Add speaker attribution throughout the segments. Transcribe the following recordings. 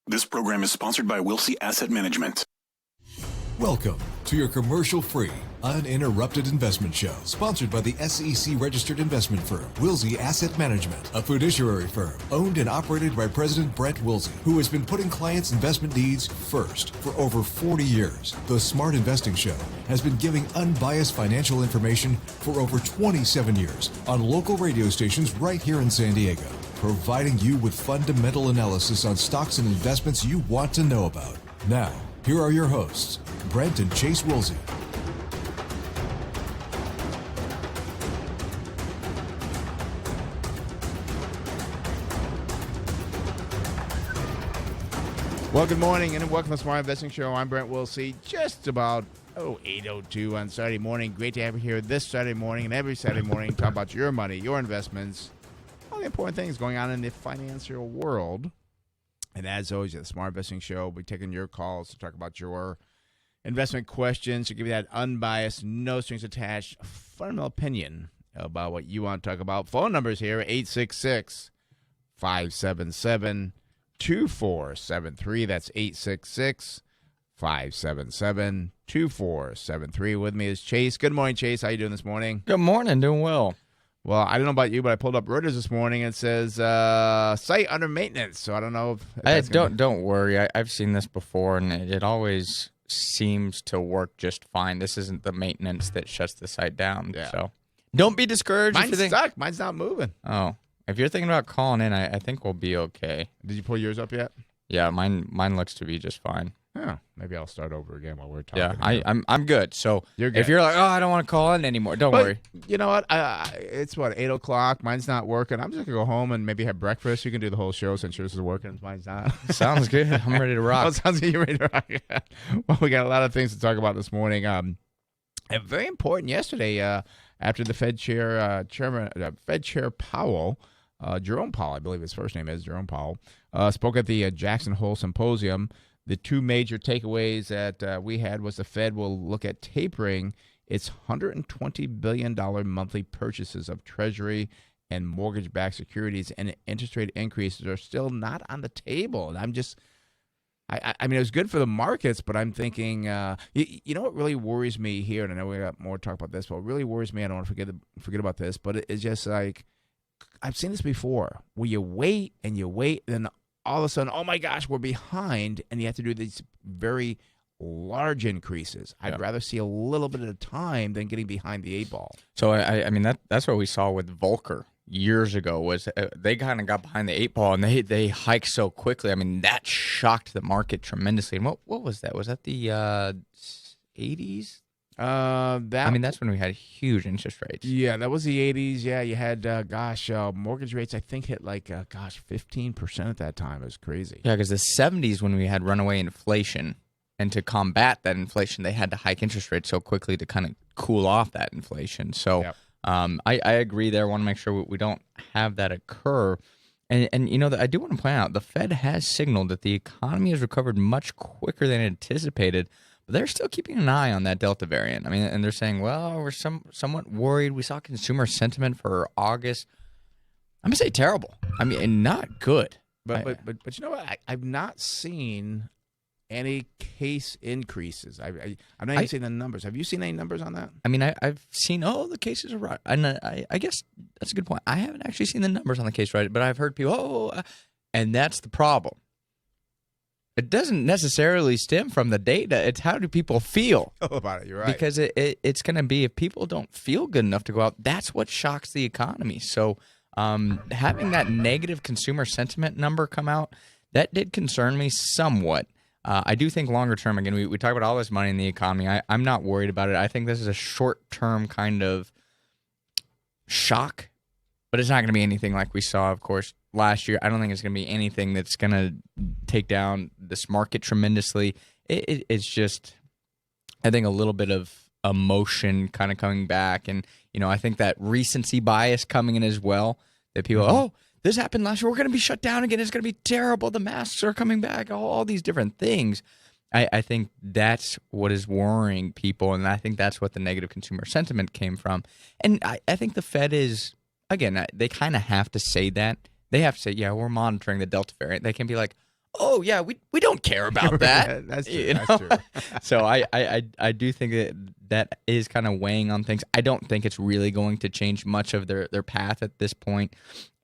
Speaker 1: This program is sponsored by Wilsey Asset Management.
Speaker 2: Welcome to your commercial-free, uninterrupted investment show, sponsored by the SEC-registered investment firm, Wilsey Asset Management, a fiduciary firm owned and operated by President Brent Wilsey, who has been putting clients' investment needs first for over 40 years. The Smart Investing Show has been giving unbiased financial information for over 27 years on local radio stations right here in San Diego, providing you with fundamental analysis on stocks and investments you want to know about. Now, here are your hosts, Brent and Chase Wilsey.
Speaker 3: Well, good morning and welcome to the Smart Investing Show. I'm Brent Wilsey. Just about 8:02 on Saturday morning. Great to have you here this Saturday morning and every Saturday morning. Talk about your money, your investments, all the important things going on in the financial world. And as always, at the Smart Investing Show, we're taking your calls to talk about your investment questions, to give you that unbiased, no strings attached, fundamental opinion about what you want to talk about. Phone numbers here, 866-577-2473. That's 866-577-2473. With me is Chase. Good morning, Chase. How you doing this morning?
Speaker 4: Good morning. Doing well.
Speaker 3: Well, I don't know about you, but I pulled up Reuters this morning and it says site under maintenance. So I don't know if
Speaker 4: don't worry. I've seen this before, and it always seems to work just fine. This isn't the maintenance that shuts the site down. Yeah. So don't be discouraged.
Speaker 3: Mine's stuck. Mine's not moving.
Speaker 4: Oh, if you're thinking about calling in, I think we'll be okay.
Speaker 3: Did you pull yours up yet?
Speaker 4: Yeah, mine looks to be just fine.
Speaker 3: Oh, maybe I'll start over again while we're talking.
Speaker 4: Yeah, I'm good. So
Speaker 3: you're good.
Speaker 4: If you're like, I don't want to call in anymore, don't worry.
Speaker 3: You know what? It's 8 o'clock. Mine's not working. I'm just gonna go home and maybe have breakfast. You can do the whole show since yours is working. Mine's not.
Speaker 4: Sounds good. I'm ready to rock.
Speaker 3: Oh, sounds like you're ready to rock. Well, we got a lot of things to talk about this morning. And very important yesterday, after the Fed Chair Powell. Jerome Powell, I believe his first name is Jerome Powell, spoke at the Jackson Hole Symposium. The two major takeaways that we had was the Fed will look at tapering its $120 billion monthly purchases of Treasury and mortgage-backed securities, and interest rate increases are still not on the table. And I'm just, I mean, it was good for the markets, but I'm thinking, you know what really worries me here, and I know we got more to talk about this, but what really worries me, I don't want to forget about this, but it's just like, I've seen this before, where you wait, and then all of a sudden, oh my gosh, we're behind, and you have to do these very large increases. I'd rather see a little bit at a time than getting behind the 8 ball.
Speaker 4: So I mean that's what we saw with Volcker years ago. Was they kind of got behind the 8 ball and they hiked so quickly. I mean that shocked the market tremendously. And what was that? Was that the 80s? That's when we had huge interest rates.
Speaker 3: Yeah, that was the 80s. Yeah, you had, mortgage rates, I think, hit 15% at that time. It was crazy.
Speaker 4: Yeah, because the 70s when we had runaway inflation, and to combat that inflation, they had to hike interest rates so quickly to kind of cool off that inflation. So yep. I agree there. I want to make sure we don't have that occur. And you know, I do want to point out, the Fed has signaled that the economy has recovered much quicker than anticipated. But they're still keeping an eye on that Delta variant. I mean, and they're saying, well, we're somewhat worried. We saw consumer sentiment for August. I'm going to say terrible. I mean, not good.
Speaker 3: But you know what? I've not seen any case increases. I'm not even seeing the numbers. Have you seen any numbers on that?
Speaker 4: I mean, I've seen, the cases are right. And I guess that's a good point. I haven't actually seen the numbers on the case right, but I've heard people, and that's the problem. It doesn't necessarily stem from the data. It's how do people feel
Speaker 3: about it. You're right.
Speaker 4: Because it's going to be, if people don't feel good enough to go out, that's what shocks the economy. So having that negative consumer sentiment number come out, that did concern me somewhat. I do think longer term, again, we talk about all this money in the economy. I'm not worried about it. I think this is a short-term kind of shock, but it's not going to be anything like we saw, of course, last year. I don't think it's going to be anything that's going to take down this market tremendously. It's just, I think, a little bit of emotion kind of coming back. And, I think that recency bias coming in as well, that people, this happened last year. We're going to be shut down again. It's going to be terrible. The masks are coming back, all these different things. I think that's what is worrying people, and I think that's what the negative consumer sentiment came from. And I think the Fed is, again, they kind of have to say that. They have to say, yeah, we're monitoring the Delta variant. They can be like, oh yeah, we don't care about that.
Speaker 3: That's true.
Speaker 4: You
Speaker 3: That's
Speaker 4: know?
Speaker 3: true.
Speaker 4: So I do think that is kind of weighing on things. I don't think it's really going to change much of their path at this point.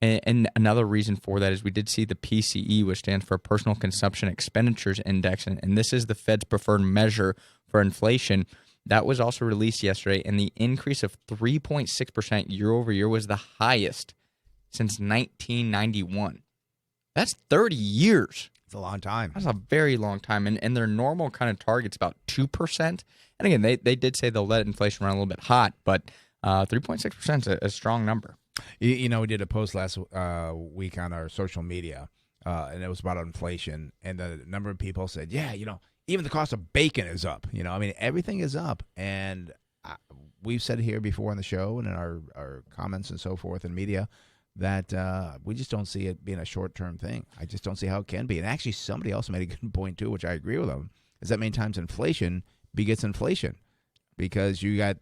Speaker 4: And another reason for that is we did see the PCE, which stands for Personal Consumption Expenditures Index, and this is the Fed's preferred measure for inflation. That was also released yesterday, and the increase of 3.6% year over year was the highest since 1991. That's 30 years.
Speaker 3: It's a long time.
Speaker 4: That's a very long time. And their normal kind of target's about 2%. And again, they did say they'll let inflation run a little bit hot, but 3.6% is a strong number.
Speaker 3: We did a post last week on our social media, and it was about inflation. And the number of people said, yeah, even the cost of bacon is up. Everything is up. And we've said here before on the show and in our comments and so forth in media that we just don't see it being a short-term thing. I just don't see how it can be. And actually, somebody else made a good point, too, which I agree with them, is that many times inflation begets inflation because you got,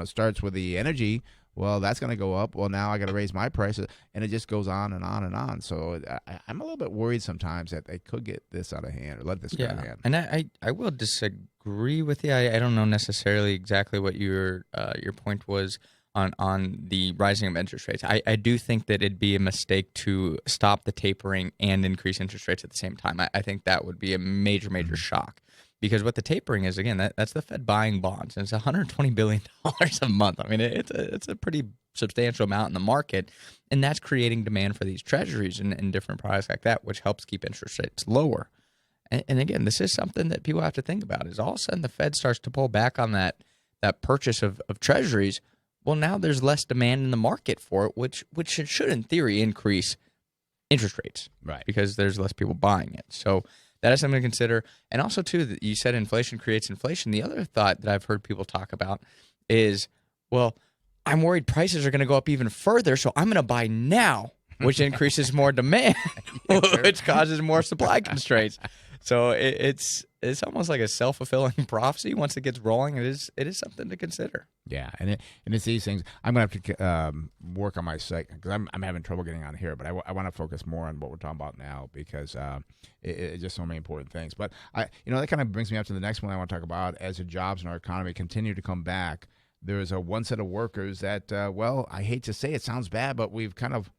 Speaker 3: starts with the energy. Well, that's going to go up. Well, now I got to raise my prices. And it just goes on and on and on. So I'm a little bit worried sometimes that they could get this out of hand or let this go out of hand.
Speaker 4: And I will disagree with you. I don't know necessarily exactly what your point was on the rising of interest rates. I do think that it'd be a mistake to stop the tapering and increase interest rates at the same time. I think that would be a major shock. Because what the tapering is, again, that's the Fed buying bonds, and it's $120 billion a month. I mean, it's a pretty substantial amount in the market, and that's creating demand for these treasuries and different products like that, which helps keep interest rates lower. And again, this is something that people have to think about, is all of a sudden the Fed starts to pull back on that purchase of treasuries. Well, now there's less demand in the market for it, which should, in theory, increase interest rates,
Speaker 3: right? Because
Speaker 4: there's less people buying it. So that is something to consider. And also, too, that you said inflation creates inflation. The other thought that I've heard people talk about is, well, I'm worried prices are going to go up even further, so I'm going to buy now, which increases more demand, which causes more supply constraints. So it's almost like a self-fulfilling prophecy. Once it gets rolling, it is something to consider.
Speaker 3: Yeah, and it's these things. I'm going to have to work on my site because I'm having trouble getting on here, but I want to focus more on what we're talking about now because it's just so many important things. But that kind of brings me up to the next one I want to talk about. As the jobs in our economy continue to come back, there is one set of workers that, I hate to say it sounds bad, but we've kind of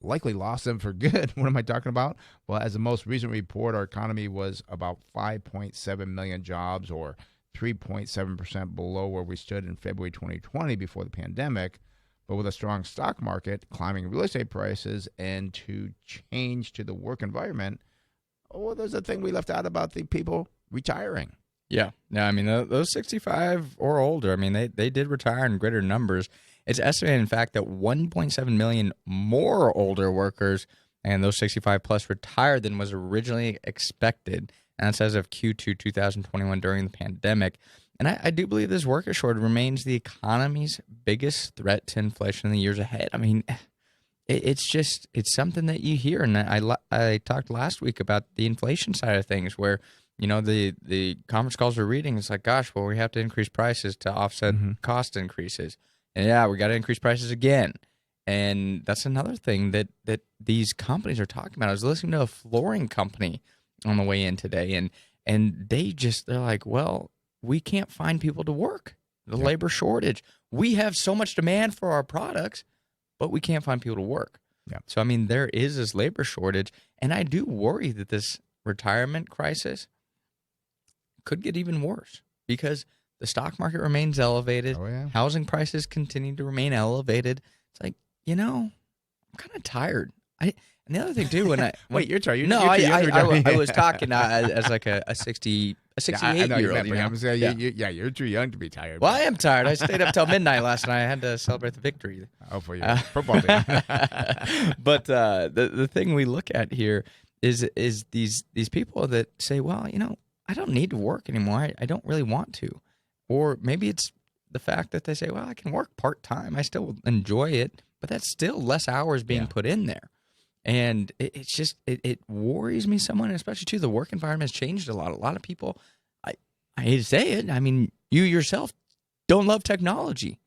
Speaker 3: likely lost them for good. What am I talking about? Well, as the most recent report, our economy was about 5.7 million jobs, or 3.7% below where we stood in February 2020 before the pandemic. But with a strong stock market, climbing real estate prices, and to change to the work environment, there's a thing we left out about the people retiring.
Speaker 4: Yeah. No, I mean, those 65 or older, I mean, they did retire in greater numbers. It's estimated, in fact, that 1.7 million more older workers and those 65 plus retired than was originally expected. And that's as of Q2 2021 during the pandemic. And I do believe this worker shortage remains the economy's biggest threat to inflation in the years ahead. I mean, it's something that you hear. And I talked last week about the inflation side of things where, the conference calls we're reading, it's like, gosh, well, we have to increase prices to offset cost increases. And yeah, we got to increase prices again. And that's another thing that these companies are talking about. I was listening to a flooring company on the way in today, and they're like, well, we can't find people to work. The labor shortage. We have so much demand for our products, but we can't find people to work.
Speaker 3: Yeah.
Speaker 4: So, I mean, there is this labor shortage, and I do worry that this retirement crisis could get even worse because the stock market remains elevated.
Speaker 3: Oh, yeah.
Speaker 4: Housing prices continue to remain elevated. It's like, I'm kind of tired. And the other thing too,
Speaker 3: wait, you're tired?
Speaker 4: I was talking as like a 68-year-old.
Speaker 3: You're too young to be tired.
Speaker 4: Well, I am tired. I stayed up till midnight last night. I had to celebrate the victory.
Speaker 3: Oh, for your football team.
Speaker 4: But the thing we look at here is these people that say, well, I don't need to work anymore. I don't really want to. Or maybe it's the fact that they say, well, I can work part-time. I still enjoy it, but that's still less hours being put in there. And it's just, it worries me somewhat, especially too, the work environment has changed a lot. A lot of people, I hate to say it, I mean, you yourself don't love technology.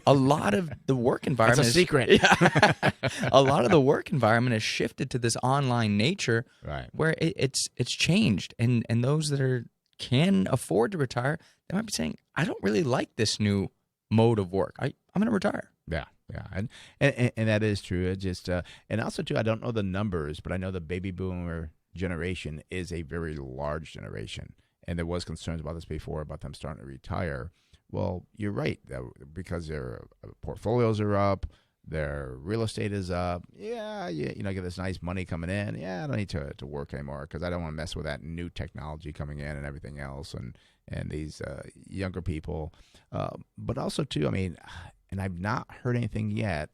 Speaker 4: a lot of the work environment
Speaker 3: That's a secret.
Speaker 4: A lot of the work environment has shifted to this online nature,
Speaker 3: Right.
Speaker 4: where it's changed, and those that can afford to retire, they might be saying, I don't really like this new mode of work. I'm going to retire.
Speaker 3: Yeah, and that is true. It just and also too, I don't know the numbers, but I know the baby boomer generation is a very large generation, and there was concerns about this before about them starting to retire. Well, you're right, because their portfolios are up, their real estate is up. Yeah, you know, get this nice money coming in. Yeah, I don't need to work anymore because I don't want to mess with that new technology coming in and everything else, and these younger people. But also too, I mean, and I've not heard anything yet.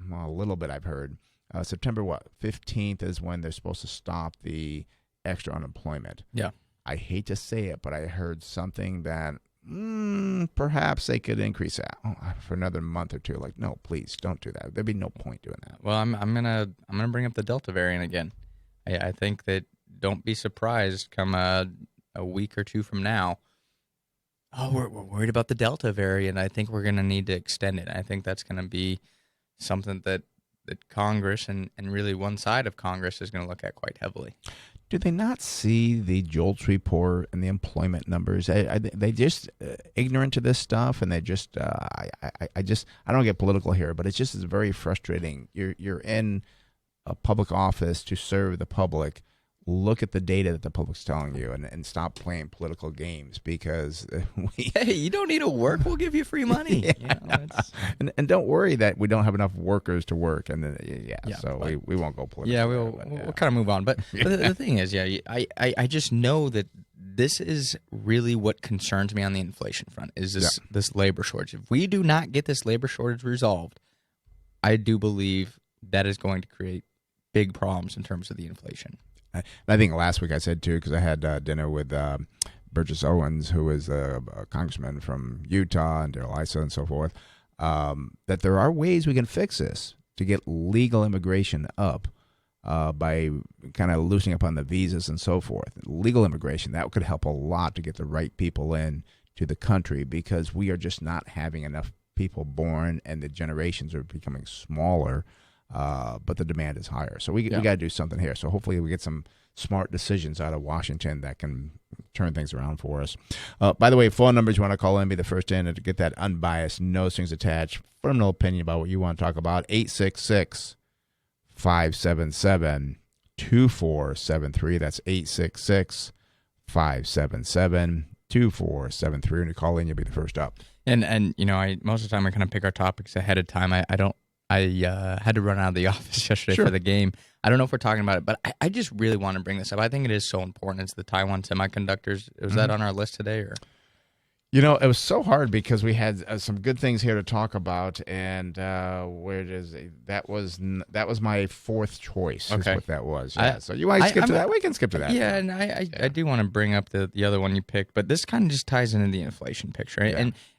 Speaker 3: Well, a little bit I've heard. September 15th is when they're supposed to stop the extra unemployment.
Speaker 4: Yeah.
Speaker 3: I hate to say it, but I heard something that perhaps they could increase that for another month or two. Like, no, please don't do that. There'd be no point doing that.
Speaker 4: Well, I'm gonna bring up the Delta variant again. I think that don't be surprised come a week or two from now. Oh, we're worried about the Delta variant. I think we're gonna need to extend it. I think that's gonna be something that Congress and really one side of Congress is going to look at quite heavily.
Speaker 3: Do they not see the JOLTS report and the employment numbers? They just ignorant to this stuff, and they just I don't get political here, but it's just very frustrating. You're in a public office to serve the public. Look at the data that the public's telling you, and stop playing political games, because
Speaker 4: hey, you don't need to work. We'll give you free money.
Speaker 3: Yeah. You know, and don't worry that we don't have enough workers to work, and then, we won't go political.
Speaker 4: Yeah, we'll kind of move on. But the thing is, I just know that this is really what concerns me on the inflation front is this labor shortage. If we do not get this labor shortage resolved, I do believe that is going to create big problems in terms of the inflation.
Speaker 3: I think last week I said, too, because I had dinner with Burgess Owens, who is a congressman from Utah, and Darrell Issa and so forth, that there are ways we can fix this to get legal immigration up by kind of loosening up on the visas and so forth. Legal immigration, that could help a lot to get the right people in to the country, because we are just not having enough people born, and the generations are becoming smaller. But the demand is higher. So we got to do something here. So hopefully we get some smart decisions out of Washington that can turn things around for us. By the way, phone numbers you want to call in, be the first in, and to get that unbiased, no strings attached, firm no opinion about what you want to talk about, 866-577-2473. That's 866-577-2473. When you call in, you'll be the first up.
Speaker 4: And you know, most of the time I kind of pick our topics ahead of time. I had to run out of the office yesterday for the game. I don't know if we're talking about it, but I just really want to bring this up. I think it is so important. It's the Taiwan semi-conductors. Was that on our list today? Or?
Speaker 3: You know, it was so hard because we had some good things here to talk about, and that was my fourth choice.
Speaker 4: Okay.
Speaker 3: Is what that was. Yeah. So you want to skip to that? We can skip to that.
Speaker 4: Yeah, and I do want to bring up the other one you picked, but this kind of just ties into the inflation picture,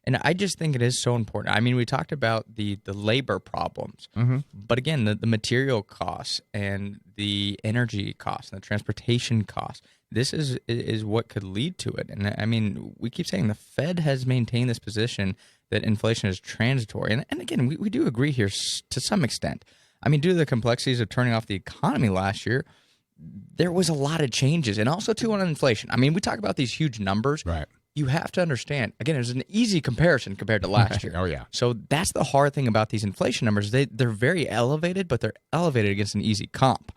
Speaker 4: and I just think it is so important. I mean, we talked about the labor problems, but again, the material costs and the energy costs and the transportation costs. This is what could lead to it. And I mean, we keep saying the Fed has maintained this position that inflation is transitory. And again, we do agree here to some extent. I mean, due to the complexities of turning off the economy last year, there was a lot of changes. And also, too, on inflation. I mean, we talk about these huge numbers.
Speaker 3: Right.
Speaker 4: You have to understand, again, it's an easy comparison compared to last year.
Speaker 3: Oh, yeah.
Speaker 4: So that's the hard thing about these inflation numbers. They're very elevated, but they're elevated against an easy comp.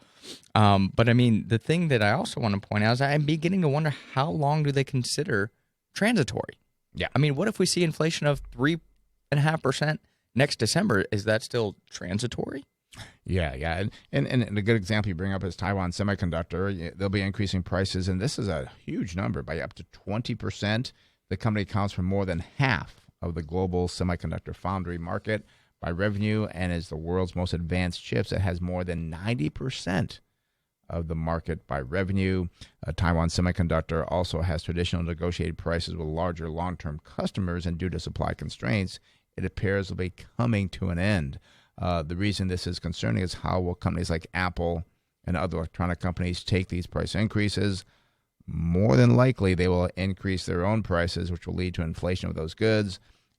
Speaker 4: But I mean, the thing that I also want to point out is I'm beginning to wonder, how long do they consider transitory?
Speaker 3: Yeah.
Speaker 4: I mean, what if we see inflation of 3.5% next December? Is that still transitory?
Speaker 3: Yeah. And a good example you bring up is Taiwan Semiconductor. They'll be increasing prices, and this is a huge number, by up to 20%. The company accounts for more than half of the global semiconductor foundry market by revenue, and is the world's most advanced chips. It has more than 90% of the market by revenue. Taiwan Semiconductor also has traditional negotiated prices with larger long-term customers, and due to supply constraints, it appears will be coming to an end. The reason this is concerning is how will companies like Apple and other electronic companies take these price increases. More than likely, they will increase their own prices, which will lead to inflation of those goods.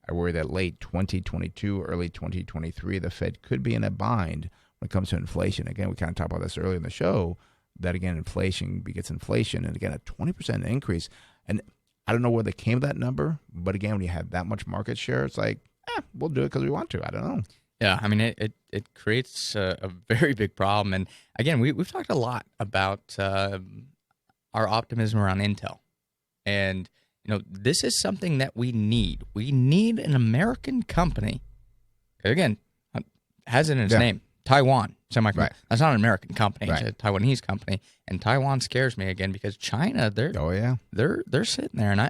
Speaker 3: I worry that late 2022, early 2023, the Fed could be in a bind when it comes to inflation. Again, we kind of talked about this earlier in the show, that again, inflation begets inflation, and again, a 20% increase. And I don't know where they came to that number, but again, when you have that much market share, it's like, we'll do it because we want to. I don't know.
Speaker 4: Yeah, I mean, it creates a very big problem. And again, we've talked a lot about our optimism around Intel. And, this is something that we need. We need an American company. Again, has it in its name, Taiwan Semi-conductors. Right. That's not an American company. Right. It's a Taiwanese company. And Taiwan scares me again because China, they're sitting there. And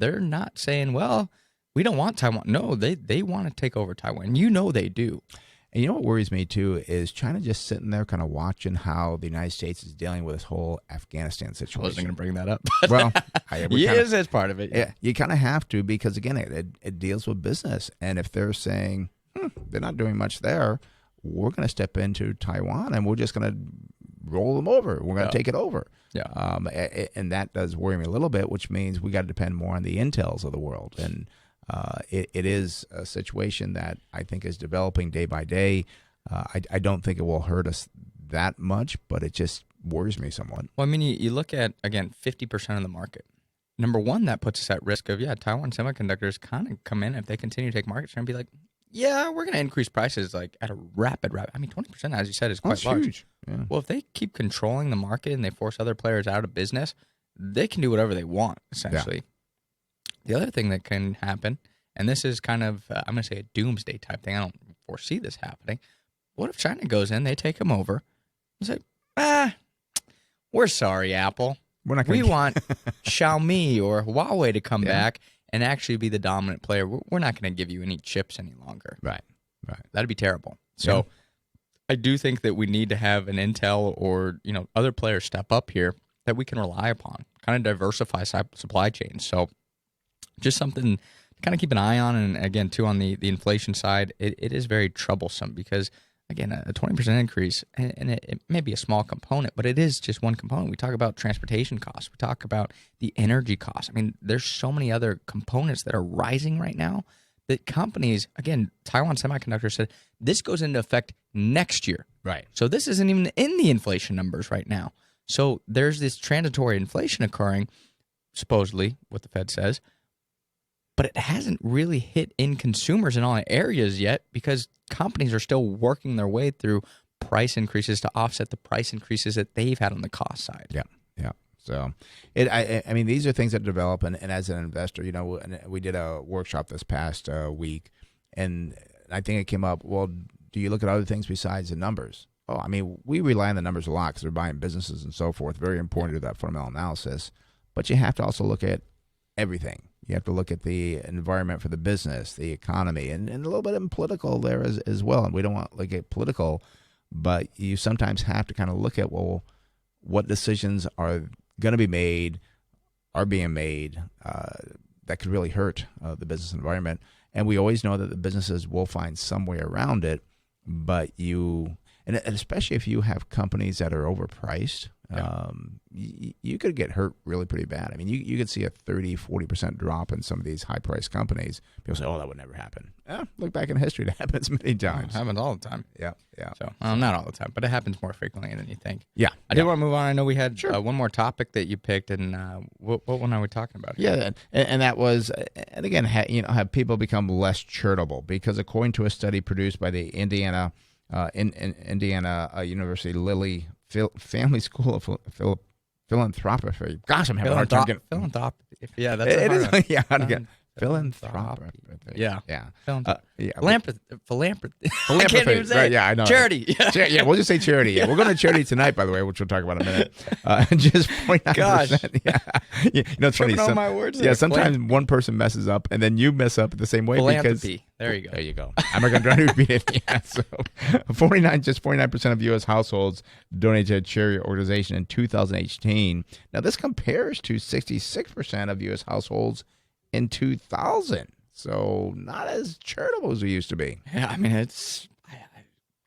Speaker 4: they're not saying, well, we don't want Taiwan. No, they want to take over Taiwan. They do.
Speaker 3: And what worries me, too, is China just sitting there kind of watching how the United States is dealing with this whole Afghanistan situation.
Speaker 4: I wasn't going to bring that up.
Speaker 3: Well,
Speaker 4: yes, that's part of it.
Speaker 3: Yeah, you kind of have to because, again, it deals with business. And if they're saying they're not doing much there, we're going to step into Taiwan and we're just going to roll them over. We're going to take it over. Yeah. And that does worry me a little bit, which means we got to depend more on the Intels of the world. And it is a situation that I think is developing day by day. I don't think it will hurt us that much, but it just worries me somewhat.
Speaker 4: Well, I mean, you look at, again, 50% of the market. Number one, that puts us at risk of, Taiwan Semiconductors kind of come in if they continue to take market share and be like, yeah, we're going to increase prices like at a rapid. I mean, 20%, as you said, is quite large.
Speaker 3: Huge. Yeah.
Speaker 4: Well, if they keep controlling the market and they force other players out of business, they can do whatever they want, essentially. Yeah. The other thing that can happen, and this is kind of, I'm going to say a doomsday type thing. I don't foresee this happening. What if China goes in, they take them over, and say, we're sorry, Apple. We want Xiaomi or Huawei to come back and actually be the dominant player. We're not going to give you any chips any longer.
Speaker 3: Right.
Speaker 4: That'd be terrible. So I do think that we need to have an Intel or other players step up here that we can rely upon, kind of diversify supply chains. So just something to kind of keep an eye on. And again, too, on the inflation side, it is very troublesome because, again, a 20% increase, and it may be a small component, but it is just one component. We talk about transportation costs. We talk about the energy costs. I mean, there's so many other components that are rising right now that companies, again, Taiwan Semiconductor said, this goes into effect next year.
Speaker 3: Right.
Speaker 4: So this isn't even in the inflation numbers right now. So there's this transitory inflation occurring, supposedly, what the Fed says, but it hasn't really hit in consumers in all areas yet because companies are still working their way through price increases to offset the price increases that they've had on the cost side.
Speaker 3: Yeah. So, I mean, these are things that develop, and as an investor, we did a workshop this past week, and I think it came up, well, do you look at other things besides the numbers? Oh, I mean, we rely on the numbers a lot because we're buying businesses and so forth. Very important to that fundamental analysis. But you have to also look at everything. You have to look at the environment for the business, the economy, and a little bit of political there as well. And we don't want to get political, but you sometimes have to kind of look at, well, what decisions are going to be made, are being made that could really hurt the business environment. And we always know that the businesses will find some way around it, but and especially if you have companies that are overpriced, you could get hurt really pretty bad. I mean, you could see a 30-40% drop in some of these high-priced companies. People say, oh, that would never happen. Look back in history. That happens many times.
Speaker 4: It happens all the time.
Speaker 3: Yeah.
Speaker 4: So, not all the time, but it happens more frequently than you think.
Speaker 3: Yeah.
Speaker 4: I did want to move on. I know we had one more topic that you picked, and what one are we talking about here?
Speaker 3: Yeah, and that was, and again, have people become less charitable? Because according to a study produced by the Indiana University Lilly Family School of Philanthropy. Gosh, I'm having a hard time getting
Speaker 4: philanthropy. Yeah, that's it is.
Speaker 3: Yeah, how to get philanthropy.
Speaker 4: Yeah.
Speaker 3: Philanthropy.
Speaker 4: I can't even say
Speaker 3: right, yeah, I know.
Speaker 4: Charity.
Speaker 3: Yeah, we'll just say charity. Yeah, we're going to charity tonight, by the way, which we'll talk about in a minute. Just 49%.
Speaker 4: Gosh.
Speaker 3: Yeah. It's funny.
Speaker 4: My words
Speaker 3: sometimes one person messes up, and then you mess up the same way.
Speaker 4: Philanthropy.
Speaker 3: There you go. I'm not going to try to repeat it. Yeah, so 49% of U.S. households donated to a charity organization in 2018. Now, this compares to 66% of U.S. households in 2000. So not as charitable as we used to be.
Speaker 4: Yeah, I mean, I'm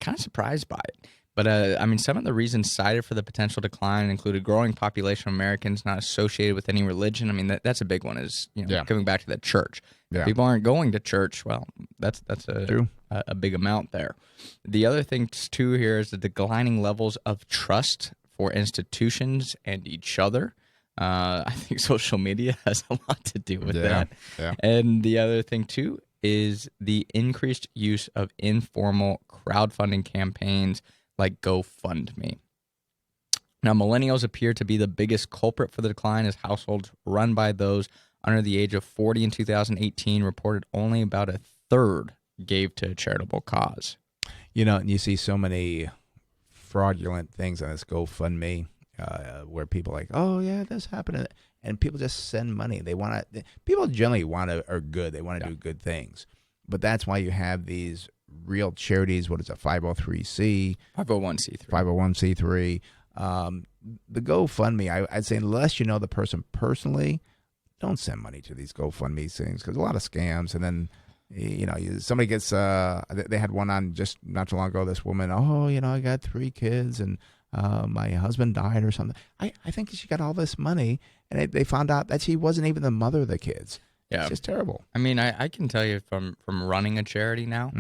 Speaker 4: kind of surprised by it. But, I mean, some of the reasons cited for the potential decline included growing population of Americans not associated with any religion. I mean, that's a big one is, coming back to the church.
Speaker 3: Yeah.
Speaker 4: People aren't going to church. Well, that's
Speaker 3: True.
Speaker 4: a big amount there. The other thing too here is the declining levels of trust for institutions and each other. I think social media has a lot to do with that.
Speaker 3: Yeah.
Speaker 4: And the other thing too is the increased use of informal crowdfunding campaigns like GoFundMe. Now, millennials appear to be the biggest culprit for the decline, as households run by those under the age of 40 in 2018 reported only about a third gave to a charitable cause.
Speaker 3: And you see so many fraudulent things on this GoFundMe where people are like, oh, yeah, this happened. And people just send money. People generally are good. They want to do good things. But that's why you have these real charities. What is it, 503c?
Speaker 4: 501c3.
Speaker 3: 501c3. The GoFundMe, I'd say unless you know the person personally, don't send money to these GoFundMe things because a lot of scams. And then, somebody gets, they had one on just not too long ago, this woman, I got 3 kids and my husband died or something. I think she got all this money and they found out that she wasn't even the mother of the kids.
Speaker 4: Yeah.
Speaker 3: It's just terrible.
Speaker 4: I mean, I can tell you from running a charity now,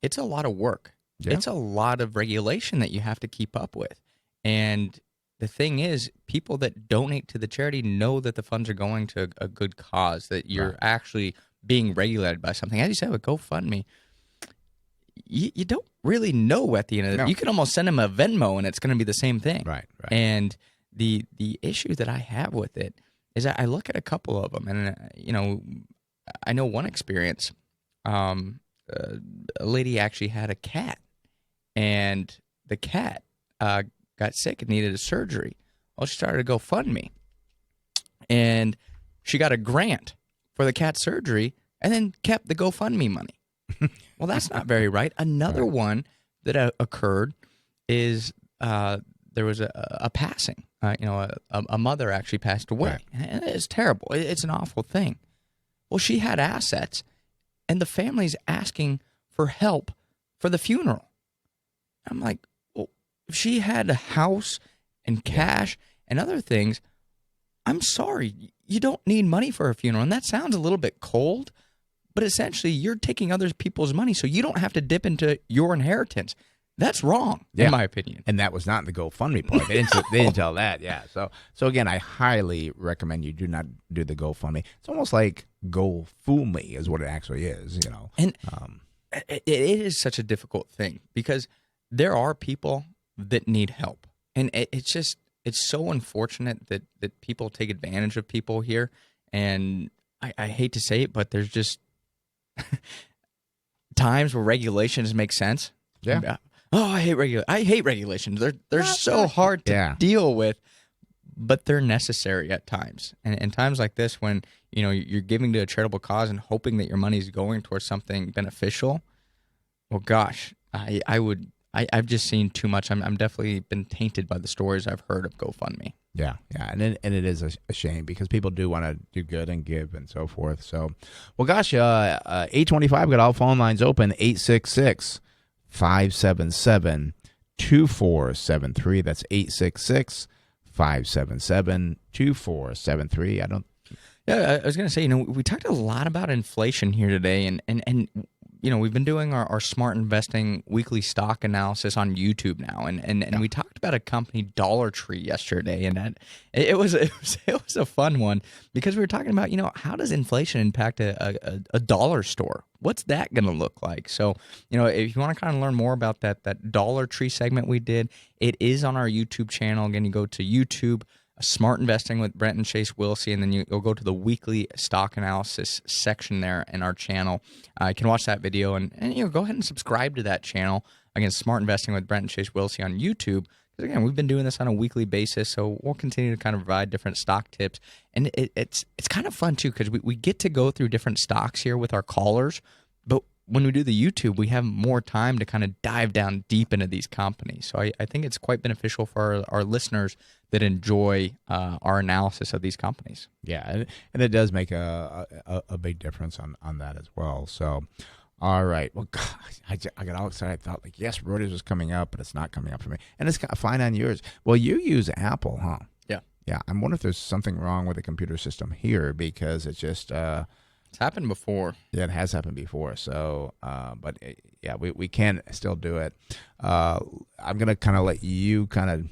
Speaker 4: it's a lot of work.
Speaker 3: Yeah.
Speaker 4: It's a lot of regulation that you have to keep up with. And the thing is, people that donate to the charity know that the funds are going to a good cause, that you're actually being regulated by something. As you said with GoFundMe, you don't really know at the end of it. You can almost send them a Venmo and it's going to be the same thing.
Speaker 3: Right.
Speaker 4: And the issue that I have with it is I look at a couple of them, and I know one experience. A lady actually had a cat, and the cat got sick and needed a surgery. Well, she started a GoFundMe, and she got a grant for the cat surgery, and then kept the GoFundMe money. Well, that's not very right. Another one that occurred is there was a passing. A mother actually passed away.
Speaker 3: Right.
Speaker 4: And it's terrible. It's an awful thing. Well, she had assets, and the family's asking for help for the funeral. I'm like, well, if she had a house and cash and other things, I'm sorry, you don't need money for a funeral. And that sounds a little bit cold, but essentially you're taking other people's money so you don't have to dip into your inheritance. That's wrong, in my opinion.
Speaker 3: And that was not in the GoFundMe part. They didn't tell that. Yeah. So again, I highly recommend you do not do the GoFundMe. It's almost like GoFoolMe is what it actually is.
Speaker 4: And it is such a difficult thing because there are people that need help, and it's so unfortunate that people take advantage of people here. And I hate to say it, but there's just times where regulations make sense.
Speaker 3: Yeah.
Speaker 4: Oh, I hate regulations. They're so hard to deal with, but they're necessary at times. And in times like this, when you're giving to a charitable cause and hoping that your money is going towards something beneficial, well, gosh, I've just seen too much. I'm definitely been tainted by the stories I've heard of GoFundMe.
Speaker 3: Yeah, and it is a shame because people do want to do good and give and so forth. So, well, gosh, 825 got all phone lines open. 866-577-2473. That's 866-577-2473.
Speaker 4: Yeah, I was going to say, we talked a lot about inflation here today, and we've been doing our smart investing weekly stock analysis on YouTube now, and we talked about a company, Dollar Tree, yesterday, and it was a fun one because we were talking about how does inflation impact a dollar store? What's that going to look like? So if you want to kind of learn more about that Dollar Tree segment we did, it is on our YouTube channel. Again, you go to YouTube, Smart Investing with Brent and Chase Wilsey, and then you'll go to the weekly stock analysis section there in our channel. You can watch that video and go ahead and subscribe to that channel. Again, Smart Investing with Brent and Chase Wilsey on YouTube. Because again, we've been doing this on a weekly basis, so we'll continue to kind of provide different stock tips. And it's kind of fun too because we get to go through different stocks here with our callers, but when we do the YouTube, we have more time to kind of dive down deep into these companies. So I think it's quite beneficial for our listeners that enjoy our analysis of these companies.
Speaker 3: Yeah, and it does make a big difference on that as well. So, all right. Well, gosh, I got all excited. I thought, yes, Reuters was coming up, but it's not coming up for me. And it's fine on yours. Well, you use Apple, huh?
Speaker 4: Yeah.
Speaker 3: Yeah, I'm wondering if there's something wrong with the computer system here because it's just
Speaker 4: It's happened before.
Speaker 3: Yeah, it has happened before. So, but yeah, we can still do it. I'm going to kind of let you kind of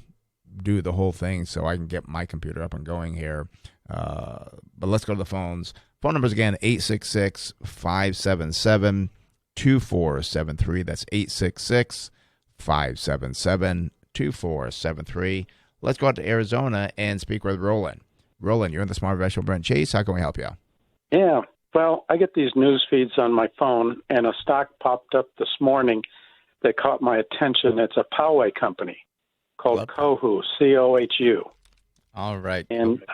Speaker 3: do the whole thing so I can get my computer up and going here. But let's go to the phones. Phone numbers again, 866-577-2473. That's 866-577-2473. Let's go out to Arizona and speak with Roland. Roland, you're in the Smart Investment with Brent Chase. How can we help you?
Speaker 5: Yeah, well, I get these news feeds on my phone, and a stock popped up this morning that caught my attention. It's a Poway company called Cohu, C-O-H-U.
Speaker 4: All right.
Speaker 5: And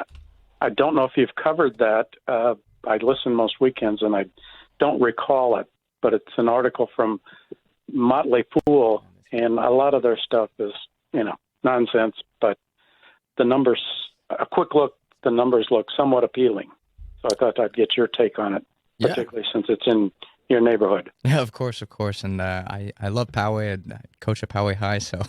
Speaker 5: I don't know if you've covered that. I listen most weekends, and I don't recall it, but it's an article from Motley Fool, and a lot of their stuff is, nonsense, but the numbers, a quick look, the numbers look somewhat appealing. So I thought I'd get your take on it, particularly since it's in your neighborhood.
Speaker 4: Yeah, of course. And I love Poway. I coach at Poway High, so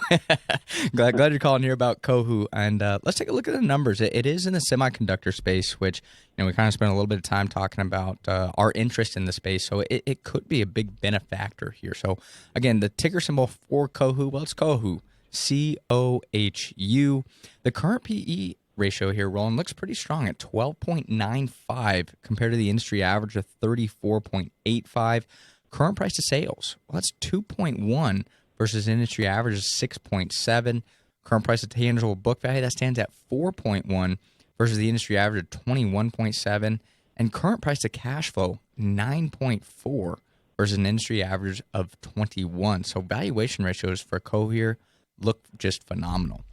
Speaker 4: glad you're calling here about Cohu. And let's take a look at the numbers. It is in the semi-conductor space, which we kind of spent a little bit of time talking about our interest in the space. So it could be a big benefactor here. So again, the ticker symbol for Cohu, well, it's Cohu, C-O-H-U. The current PE ratio here, Roland, looks pretty strong at 12.95 compared to the industry average of 34.85. Current price to sales, well, that's 2.1 versus industry average of 6.7. Current price to tangible book value, that stands at 4.1 versus the industry average of 21.7. And current price to cash flow, 9.4 versus an industry average of 21. So valuation ratios for Cohu here look just phenomenal.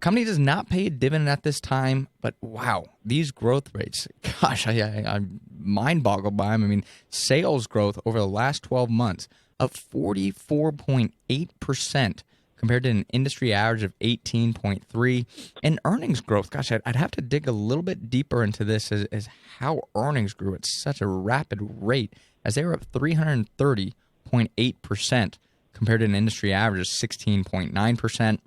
Speaker 4: Company does not pay a dividend at this time, but wow, these growth rates, gosh, I'm mind-boggled by them. I mean, sales growth over the last 12 months of 44.8% compared to an industry average of 18.3%. And earnings growth, gosh, I'd have to dig a little bit deeper into this as how earnings grew at such a rapid rate, as they were up 330.8% compared to an industry average of 16.9%.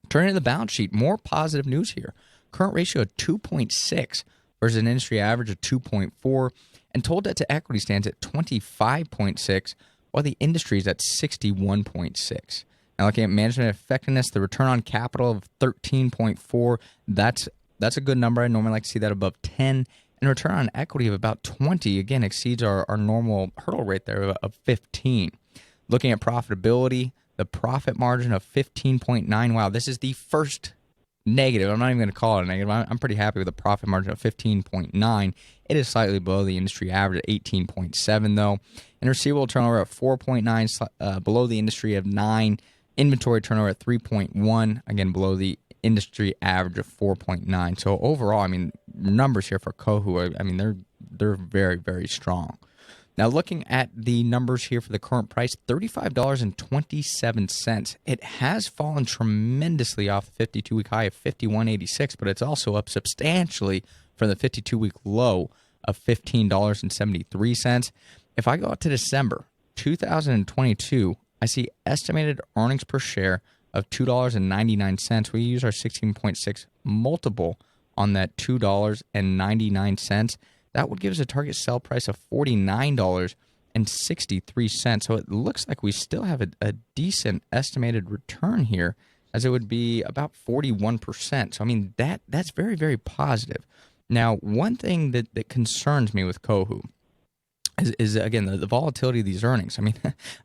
Speaker 4: Turning to the balance sheet, more positive news here. Current ratio of 2.6 versus an industry average of 2.4, and total debt to equity stands at 25.6, while the industry is at 61.6. Now, looking at management effectiveness, the return on capital of 13.4, that's a good number. I normally like to see that above 10. And return on equity of about 20, again, exceeds our normal hurdle rate there of 15. Looking at profitability, the profit margin of 15.9. Wow, this is the first negative. I'm not even going to call it a negative. I'm pretty happy with the profit margin of 15.9. It is slightly below the industry average at 18.7, though. And receivable turnover at 4.9, below the industry of 9. Inventory turnover at 3.1, again, below the industry average of 4.9. So overall, I mean, numbers here for Cohu, I mean, they're very, very strong. Now, looking at the numbers here for the current price, $35.27. It has fallen tremendously off the 52-week high of $51.86, but it's also up substantially from the 52-week low of $15.73. If I go out to December 2022, I see estimated earnings per share of $2.99. We use our 16.6 multiple on that $2.99. That would give us a target sell price of $49.63. So it looks like we still have a decent estimated return here, as it would be about 41%. So, I mean, that's very, very positive. Now, one thing that concerns me with Cohu is again, the volatility of these earnings. I mean,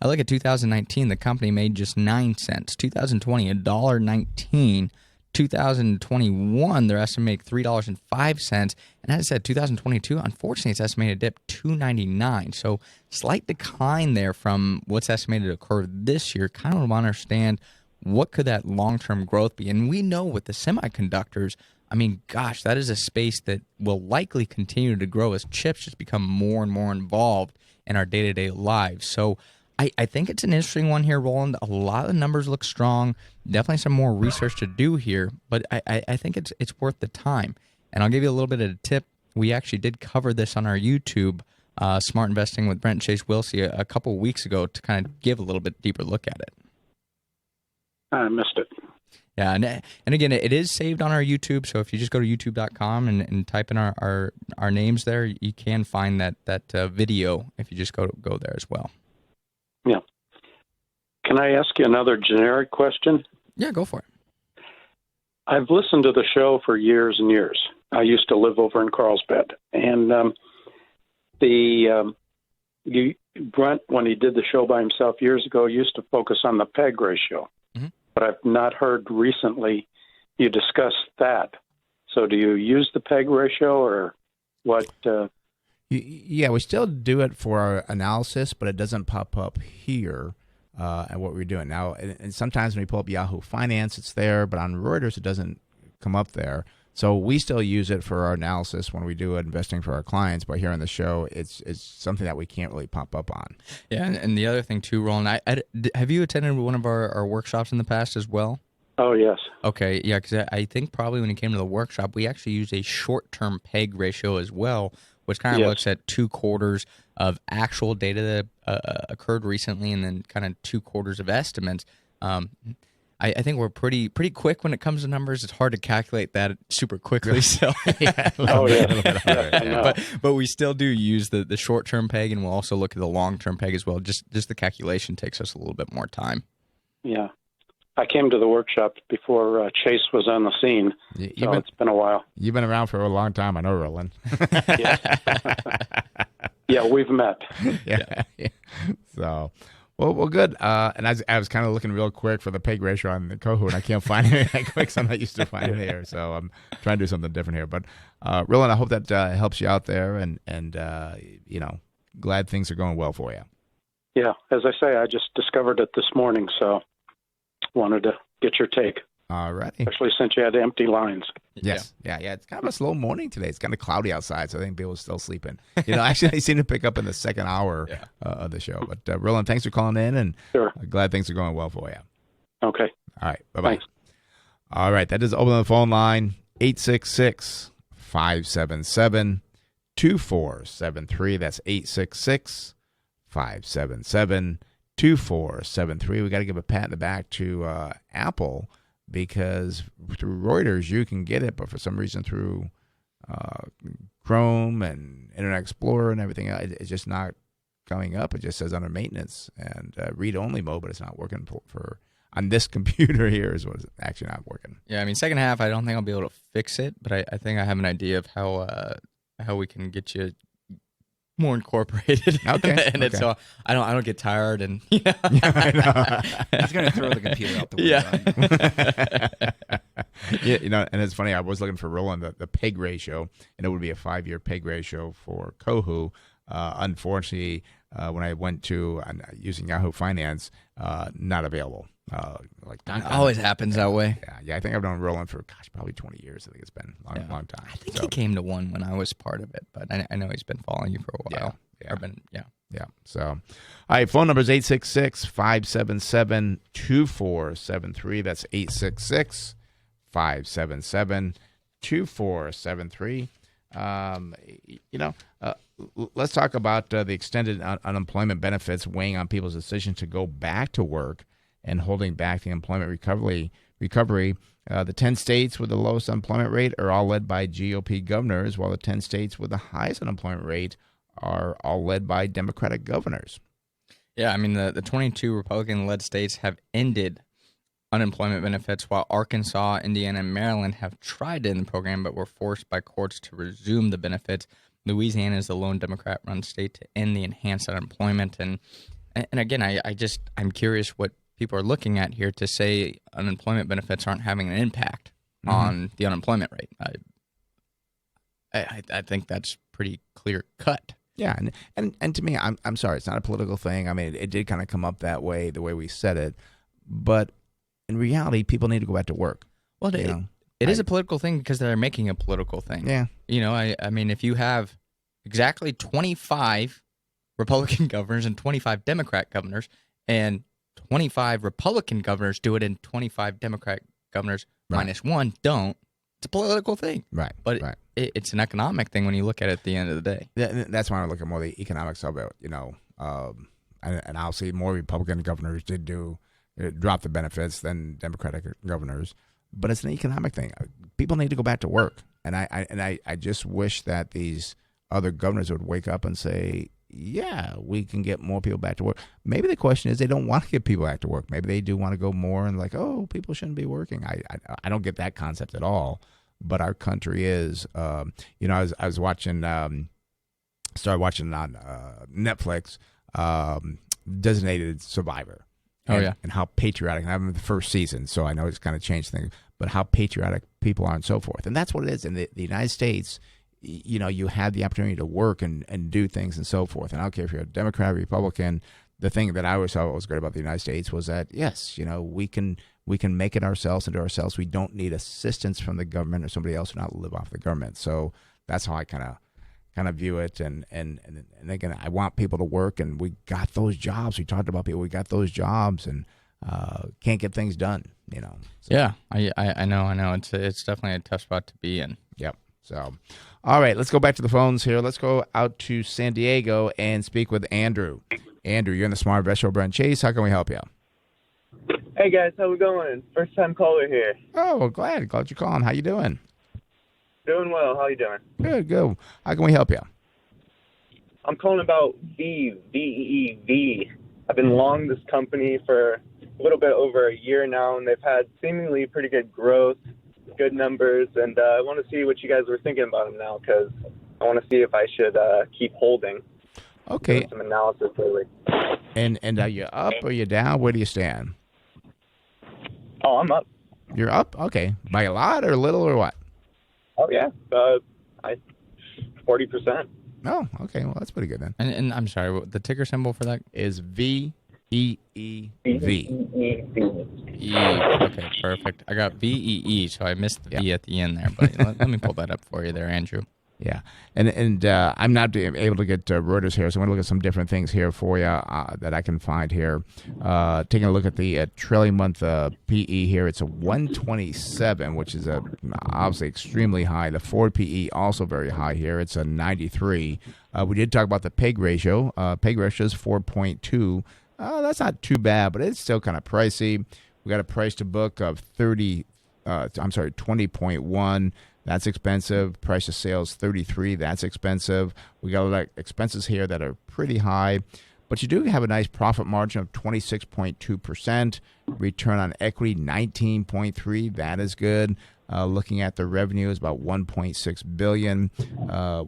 Speaker 4: I look at 2019, the company made just 9 cents. 2020, $1.19. 2021, they're estimating $3.05. And as I said, 2022, unfortunately, it's estimated to dip $2.99. So slight decline there from what's estimated to occur this year. Kind of want to understand what could that long-term growth be. And we know with the semi-conductors, I mean, gosh, that is a space that will likely continue to grow as chips just become more and more involved in our day-to-day lives. So I think it's an interesting one here, Roland. A lot of the numbers look strong. Definitely some more research to do here, but I think it's worth the time. And I'll give you a little bit of a tip. We actually did cover this on our YouTube, Smart Investing with Brent Chase Wilsey, a couple of weeks ago to kind of give a little bit deeper look at it.
Speaker 5: I missed it.
Speaker 4: Yeah, and again, it is saved on our YouTube. So if you just go to youtube.com and type in our names there, you can find that video if you just go there as well.
Speaker 5: Yeah. Can I ask you another generic question?
Speaker 4: Yeah, go for it.
Speaker 5: I've listened to the show for years and years. I used to live over in Carlsbad, and Brent, when he did the show by himself years ago, used to focus on the PEG ratio. Mm-hmm. But I've not heard recently you discuss that. So do you use the PEG ratio or what?
Speaker 3: Yeah, we still do it for our analysis, but it doesn't pop up here at what we're doing now. And sometimes when we pull up Yahoo Finance, it's there, but on Reuters, it doesn't come up there. So we still use it for our analysis when we do investing for our clients, but here on the show, it's something that we can't really pop up on.
Speaker 4: Yeah, and the other thing too, Roland, have you attended one of our workshops in the past as well?
Speaker 5: Oh, yes.
Speaker 4: Okay, yeah, because I think probably when it came to the workshop, we actually used a short-term PEG ratio as well, which kind of looks at 2 quarters of actual data that occurred recently and then kind of 2 quarters of estimates. I think we're pretty quick when it comes to numbers. It's hard to calculate that super quickly. So, but we still do use the short-term PEG, and we'll also look at the long-term PEG as well. Just the calculation takes us a little bit more time.
Speaker 5: Yeah. I came to the workshop before Chase was on the scene, so it's been a while.
Speaker 3: You've been around for a long time, I know, Roland.
Speaker 5: Yeah, we've met.
Speaker 3: Yeah. So... Well, good. And I was kind of looking real quick for the PEG ratio on the Coho, and I can't find it that quick, so I'm not used to finding it here. So I'm trying to do something different here. But, Roland, I hope that helps you out there, and glad things are going well for you.
Speaker 5: Yeah, as I say, I just discovered it this morning, so wanted to get your take.
Speaker 3: All righty.
Speaker 5: Especially since you had empty lines.
Speaker 3: Yes. Yeah. It's kind of a slow morning today. It's kind of cloudy outside, so I think people are still sleeping. Actually, they seem to pick up in the second hour of the show. But, Roland, thanks for calling in, and glad things are going well for you.
Speaker 5: Okay.
Speaker 3: All right. Bye-bye.
Speaker 5: Thanks.
Speaker 3: All right. That is open the phone line, 866-577-2473. That's 866-577-2473. We got to give a pat in the back to Apple, because through Reuters you can get it, but for some reason through Chrome and Internet Explorer and everything, it's just not coming up. It just says under maintenance and read-only mode, but it's not working for on this computer here is what is actually not working.
Speaker 4: Yeah, I mean, second half, I don't think I'll be able to fix it, but I think I have an idea of how we can get you more incorporated.
Speaker 3: Okay.
Speaker 4: And it's so I don't get tired and
Speaker 3: Yeah, I know.
Speaker 6: He's gonna throw the computer out the window.
Speaker 3: Yeah, and it's funny. I was looking for Roland the PEG ratio, and it would be a 5-year PEG ratio for Kohu. Unfortunately, when I went to using Yahoo Finance, not available.
Speaker 4: Always happens that way.
Speaker 3: Yeah. I think I've known Roland for probably 20 years. I think it's been a long time.
Speaker 4: I think he came to one when I was part of it, but I know he's been following you for a while.
Speaker 3: Yeah. So, all right. Phone number is 866-577-2473. That's 866-577-2473. Let's talk about the extended unemployment benefits weighing on people's decision to go back to work and holding back the employment recovery. The 10 states with the lowest unemployment rate are all led by GOP governors, while the 10 states with the highest unemployment rate are all led by Democratic governors.
Speaker 4: Yeah, I mean, the 22 Republican-led states have ended unemployment benefits, while Arkansas, Indiana, and Maryland have tried to end the program but were forced by courts to resume the benefits. Louisiana is the lone Democrat-run state to end the enhanced unemployment. And again, I'm curious what people are looking at here to say unemployment benefits aren't having an impact on the unemployment rate. I think that's pretty clear cut.
Speaker 3: Yeah, and to me, I'm sorry, it's not a political thing. I mean, it did kind of come up that way, the way we said it, but in reality, people need to go back to work.
Speaker 4: Well, it is a political thing because they're making a political thing.
Speaker 3: Yeah.
Speaker 4: I mean, if you have exactly 25 Republican governors and 25 Democrat governors, and 25 Republican governors do it and 25 Democrat governors minus one don't, it's a political thing.
Speaker 3: Right.
Speaker 4: But it's an economic thing when you look at it at the end of the day.
Speaker 3: Yeah, that's why I look at more the economics of it, and I'll see more Republican governors did do drop the benefits than Democratic governors. But it's an economic thing. People need to go back to work, and I just wish that these other governors would wake up and say, yeah, we can get more people back to work. Maybe the question is they don't want to get people back to work. Maybe they do want to go more and like, oh, people shouldn't be working. I don't get that concept at all. But our country is, I was watching, started watching on Netflix, Designated Survivor. And how patriotic, and I'm in the first season, so I know it's kind of changed things, but how patriotic people are and so forth. And that's what it is. In the United States, you have the opportunity to work and do things and so forth. And I don't care if you're a Democrat or Republican, the thing that I always thought was great about the United States was that, yes, we can make it ourselves and do ourselves. We don't need assistance from the government or somebody else who not live off the government. So that's how I kind of view it. And again, I want people to work, and we got those jobs. We talked about people. We got those jobs, and can't get things done. So.
Speaker 4: Yeah, I know. It's definitely a tough spot to be in.
Speaker 3: Yep. So, all right, let's go back to the phones here. Let's go out to San Diego and speak with Andrew. Andrew, you're in the Smart Invest Show, Brent Chase. How can we help you?
Speaker 7: Hey, guys. How we going? First-time caller here.
Speaker 3: Oh, well, glad you're calling. How you doing?
Speaker 7: Doing well. How you doing?
Speaker 3: Good. How can we help you?
Speaker 7: I'm calling about Viva, V-E-E-V. I've been long this company for a little bit over a year now, and they've had seemingly pretty good growth, good numbers, and I want to see what you guys were thinking about them now, because I want to see if I should keep holding.
Speaker 3: Okay.
Speaker 7: Doing some analysis lately.
Speaker 3: And are you up or you down? Where do you stand?
Speaker 7: Oh, I'm up.
Speaker 3: You're up? Okay. By a lot or a little or what?
Speaker 7: Oh, yeah. 40%.
Speaker 3: Oh, okay. Well, that's pretty good then.
Speaker 4: And I'm sorry, the ticker symbol for that
Speaker 3: is VEEV.
Speaker 4: Okay, perfect. I got VEE, so I missed the V at the end there. But let me pull that up for you there, Andrew.
Speaker 3: Yeah, and I'm not able to get Reuters here, so I'm going to look at some different things here for you that I can find here. Taking a look at the trailing month PE here, it's a 127, which is obviously extremely high. The forward PE also very high here. It's a 93. We did talk about the PEG ratio. PEG ratio is 4.2. That's not too bad, but it's still kind of pricey. We got a price to book of 20.1. That's expensive. Price of sales, 33. That's expensive. We got a lot of expenses here that are pretty high. But you do have a nice profit margin of 26.2%. Return on equity, 19.3. That is good. Looking at the revenue is about $1.6 billion.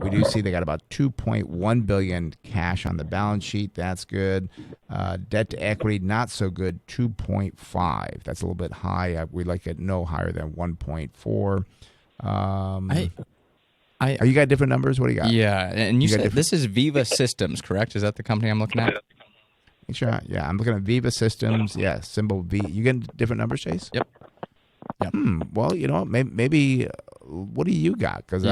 Speaker 3: We do see they got about $2.1 billion cash on the balance sheet. That's good. Debt to equity, not so good, 2.5. That's a little bit high. We'd like it no higher than 1.4. You got different numbers? What do you got?
Speaker 4: Yeah, and you said this is Viva Systems, correct? Is that the company I'm looking at?
Speaker 3: Sure. Yeah, I'm looking at Viva Systems. Yeah, symbol V. You getting different numbers, Chase?
Speaker 4: Yep.
Speaker 3: Well, maybe what do you got? Because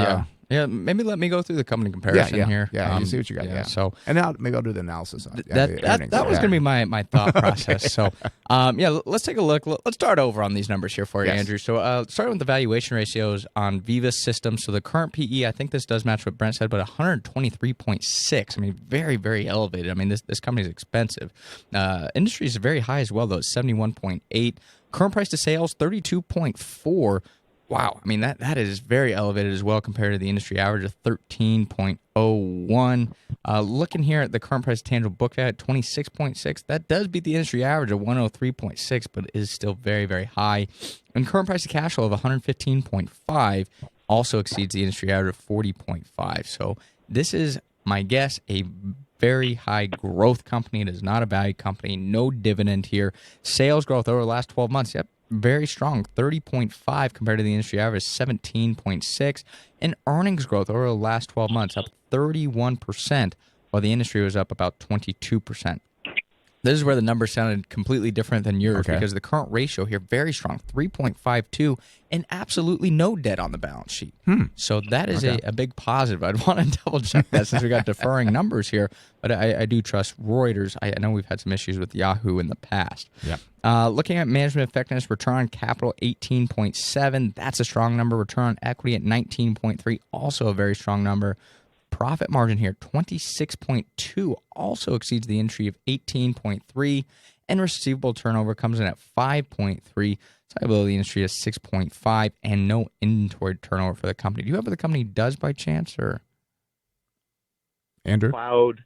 Speaker 4: maybe let me go through the company comparison here.
Speaker 3: Yeah, you see what you got. Yeah.
Speaker 4: So,
Speaker 3: and maybe I'll do the analysis on
Speaker 4: that was going to be my thought process. So, let's take a look. Let's start over on these numbers here for you, Andrew. So, starting with the valuation ratios on Viva Systems. So, the current PE, I think this does match what Brent said, but 123.6. I mean, very, very elevated. I mean, this company is expensive. Industry is very high as well, though. It's 71.8. Current price to sales, 32.4. Wow. I mean, that is very elevated as well compared to the industry average of 13.01. Looking here at the current price to tangible book value at 26.6, that does beat the industry average of 103.6, but is still very, very high. And current price to cash flow of 115.5 also exceeds the industry average of 40.5. So this is, my guess, a very high growth company. It is not a value company. No dividend here. Sales growth over the last 12 months, very strong, 30.5 compared to the industry average, 17.6. And earnings growth over the last 12 months, up 31%, while the industry was up about 22%. This is where the numbers sounded completely different than yours because the current ratio here, very strong, 3.52, and absolutely no debt on the balance sheet. So that is a big positive. I'd want to double check that since we got deferring numbers here, but I do trust Reuters. I know we've had some issues with Yahoo in the past. Looking at management effectiveness, return on capital, 18.7. That's a strong number. Return on equity at 19.3, also a very strong number. Profit margin here, 26.2, also exceeds the industry of 18.3. and receivable turnover comes in at 5.3. Liability industry is 6.5, and no inventory turnover for the company. Do you have what the company does by chance, or
Speaker 3: Andrew?
Speaker 7: Cloud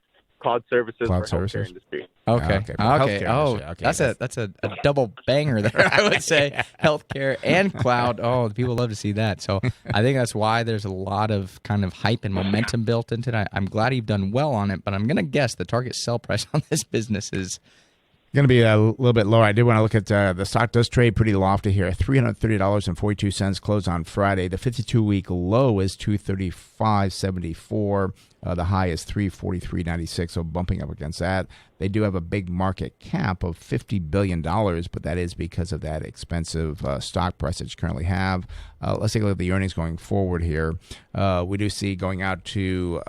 Speaker 7: services
Speaker 3: Cloud
Speaker 7: for
Speaker 3: services?
Speaker 7: healthcare industry.
Speaker 4: Okay.
Speaker 3: Healthcare
Speaker 4: Oh,
Speaker 3: industry. Okay,
Speaker 4: that's a double banger there, I would say. Healthcare and cloud. Oh, people love to see that. So I think that's why there's a lot of kind of hype and momentum built into it. I'm glad you've done well on it, but I'm going to guess the target sell price on this business is
Speaker 3: going to be a little bit lower. I did want to look at the stock does trade pretty lofty here. $330.42 close on Friday. The 52-week low is $235.74. The high is $343.96, so bumping up against that. They do have a big market cap of $50 billion, but that is because of that expensive stock price that you currently have. Let's take a look at the earnings going forward here. We do see going out to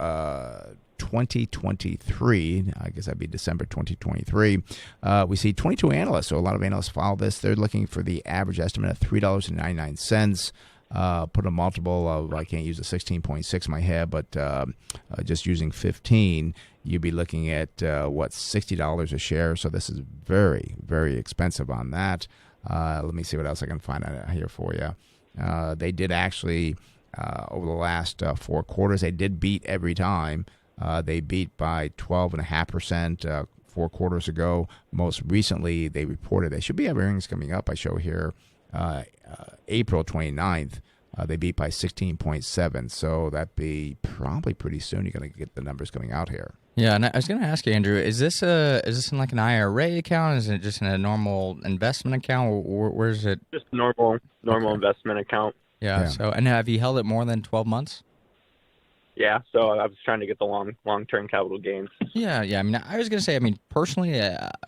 Speaker 3: 2023, I guess that'd be December 2023, we see 22 analysts, so a lot of analysts follow this. They're looking for the average estimate of $3.99. Put a multiple of, I can't use a 16.6 in my head, but just using 15, you'd be looking at, $60 a share. So this is very, very expensive on that. Let me see what else I can find out here for you. They did actually, over the last 4 quarters, they did beat every time. They beat by 12.5% 4 quarters ago. Most recently, they reported they should be having earnings coming up. I show here April 29th. They beat by 16.7, so that'd be probably pretty soon. You're going to get the numbers coming out here.
Speaker 4: Yeah, and I was going to ask you, Andrew, is this in like an IRA account? Is it just in a normal investment account? Where is it?
Speaker 7: Just normal investment account.
Speaker 4: Yeah. So, and have you held it more than 12 months?
Speaker 7: Yeah, so I was trying to get the long-term capital gains.
Speaker 4: Yeah. I mean, I was going to say, personally,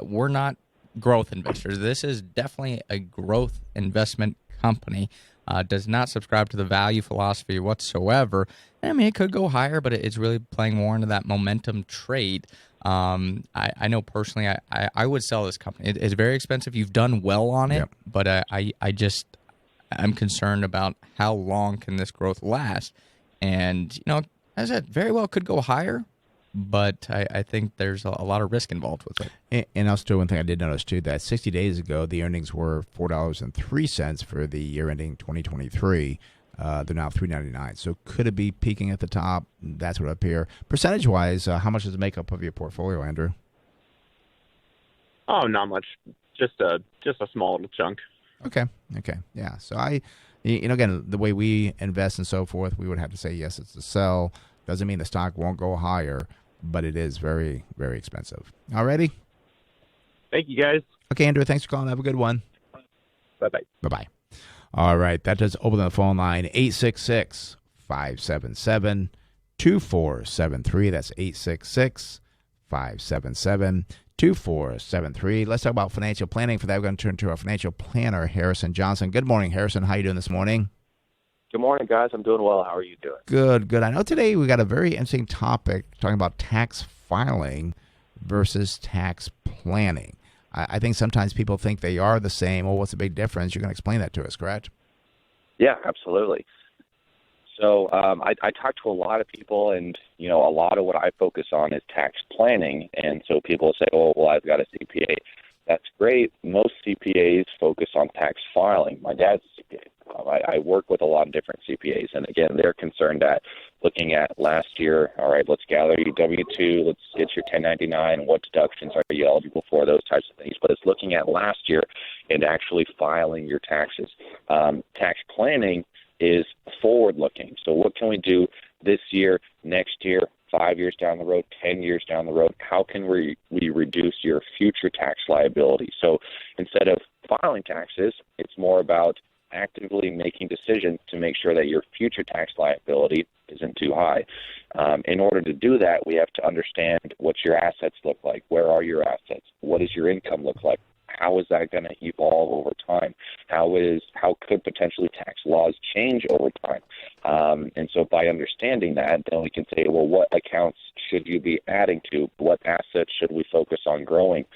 Speaker 4: we're not growth investors. This is definitely a growth investment company. Does not subscribe to the value philosophy whatsoever. I mean, it could go higher, but it's really playing more into that momentum trade. I know personally, I would sell this company. It's very expensive. You've done well on it, but I'm concerned about how long can this growth last. And, as I said, very well could go higher, but I think there's a lot of risk involved with it.
Speaker 3: And also, one thing I did notice, too, that 60 days ago, the earnings were $4.03 for the year ending 2023. They're now $3.99. So could it be peaking at the top? That's what up here. Percentage-wise, how much does it make up of your portfolio, Andrew?
Speaker 7: Oh, not much. Just a small little chunk.
Speaker 3: Okay. Yeah. So again, the way we invest and so forth, we would have to say, yes, it's a sell. Doesn't mean the stock won't go higher, but it is very, very expensive. All righty?
Speaker 7: Thank you, guys.
Speaker 3: Okay, Andrew, thanks for calling. Have a good one.
Speaker 7: Bye-bye.
Speaker 3: Bye-bye. All right, that does open the phone line, 866-577-2473. That's 866-577-2473. Let's talk about financial planning. For that, we're going to turn to our financial planner, Harrison Johnson. Good morning, Harrison. How are you doing this morning?
Speaker 8: Good morning, guys. I'm doing well. How are you doing?
Speaker 3: Good. I know today we got a very interesting topic talking about tax filing versus tax planning. I think sometimes people think they are the same. Well, what's the big difference? You're going to explain that to us, correct?
Speaker 8: Yeah, absolutely. So I talk to a lot of people, and, a lot of what I focus on is tax planning. And so people say, oh, well, I've got a CPA. That's great. Most CPAs focus on tax filing. My dad's a CPA. I work with a lot of different CPAs, and again, they're concerned at looking at last year. All right, let's gather your W-2, let's get your 1099, what deductions are you eligible for, those types of things. But it's looking at last year and actually filing your taxes. Tax planning is forward-looking. So what can we do this year, next year, 5 years down the road, 10 years down the road? How can we reduce your future tax liability? So instead of filing taxes, it's more about actively making decisions to make sure that your future tax liability isn't too high. In order to do that, we have to understand what your assets look like. Where are your assets? What does your income look like? How is that going to evolve over time? How could potentially tax laws change over time? And so by understanding that, then we can say, well, what accounts should you be adding to? What assets should we focus on growing?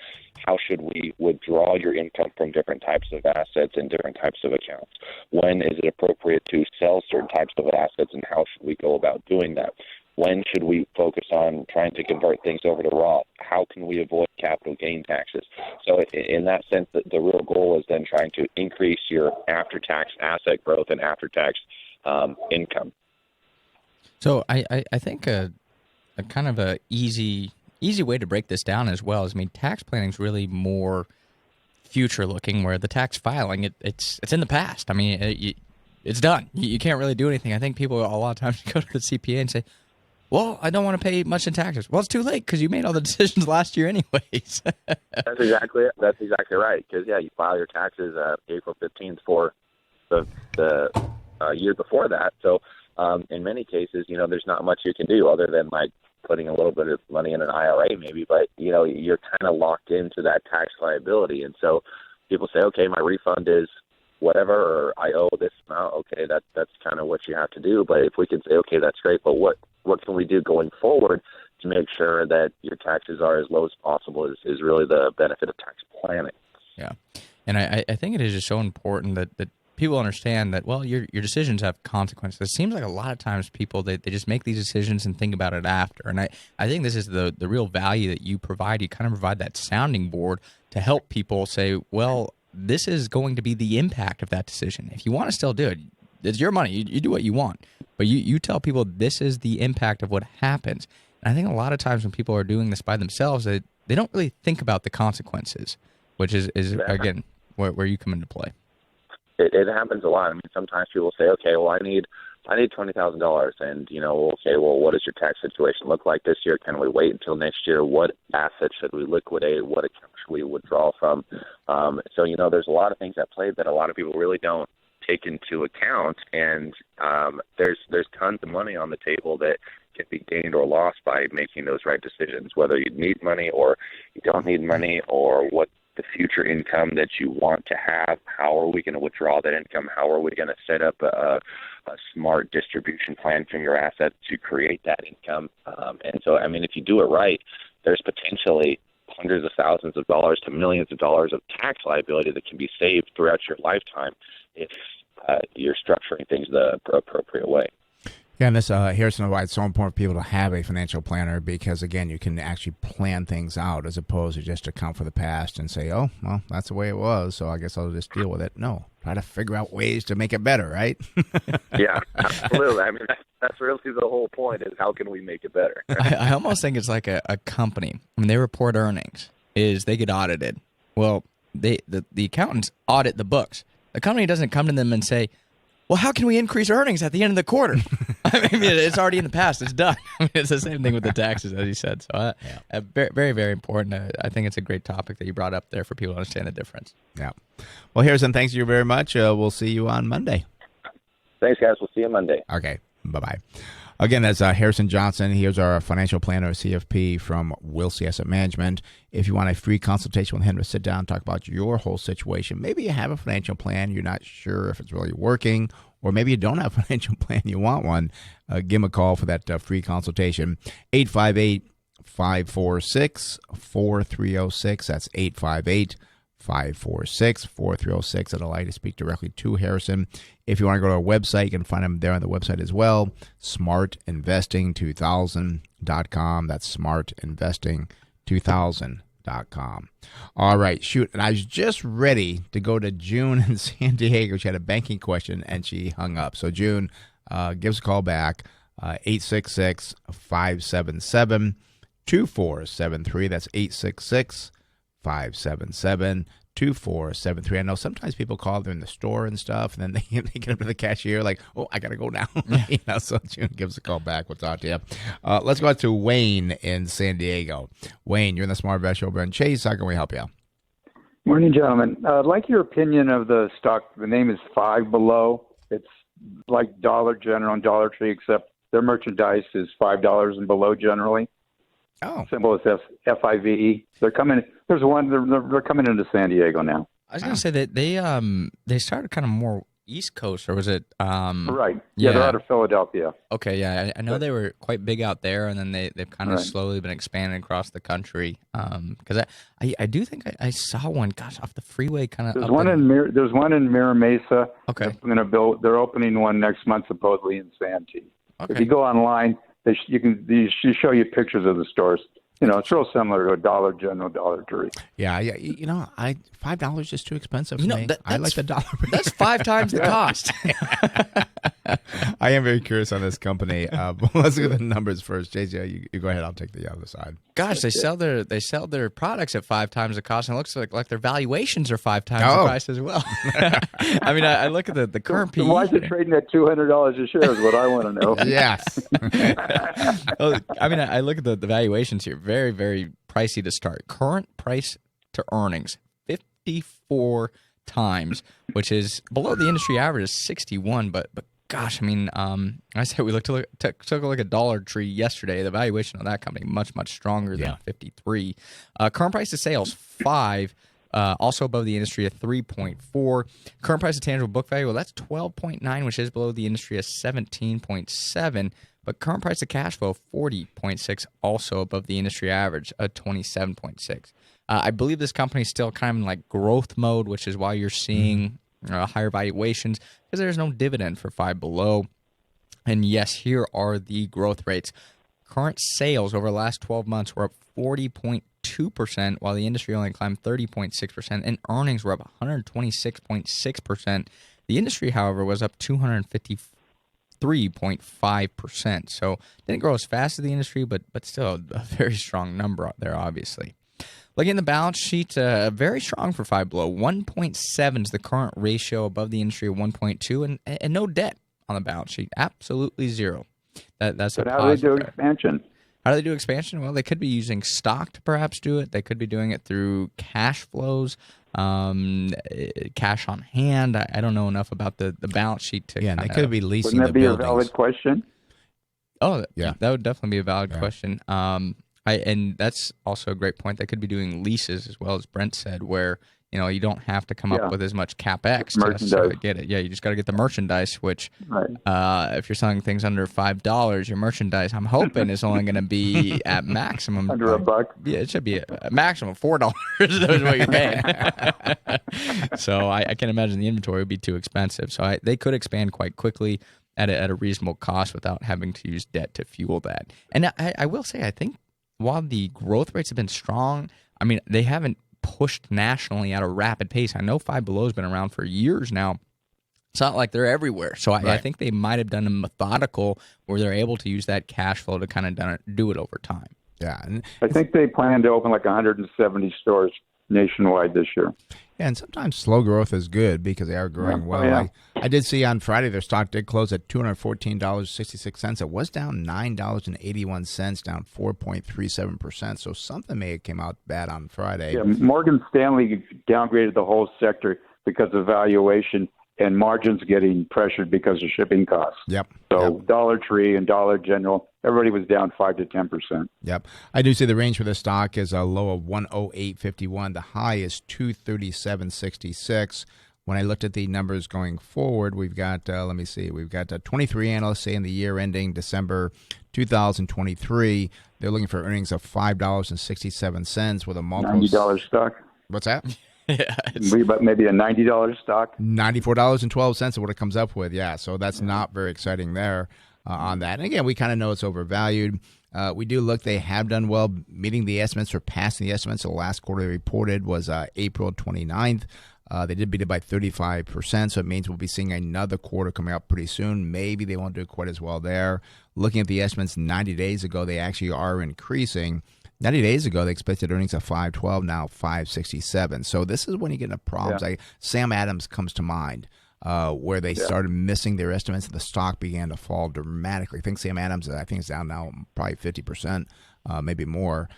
Speaker 8: How should we withdraw your income from different types of assets and different types of accounts? When is it appropriate to sell certain types of assets, and how should we go about doing that? When should we focus on trying to convert things over to Roth? How can we avoid capital gain taxes? So in that sense, the real goal is then trying to increase your after-tax asset growth and after-tax income.
Speaker 4: So I think a kind of a easy way to break this down as well is, I mean, tax planning is really more future looking, where the tax filing, it's in the past. I mean, it's done. You can't really do anything. I think people a lot of times go to the CPA and say, well, I don't want to pay much in taxes. Well, it's too late because you made all the decisions last year anyways.
Speaker 8: That's exactly right. Because, you file your taxes April 15th for the year before that. So in many cases, there's not much you can do other than like putting a little bit of money in an IRA maybe. But, you're kind of locked into that tax liability. And so people say, okay, my refund is whatever, or I owe this amount. Okay, that's kind of what you have to do. But if we can say, okay, that's great, but what can we do going forward to make sure that your taxes are as low as possible is really the benefit of tax planning.
Speaker 4: Yeah. And I think it is just so important that people understand that, well, your decisions have consequences. It seems like a lot of times people, they just make these decisions and think about it after. And I think this is the real value that you provide. You kind of provide that sounding board to help people say, well, this is going to be the impact of that decision. If you want to still do it, it's your money. You do what you want. But you tell people this is the impact of what happens. And I think a lot of times when people are doing this by themselves, they don't really think about the consequences, which is again, where you come into play.
Speaker 8: It happens a lot. I mean, sometimes people say, okay, well, I need $20,000, and okay, well, what does your tax situation look like this year? Can we wait until next year? What assets should we liquidate? What account should we withdraw from? So there's a lot of things at play that a lot of people really don't take into account, and there's tons of money on the table that can be gained or lost by making those right decisions, whether you need money or you don't need money, or what the future income that you want to have. How are we going to withdraw that income? How are we going to set up a smart distribution plan from your assets to create that income? And so, I mean, if you do it right, there's potentially hundreds of thousands of dollars to millions of dollars of tax liability that can be saved throughout your lifetime if you're structuring things the appropriate way.
Speaker 3: Yeah, and this here's why it's so important for people to have a financial planner, because, again, you can actually plan things out as opposed to just account for the past and say, oh, well, that's the way it was, so I guess I'll just deal with it. No, try to figure out ways to make it better, right?
Speaker 8: Yeah, absolutely. I mean, that's really the whole point, is how can we make it better?
Speaker 4: I almost think it's like a company. When they report earnings, is they get audited. Well, the accountants audit the books. The company doesn't come to them and say, well, how can we increase earnings at the end of the quarter? I mean, it's already in the past. It's done. I mean, it's the same thing with the taxes, as you said. So very, very, very important. I think it's a great topic that you brought up there for people to understand the difference.
Speaker 3: Yeah. Well, Harrison, thanks you very much. We'll see you on Monday.
Speaker 8: Thanks, guys. We'll see you Monday.
Speaker 3: Okay. Bye-bye. Again, that's Harrison Johnson. Here's our financial planner, CFP, from Wilsey Asset Management. If you want a free consultation with him to sit down and talk about your whole situation, maybe you have a financial plan, you're not sure if it's really working, or maybe you don't have a financial plan, you want one, give him a call for that free consultation. 858-546-4306. That's 858-546-4306. I'd like to speak directly to Harrison. If you want to go to our website, you can find him there on the website as well, smartinvesting2000.com. That's smartinvesting2000.com. All right, shoot. And I was just ready to go to June in San Diego. She had a banking question, and she hung up. So, June, give us a call back, 866-577-2473. That's 866-577-2473. I know sometimes people call, they're in the store and stuff, and then they get up to the cashier like, oh, I got to go now. So June gives a call back. We'll talk to you. Let's go out to Wayne in San Diego. Wayne, you're in the Smart Invest Show. Ben Chase, how can we help you?
Speaker 9: Morning, gentlemen. I'd like your opinion of the stock. The name is Five Below. It's like Dollar General and Dollar Tree, except their merchandise is $5 and below generally.
Speaker 3: Oh,
Speaker 9: symbol is FIVE. They're coming. There's one. They're coming into San Diego now.
Speaker 4: I was going to say that they started kind of more East Coast, or was it?
Speaker 9: Right. Yeah, they're out of Philadelphia.
Speaker 4: Okay, yeah, I know they were quite big out there, and then they've kind of slowly been expanding across the country. Because I do think I saw one, gosh, off the freeway, kind of.
Speaker 9: There's one in Mira Mesa.
Speaker 4: Okay.
Speaker 9: They're opening one next month supposedly in Santee.
Speaker 4: Okay.
Speaker 9: If you go online, They show you pictures of the stores. It's real similar to a Dollar General, Dollar Tree.
Speaker 3: Yeah. $5 is too expensive for me. I like the dollar.
Speaker 4: That's 5 times the cost.
Speaker 3: I am very curious on this company. But let's look at the numbers first. JJ, you go ahead. I'll take the other side.
Speaker 4: Gosh, they sell their products at 5 times the cost, and it looks like their valuations are 5 times the price as well. I mean, I look at the current PE.
Speaker 9: Why is it trading at $200 a share? Is what I want to know.
Speaker 3: Yes.
Speaker 4: I mean, I look at the valuations here. Very, very pricey to start. Current price to earnings, 54 times, which is below the industry average of 61. But gosh, I mean, I said we took a look at Dollar Tree yesterday. The valuation of that company much stronger than 53. Current price to sales 5. Also above the industry at 3.4. Current price to tangible book value, well, that's 12.9, which is below the industry at 17.7. But current price to cash flow 40.6, also above the industry average at 27.6. I believe this company is still kind of in like growth mode, which is why you're seeing higher valuations, because there's no dividend for Five Below. And yes, here are the growth rates. Current sales over the last 12 months were up 40.2%, while the industry only climbed 30.6%, and earnings were up 126.6%. The industry, however, was up 253.5%. So didn't grow as fast as the industry, but still a very strong number out there, obviously. Looking at the balance sheet, very strong for Five Below. 1.7 is the current ratio, above the industry of 1.2, and no debt on the balance sheet. Absolutely zero. That's
Speaker 9: but how do they do expansion?
Speaker 4: How do they do expansion? Well, they could be using stock to perhaps do it. They could be doing it through cash flows, cash on hand. I don't know enough about the balance sheet to.
Speaker 3: Yeah, they could be leasing
Speaker 9: the buildings. Wouldn't that be a valid question?
Speaker 4: Oh, yeah, that would definitely be a valid question. And that's also a great point. They could be doing leases as well, as Brent said, where you don't have to come up with as much CapEx to necessarily get it. Yeah, you just got to get the merchandise, which if you're selling things under $5, your merchandise, I'm hoping, is only going to be at maximum
Speaker 9: under $1.
Speaker 4: Yeah, it should be a maximum of $4 is what you're paying. So I can't imagine the inventory would be too expensive. So they could expand quite quickly at a reasonable cost without having to use debt to fuel that. And I will say, I think while the growth rates have been strong, I mean, they haven't pushed nationally at a rapid pace. I know Five Below has been around for years now. It's not like they're everywhere. So I think they might have done a methodical where they're able to use that cash flow to kind of do it over time.
Speaker 3: Yeah.
Speaker 9: I think they plan to open like 170 stores nationwide this year.
Speaker 3: Yeah, and sometimes slow growth is good because they are growing well.
Speaker 9: Yeah.
Speaker 3: I did see on Friday their stock did close at $214.66. It was down $9.81, down 4.37%. So something may have came out bad on Friday.
Speaker 9: Yeah, Morgan Stanley downgraded the whole sector because of valuation and margins getting pressured because of shipping costs.
Speaker 3: Yep.
Speaker 9: So Dollar Tree and Dollar General, everybody was down 5 to 10%.
Speaker 3: Yep. I do see the range for this stock is a low of 108.51. The high is 237.66. When I looked at the numbers going forward, we've got, we've got 23 analysts saying the year ending December 2023, they're looking for earnings of $5.67 with a multiple.
Speaker 9: $90 stock.
Speaker 3: What's that?
Speaker 4: Yeah,
Speaker 9: maybe a $90 stock.
Speaker 3: $94.12 is what it comes up with. Yeah, so that's not very exciting there on that. And again, we kind of know it's overvalued. We do look; they have done well, meeting the estimates or passing the estimates. The last quarter they reported was April 29th. They did beat it by 35%, so it means we'll be seeing another quarter coming up pretty soon. Maybe they won't do quite as well there. Looking at the estimates 90 days ago, they actually are increasing. 90 days ago, they expected earnings of $5.12, now $5.67. So this is when you get into problems. Like Sam Adams comes to mind, where they started missing their estimates and the stock began to fall dramatically. I think Sam Adams, is down now probably 50%, maybe more,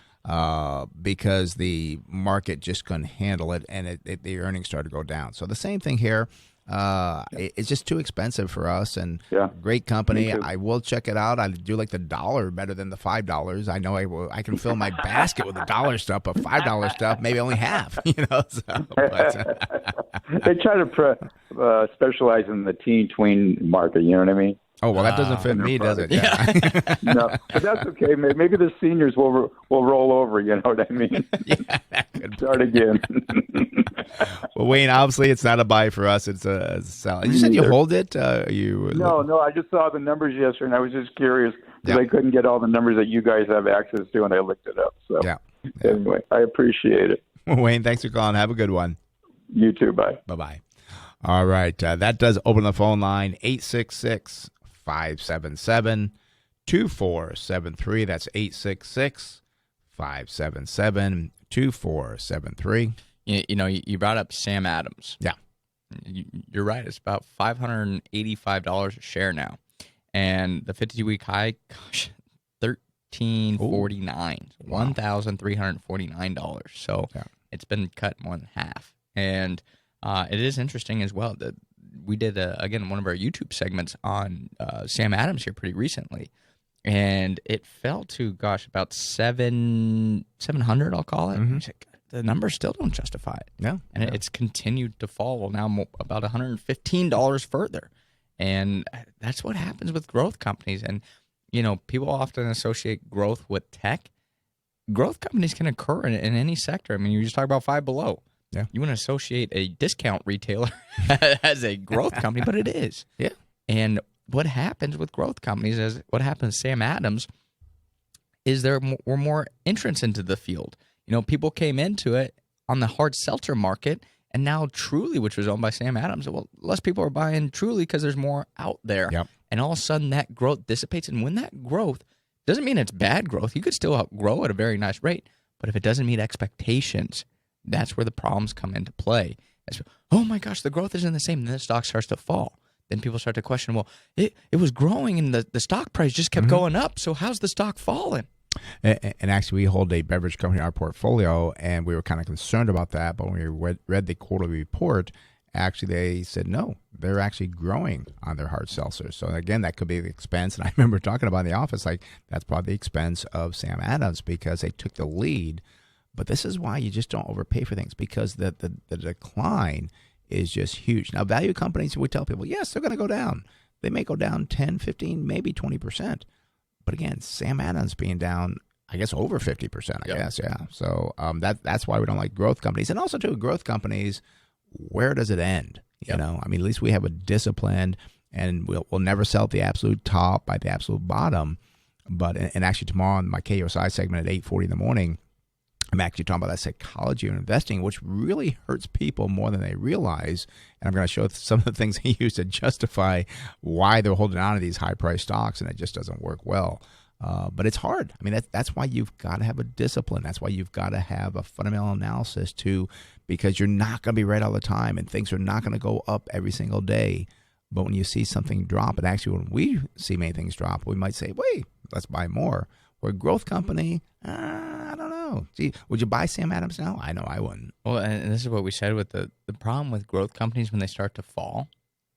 Speaker 3: because the market just couldn't handle it and the earnings started to go down. So the same thing here. It's just too expensive for us, and great company. I will check it out. I do like the dollar better than the $5. I know I can fill my basket with the dollar stuff, but $5 stuff maybe only half. So,
Speaker 9: they try to specialize in the teen-tween market. You know what I mean?
Speaker 3: Oh, well, that doesn't fit me, does it?
Speaker 4: Yeah.
Speaker 9: No, but that's okay. Maybe the seniors will roll over. You know what I mean?
Speaker 3: Yeah, that could
Speaker 9: start again.
Speaker 3: Well, Wayne, obviously it's not a buy for us. It's a sell. You said you hold it.
Speaker 9: No. I just saw the numbers yesterday, and I was just curious because I couldn't get all the numbers that you guys have access to, and I looked it up. So anyway, I appreciate it.
Speaker 3: Wayne, thanks for calling. Have a good one.
Speaker 9: You too. Bye.
Speaker 3: Bye-bye. All right. That does open the phone line, 866-577-2473. That's 866-577-2473.
Speaker 4: You brought up Sam Adams.
Speaker 3: Yeah.
Speaker 4: You're right. It's about $585 a share now. And the 52-week high, gosh, $1,349. $1,349. So it's been cut more than half. And it is interesting as well that we did, again, one of our YouTube segments on Sam Adams here pretty recently. And it fell to, about 700, I'll call it. Mm-hmm. The numbers still don't justify it.
Speaker 3: No.
Speaker 4: And it's continued to fall now about $115 further. And that's what happens with growth companies. And, people often associate growth with tech. Growth companies can occur in any sector. I mean, you just talk about Five Below.
Speaker 3: Yeah.
Speaker 4: You want to associate a discount retailer as a growth company, but it is.
Speaker 3: Yeah.
Speaker 4: And what happens with growth companies is what happens to Sam Adams is there were more entrants into the field. People came into it on the hard seltzer market, and now Truly, which was owned by Sam Adams, well, less people are buying Truly because there's more out there.
Speaker 3: Yep.
Speaker 4: And all of a sudden that growth dissipates. And when that growth doesn't mean it's bad growth, you could still outgrow at a very nice rate. But if it doesn't meet expectations, that's where the problems come into play. Oh my gosh, the growth isn't the same. And then the stock starts to fall. Then people start to question, well, it was growing and the stock price just kept going up. So how's the stock falling?
Speaker 3: And actually, we hold a beverage company in our portfolio, and we were kind of concerned about that. But when we read the quarterly report, actually they said, no, they're actually growing on their hard seltzers. So again, that could be the expense. And I remember talking about in the office, that's probably the expense of Sam Adams because they took the lead. But this is why you just don't overpay for things, because the decline is just huge. Now, value companies, we tell people, yes, they're going to go down. They may go down 10, 15, maybe 20%. But again, Sam Adams being down, I guess, over 50%, I guess, yeah. So that's why we don't like growth companies. And also, too, growth companies, where does it end? You know, I mean, at least we have a discipline, and we'll never sell at the absolute top by the absolute bottom. But, and actually, tomorrow on my KOSI segment at 8:40 in the morning, I'm actually talking about that psychology of investing, which really hurts people more than they realize. And I'm going to show some of the things they use to justify why they're holding on to these high-priced stocks, and it just doesn't work well. But it's hard. I mean, that's why you've got to have a discipline. That's why you've got to have a fundamental analysis too, because you're not going to be right all the time, and things are not going to go up every single day. But when you see something drop, and actually when we see many things drop, we might say, wait, let's buy more. We're a growth company, I don't know. Gee, would you buy Sam Adams now? I know I wouldn't.
Speaker 4: Well, and this is what we said with the problem with growth companies when they start to fall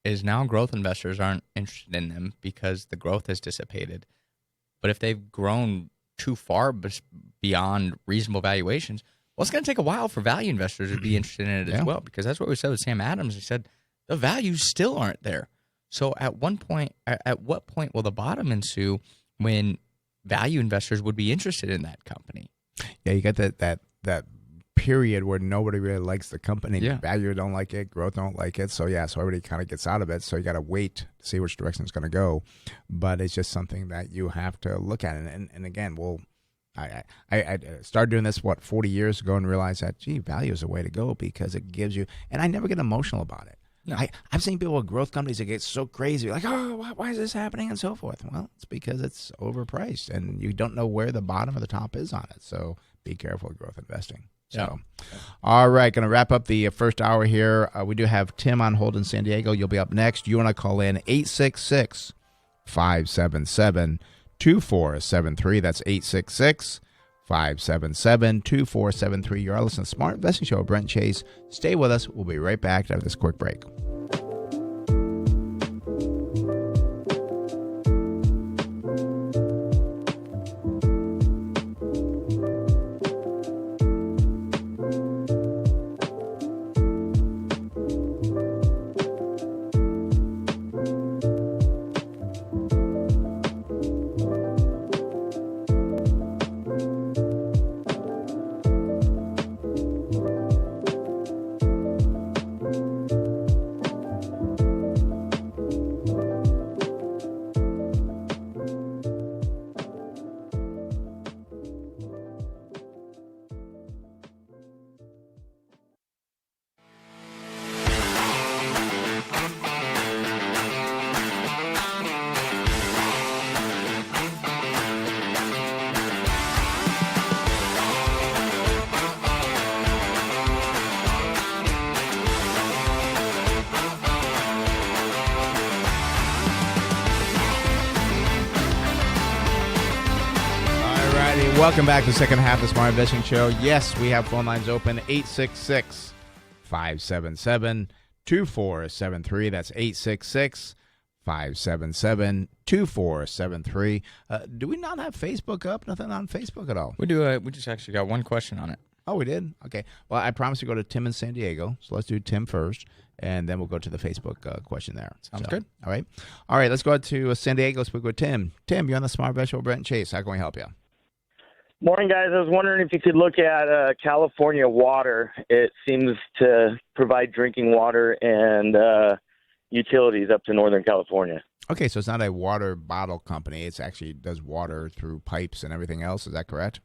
Speaker 4: is now growth investors aren't interested in them because the growth has dissipated. But if they've grown too far beyond reasonable valuations, well, it's going to take a while for value investors to be interested in it as well, because that's what we said with Sam Adams. He said the values still aren't there. So at what point will the bottom ensue when value investors would be interested in that company?
Speaker 3: Yeah, you got that period where nobody really likes the company.
Speaker 4: Yeah.
Speaker 3: Value don't like it, growth don't like it. So so everybody kind of gets out of it. So you got to wait to see which direction it's going to go. But it's just something that you have to look at. And again, I started doing this 40 years ago and realized that value is the way to go because it gives you. And I never get emotional about it. No. I've seen people with growth companies that get so crazy, like, oh, why is this happening and so forth? Well, it's because it's overpriced and you don't know where the bottom or the top is on it. So be careful with growth investing. So, all right, going to wrap up the first hour here. We do have Tim on hold in San Diego. You'll be up next. You want to call in 866-577-2473. That's 866-577-2473. You're listening to Smart Investing Show with Brent Chase. Stay with us. We'll be right back after this quick break. righty, welcome back to the second half of the Smart Investing Show. Yes, we have phone lines open, 866-577-2473. That's 866-577-2473. Do we not have Facebook up? Nothing on Facebook at all?
Speaker 4: We do. We just actually got one question on it.
Speaker 3: Oh, we did? Okay. Well, I promised to go to Tim in San Diego, so let's do Tim first, and then we'll go to the Facebook question there.
Speaker 4: Sounds good.
Speaker 3: All right. All right, let's go to San Diego, speak with Tim. Tim, you're on the Smart Investing Show, Brent and Chase. How can we help you?
Speaker 10: Morning, guys. I was wondering if you could look at California Water. It seems to provide drinking water and utilities up to Northern California.
Speaker 3: Okay, so it's not a water bottle company. It actually does water through pipes and everything else. Is that correct?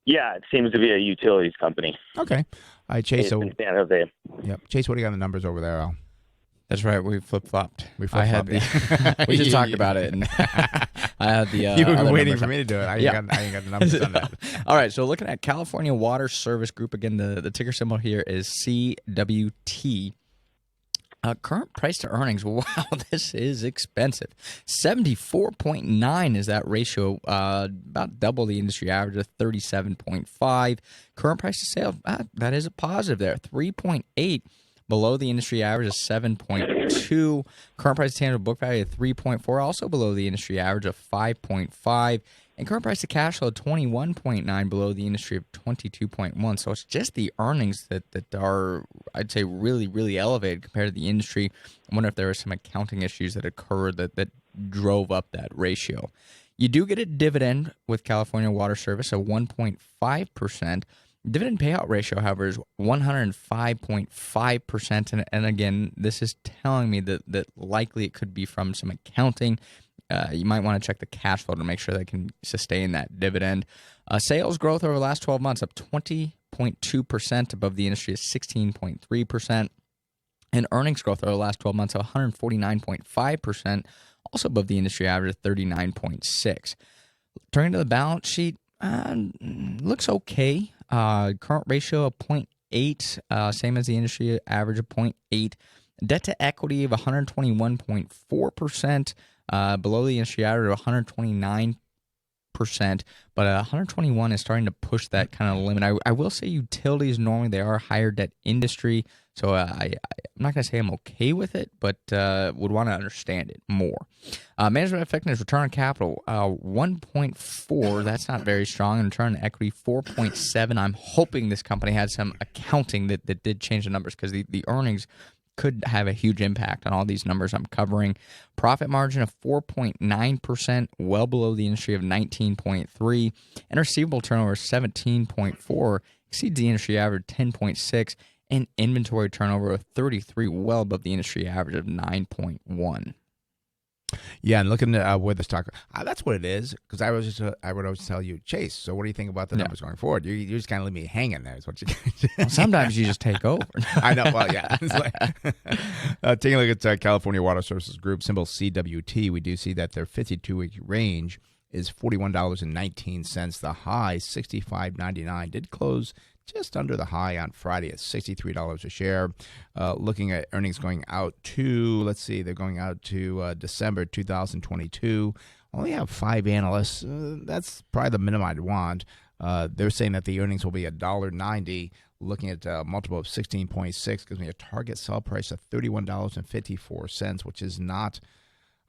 Speaker 10: Yeah, it seems to be a utilities company.
Speaker 3: Okay. All right, Chase.
Speaker 10: It's in San Jose.
Speaker 3: Yep. Chase, what do you got on the numbers over there, Al?
Speaker 4: That's right. We flip-flopped.
Speaker 3: I had
Speaker 4: we just talked about it. And I had the
Speaker 3: you were
Speaker 4: other
Speaker 3: waiting
Speaker 4: numbers
Speaker 3: for me to do it. I ain't got the numbers on that.
Speaker 4: All right. So looking at California Water Service Group, again, the ticker symbol here is CWT. Current price to earnings, wow, this is expensive. 74.9 is that ratio, about double the industry average of 37.5. Current price to sales, that is a positive there, 3.8, below the industry average of 7.2. Current price to tangible book value of 3.4, also below the industry average of 5.5. And current price to cash flow, 21.9, below the industry of 22.1. So it's just the earnings that are, I'd say, really, really elevated compared to the industry. I wonder if there are some accounting issues that occurred that drove up that ratio. You do get a dividend with California Water Service of 1.5%. Dividend payout ratio, however, is 105.5%. And again, this is telling me that likely it could be from some accounting. You might want to check the cash flow to make sure they can sustain that dividend. Sales growth over the last 12 months up 20.2%, above the industry is 16.3%. And earnings growth over the last 12 months of 149.5%, also above the industry average of 39.6%. Turning to the balance sheet, looks okay. Current ratio of 0.8, same as the industry average of 0.8. Debt to equity of 121.4%. Below the industry average of 129%, but 121 is starting to push that kind of limit. I will say utilities, normally they are a higher debt industry, so I'm not going to say I'm okay with it, but would want to understand it more. Management effectiveness, return on capital, 1.4, that's not very strong, and return on equity, 4.7. I'm hoping this company had some accounting that did change the numbers, because the earnings could have a huge impact on all these numbers I'm covering. Profit margin of 4.9%, well below the industry of 19.3%. And receivable turnover 17.4, exceeds the industry average 10.6%. And inventory turnover of 33, well above the industry average of 9.1%.
Speaker 3: Yeah, and looking at where the stock, that's what it is. Because I would always tell you, Chase. So what do you think about the numbers going forward? You just kind of leave me hanging there. Is what you.
Speaker 4: Well, sometimes you just take over.
Speaker 3: I know. Well, yeah. It's like, taking a look at California Water Services Group, symbol CWT, we do see that their 52-week range is $41.19. The high, $65.99, did close just under the high on Friday at $63 a share. Looking at earnings going out to, they're going out to December 2022. Only have 5 analysts. That's probably the minimum I'd want. They're saying that the earnings will be $1.90. Looking at a multiple of 16.6, gives me a target sell price of $31.54, which is not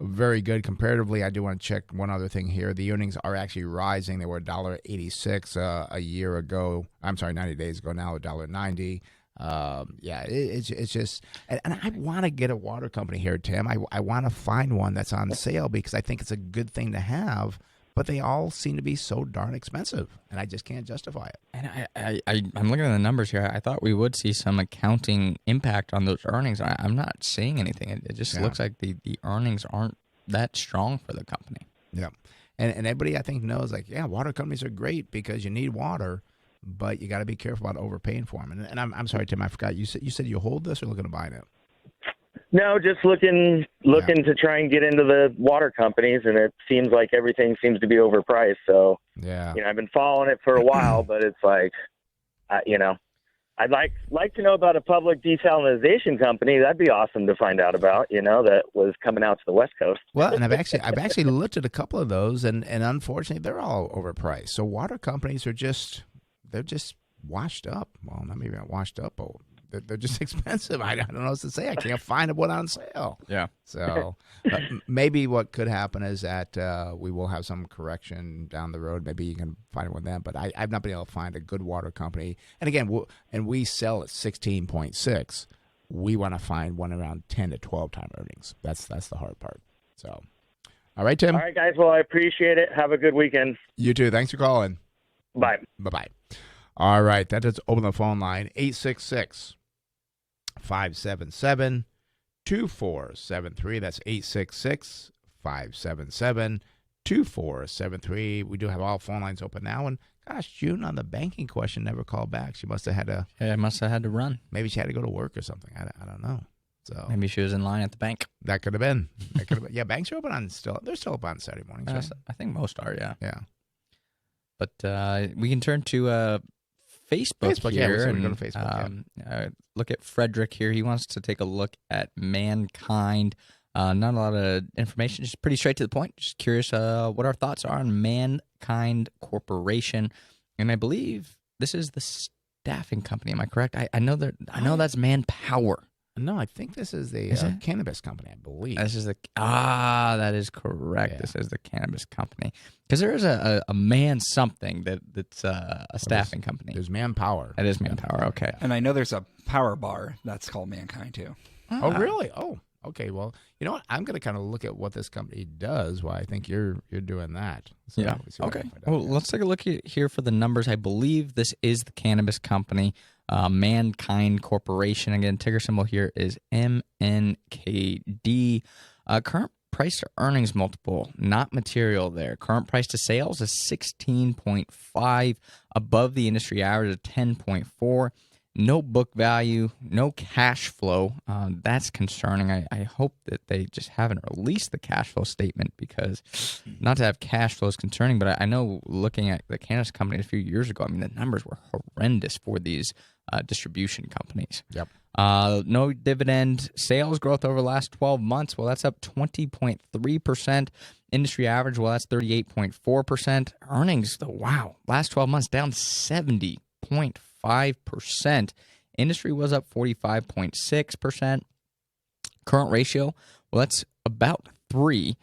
Speaker 3: very good comparatively. I do want to check one other thing here. The earnings are actually rising. They were $1.86 a year ago. I'm sorry, 90 days ago. Now $1.90. It's just, and I want to get a water company here, Tim. I want to find one that's on sale because I think it's a good thing to have. But they all seem to be so darn expensive, and I just can't justify it.
Speaker 4: And I'm looking at the numbers here. I thought we would see some accounting impact on those earnings. I'm not seeing anything. It just looks like the earnings aren't that strong for the company.
Speaker 3: Yeah, and everybody I think knows, water companies are great because you need water, but you got to be careful about overpaying for them. And I'm sorry, Tim, I forgot. You said you hold this or looking to buy it?
Speaker 10: No, just looking to try and get into the water companies, and it seems like everything seems to be overpriced. So, I've been following it for a while, but it's like, I'd like to know about a public desalinization company. That'd be awesome to find out about, that was coming out to the West Coast.
Speaker 3: Well, and I've actually looked at a couple of those, and unfortunately, they're all overpriced. So water companies they're just washed up. Well, not maybe not washed up, but they're just expensive. I don't know what to say. I can't find one on sale.
Speaker 4: Yeah.
Speaker 3: So maybe what could happen is that we will have some correction down the road. Maybe you can find one then. But I've not been able to find a good water company. And again, we sell at 16.6. We want to find one around 10 to 12 time earnings. That's the hard part. So, all right, Tim.
Speaker 10: All right, guys. Well, I appreciate it. Have a good weekend.
Speaker 3: You too. Thanks for calling.
Speaker 10: Bye.
Speaker 3: Bye-bye. All right. That does open the phone line. 866-577-2473. That's 866-577-2473. We do have all phone lines open now. And gosh, June on the banking question never called back. She must have had to.
Speaker 4: Yeah, must have had to run.
Speaker 3: Maybe she had to go to work or something. I don't know. So
Speaker 4: maybe she was in line at the bank.
Speaker 3: That could have been. Yeah, banks are open they're still open on Saturday mornings. Right?
Speaker 4: I think most are. Yeah.
Speaker 3: Yeah.
Speaker 4: But we can turn to Facebook here.
Speaker 3: Yeah,
Speaker 4: and
Speaker 3: go to Facebook.
Speaker 4: Look at Frederick here. He wants to take a look at Mankind. Not a lot of information, just pretty straight to the point. Just curious what our thoughts are on Mankind Corporation. And I believe this is the staffing company. Am I correct? I know that's Manpower.
Speaker 3: No, I think this is the cannabis company, I believe.
Speaker 4: This is that is correct. Yeah. This is the cannabis company. Because there is a man something that's a staffing company.
Speaker 3: There's Manpower.
Speaker 4: That is Manpower, okay.
Speaker 6: And I know there's a power bar that's called Mankind, too.
Speaker 3: Oh, really? Oh, okay. Well, you know what? I'm going to kind of look at what this company does while I think you're doing that. So
Speaker 4: yeah. Okay. Well, let's take a look here for the numbers. I believe this is the cannabis company. Mankind Corporation. Again, ticker symbol here is MNKD. Current price to earnings multiple, not material there. Current price to sales is 16.5, above the industry average of 10.4. No book value, no cash flow. That's concerning. I hope that they just haven't released the cash flow statement, because not to have cash flow is concerning, but I know looking at the cannabis company a few years ago, I mean, the numbers were horrendous for these distribution companies.
Speaker 3: Yep.
Speaker 4: No dividend. Sales growth over the last 12 months, well, that's up 20.3%. Industry average, well, that's 38.4%. Earnings, wow, last 12 months down 70.5%. Industry was up 45.6%. Current ratio, well, that's about 3.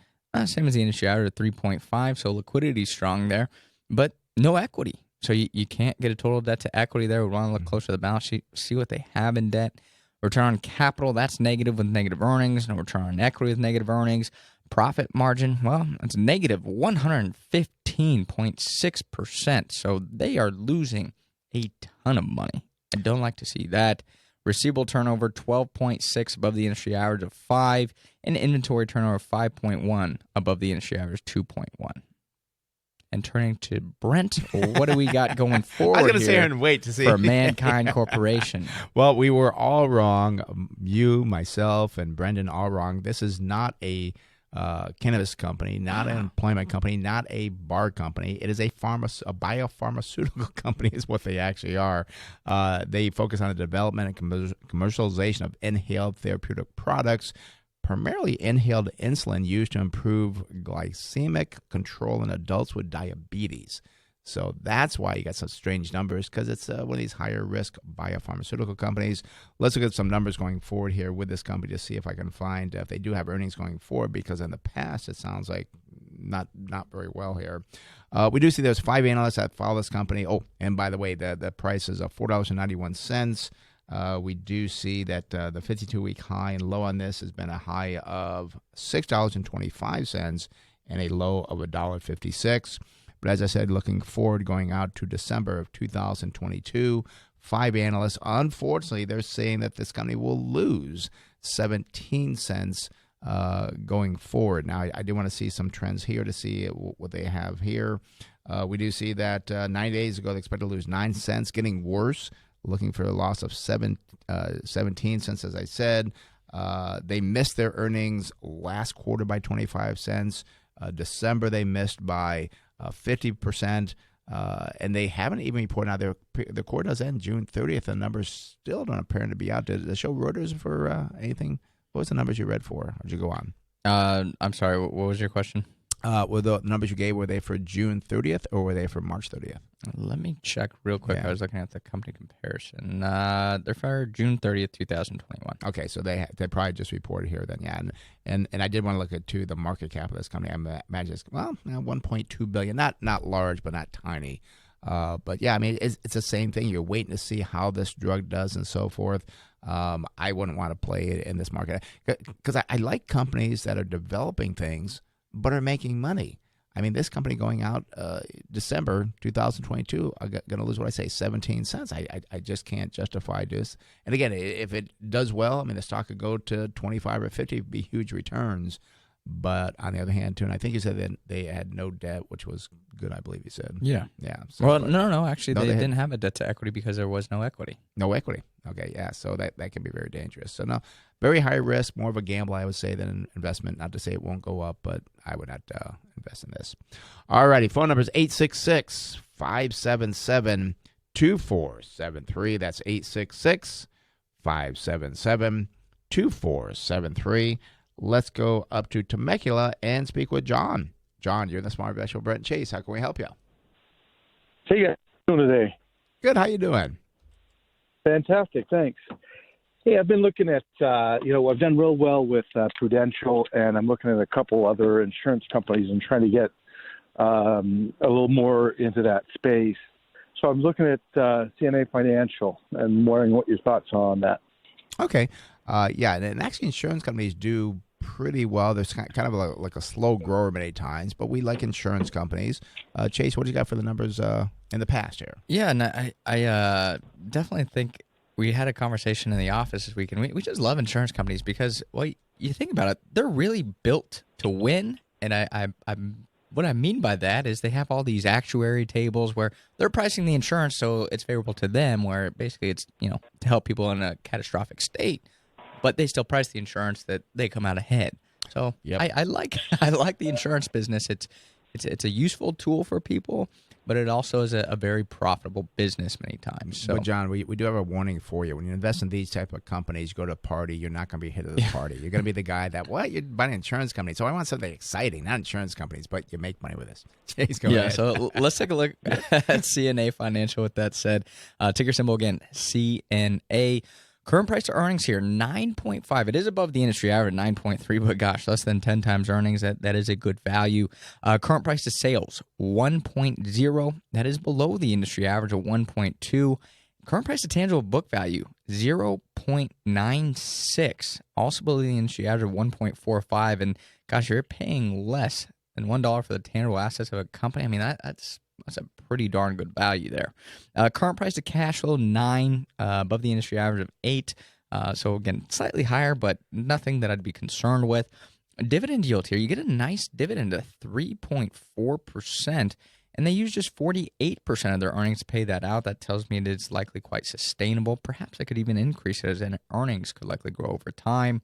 Speaker 4: Same as the industry average at 3.5, so liquidity is strong there, but no equity. So you can't get a total debt to equity there. We want to look closer to the balance sheet, see what they have in debt. Return on capital, that's negative with negative earnings. No return on equity with negative earnings. Profit margin, well, it's negative 115.6%. So they are losing a ton of money. I don't like to see that. Receivable turnover, 12.6, above the industry average of 5. And inventory turnover, 5.1, above the industry average 2.1. And turning to Brent, what do we got going forward?
Speaker 3: I was going to sit here and wait to see
Speaker 4: for Mankind Corporation.
Speaker 3: Well, we were all wrong. You, myself, and Brendan all wrong. This is not a cannabis company, not an employment company, not a bar company. It is a biopharmaceutical company is what they actually are. They focus on the development and commercialization of inhaled therapeutic products, primarily inhaled insulin used to improve glycemic control in adults with diabetes. So that's why you got some strange numbers, because it's one of these higher risk biopharmaceutical companies. Let's look at some numbers going forward here with this company to see if I can find if they do have earnings going forward, because in the past it sounds like not very well here. We do see there's 5 analysts that follow this company. Oh, and by the way, the price is $4.91. We do see that the 52-week high and low on this has been a high of $6.25 and a low of $1.56. But as I said, looking forward, going out to December of 2022, 5 analysts, unfortunately, they're saying that this company will lose 17 cents going forward. Now, I do want to see some trends here to see what they have here. We do see that 9 days ago, they expect to lose 9 cents, getting worse, looking for a loss of 17 cents, as I said. They missed their earnings last quarter by 25 cents. December, they missed by 50%. And they haven't even reported. Now, the quarter does end June 30th, and the numbers still don't appear to be out. Did it show Reuters for anything? What was the numbers you read for? Or did you go on?
Speaker 4: I'm sorry, what was your question?
Speaker 3: Were the numbers you gave, were they for June 30th or were they for March 30th?
Speaker 4: Let me check real quick.
Speaker 3: Yeah.
Speaker 4: I was looking at the company comparison. They're for June 30th, 2021.
Speaker 3: Okay, so they probably just reported here then, yeah. And I did want to look at, too, the market cap of this company. I imagine it's, $1.2 billion. Not large, but not tiny. But, yeah, I mean, it's the same thing. You're waiting to see how this drug does and so forth. I wouldn't want to play it in this market because I like companies that are developing things but are making money. I mean, this company going out December 2022, I'm going to lose what I say, 17 cents. I just can't justify this. And again, if it does well, I mean, the stock could go to 25 or 50, be huge returns. But on the other hand, too, and I think you said that they had no debt, which was good, I believe you said.
Speaker 4: Yeah.
Speaker 3: Yeah. So,
Speaker 4: well, no. Actually, they didn't have a debt to equity because there was no equity.
Speaker 3: No equity. Okay, yeah. So that can be very dangerous. So, no, very high risk, more of a gamble, I would say, than an investment. Not to say it won't go up, but I would not invest in this. All righty. Phone number is 866-577-2473. That's 866-577-2473. Let's go up to Temecula and speak with John. John, you're in the Smart Investor with Brent Chase. How can we help you?
Speaker 11: Hey, guys. How are you doing today?
Speaker 3: Good. How you doing?
Speaker 11: Fantastic. Thanks. Hey, I've been looking at, I've done real well with Prudential, and I'm looking at a couple other insurance companies and trying to get a little more into that space. So I'm looking at Cna Financial and wondering what your thoughts are on that.
Speaker 3: Okay. Yeah, and actually insurance companies do pretty well. There's kind of like a slow grower many times, but we like insurance companies. Chase, what do you got for the numbers in the past here?
Speaker 4: Yeah, and I definitely think we had a conversation in the office this week, and we just love insurance companies because, well, you think about it, they're really built to win, and I'm what I mean by that is they have all these actuary tables where they're pricing the insurance so it's favorable to them, where basically it's, to help people in a catastrophic state, but they still price the insurance that they come out ahead. So yep. I like the insurance business. It's a useful tool for people, but it also is a very profitable business many times. So,
Speaker 3: but John, we do have a warning for you. When you invest in these type of companies, go to a party, you're not going to be hit at the party. You're going to be the guy that, you're buying an insurance company. So I want something exciting, not insurance companies, but you make money with this. Chase, go ahead.
Speaker 4: So let's take a look at Cna Financial with that said. Ticker symbol again, CNA. Current price to earnings here, 9.5. It is above the industry average, 9.3, but gosh, less than 10 times earnings. That is a good value. Current price to sales, 1.0. That is below the industry average of 1.2. Current price to tangible book value, 0.96. Also below the industry average of 1.45. And gosh, you're paying less than $1 for the tangible assets of a company. I mean, that's a pretty darn good value there. Current price to cash flow, 9, above the industry average of 8. So again, slightly higher, but nothing that I'd be concerned with. Dividend yield here, you get a nice dividend of 3.4%, and they use just 48% of their earnings to pay that out. That tells me it is likely quite sustainable. Perhaps I could even increase it as earnings could likely grow over time.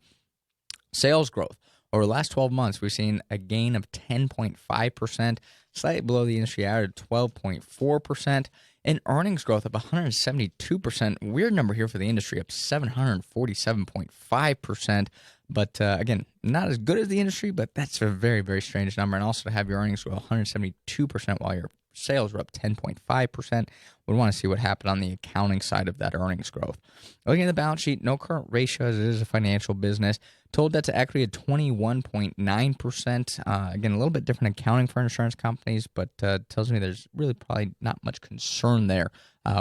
Speaker 4: Sales growth. Over the last 12 months, we've seen a gain of 10.5%, slightly below the industry average, 12.4%, and earnings growth of 172%. Weird number here for the industry, up 747.5%. But again, not as good as the industry, but that's a very, very strange number. And also to have your earnings grow 172% while your sales were up 10.5%. We want to see what happened on the accounting side of that earnings growth. Looking at the balance sheet, no current ratio as it is a financial business. Total debt to equity at 21.9%. Again, a little bit different accounting for insurance companies, but tells me there's really probably not much concern there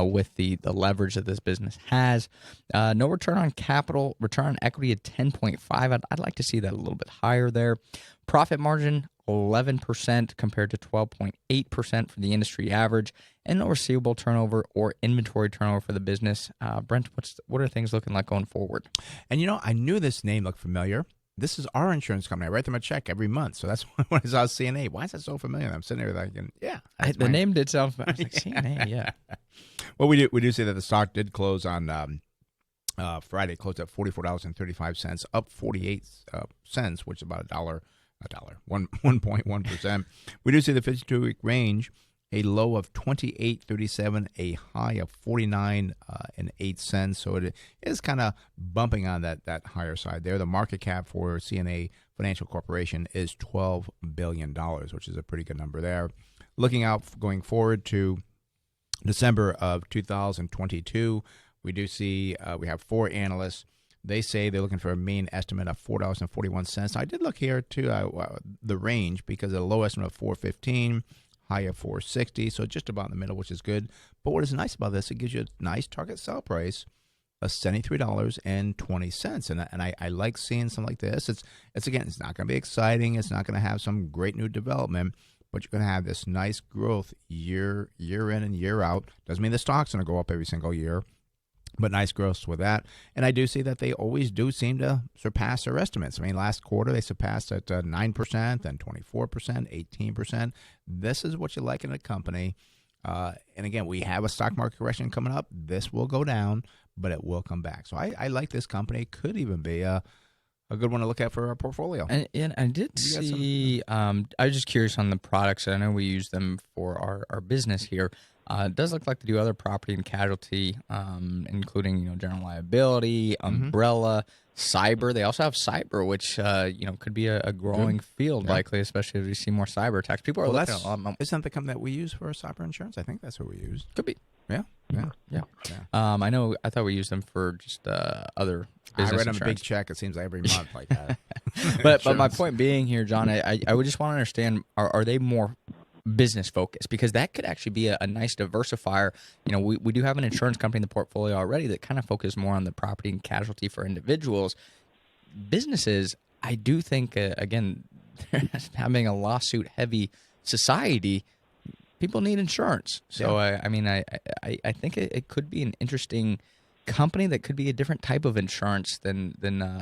Speaker 4: with the leverage that this business has. No return on capital, return on equity at 10.5. I'd like to see that a little bit higher there. Profit margin, 11% compared to 12.8% for the industry average, and no receivable turnover or inventory turnover for the business. Brent, what are things looking like going forward?
Speaker 3: And I knew this name looked familiar. This is our insurance company. I write them a check every month, so that's when I saw CNA. Why is that so familiar? I'm sitting there thinking,
Speaker 4: the name did sound familiar. I was like, CNA, yeah.
Speaker 3: Well, we do say that the stock did close on Friday. Closed at $44.35, up 48 cents, which is about $1, 1.1%. We do see the 52-week range a low of 28.37, a high of 49 and 8 cents. So it is kind of bumping on that higher side there. The market cap for Cna Financial Corporation is $12 billion, which is a pretty good number there. Looking out going forward to December of 2022, we do see we have 4 analysts. They say they're looking for a mean estimate of $4.41. I did look here to the range because of the low estimate of $4.15, high of $4.60, so just about in the middle, which is good. But what is nice about this, it gives you a nice target sell price of $73.20. And I like seeing something like this. It's again, it's not going to be exciting. It's not going to have some great new development, but you're going to have this nice growth year in and year out. Doesn't mean the stock's going to go up every single year, but nice growth with that. And I do see that they always do seem to surpass their estimates. I mean, last quarter they surpassed at 9%, then 24%, 18%. This is what you like in a company. And again, we have a stock market correction coming up. This will go down, but it will come back. So I like this company. Could even be a good one to look at for our portfolio.
Speaker 4: And I did see, I was just curious on the products. I know we use them for our business here. It does look like they do other property and casualty, including general liability, umbrella, cyber. They also have cyber, which could be a growing field, likely, especially as we see more cyber attacks. People are looking at a lot.
Speaker 3: Isn't that the company that we use for our cyber insurance? I think that's what we use.
Speaker 4: Could be.
Speaker 3: Yeah.
Speaker 4: I know. I thought we used them for just other business
Speaker 3: I read them a
Speaker 4: insurance.
Speaker 3: big check. It seems like every month like that.
Speaker 4: but my point being here, John, I would just want to understand: are they more business focused? Because that could actually be a nice diversifier. We do have an insurance company in the portfolio already that kind of focuses more on the property and casualty for individuals. Businesses, I do think, again, having a lawsuit heavy society, people need insurance. So I think it could be an interesting company that could be a different type of insurance than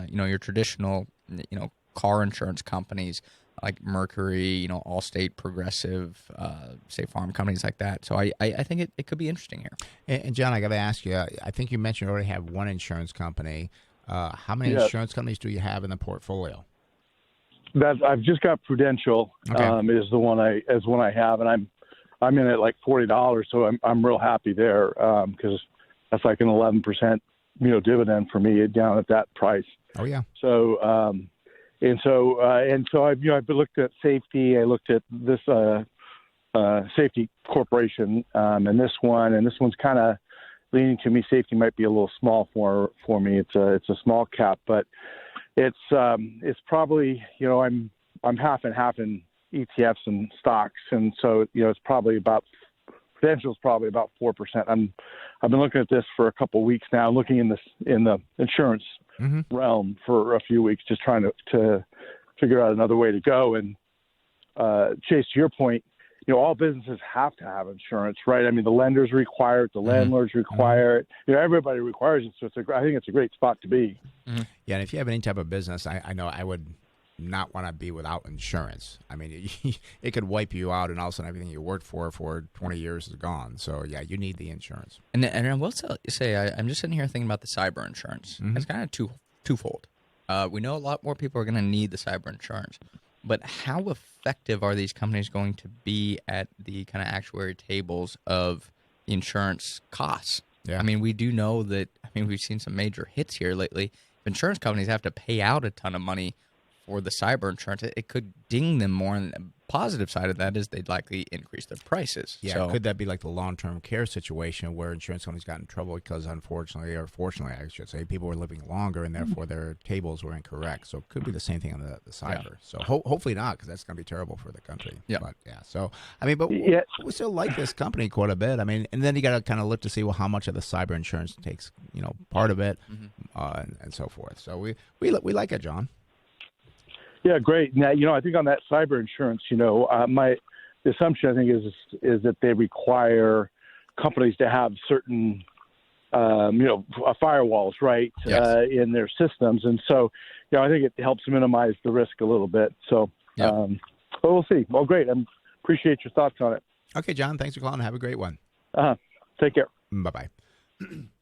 Speaker 4: your traditional car insurance companies like Mercury, Allstate, Progressive, State Farm, companies like that. So I think it could be interesting here.
Speaker 3: And John, I got to ask you, I think you mentioned you already have one insurance company. How many insurance companies do you have in the portfolio?
Speaker 11: I've just got Prudential.
Speaker 3: Okay.
Speaker 11: Is the one I have, and I'm in at like $40, so I'm real happy there because that's like an 11% dividend for me down at that price.
Speaker 3: Oh yeah.
Speaker 11: So I've looked at safety. I looked at this Safety Corporation and this one's kind of leaning to me. Safety might be a little small for me. It's a small cap, but it's probably I'm half and half in ETFs and stocks, and so it's probably about Prudential's probably about 4%. I've been looking at this for a couple of weeks now, looking in the insurance realm for a few weeks, just trying to figure out another way to go. And Chase, to your point, all businesses have to have insurance, right? I mean, the lenders require it, the landlords require it. Everybody requires it, so I think it's a great spot to be.
Speaker 3: Yeah, and if you have any type of business, I know I would not want to be without insurance. I mean, it could wipe you out, and all of a sudden everything you worked for 20 years is gone. So yeah, you need the insurance.
Speaker 4: And I will say, I'm just sitting here thinking about the cyber insurance. It's kind of twofold. We know a lot more people are going to need the cyber insurance, but how effective are these companies going to be at the kind of actuary tables of insurance costs?
Speaker 3: Yeah.
Speaker 4: I mean, we do know that. I mean, we've seen some major hits here lately. If insurance companies have to pay out a ton of money for the cyber insurance, it could ding them more. And the positive side of that is they'd likely increase their prices.
Speaker 3: Yeah,
Speaker 4: so,
Speaker 3: could that be like the long-term care situation where insurance companies got in trouble because unfortunately, or fortunately, I should say, people were living longer and therefore their tables were incorrect. So it could be the same thing on the cyber. Yeah. So hopefully not, because that's going to be terrible for the country.
Speaker 4: Yeah.
Speaker 3: But so, I mean, but we still like this company quite a bit. I mean, and then you got to kind of look to see, well, how much of the cyber insurance takes, part of it and so forth. So we like it, John.
Speaker 11: Yeah, great. Now, I think on that cyber insurance, the assumption I think is that they require companies to have certain, firewalls, right, in their systems, and so, I think it helps minimize the risk a little bit. So, but we'll see. Well, great. I appreciate your thoughts on it.
Speaker 3: Okay, John. Thanks for calling. Have a great one.
Speaker 11: Take care.
Speaker 3: Bye-bye.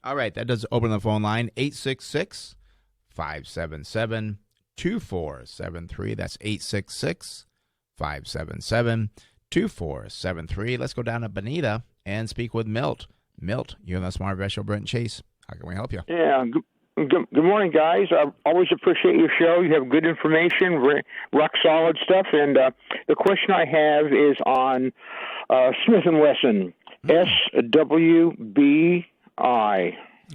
Speaker 3: All right, that does open the phone line, 866-577-2473. That's 866-577-2473. 2473. Let's go down to Bonita and speak with Milt. Milt, you're on the Smart Investor, Brent Chase. How can we help you?
Speaker 12: Yeah, good morning, guys. I always appreciate your show. You have good information, rock solid stuff. And the question I have is on Smith & Wesson, SWBI.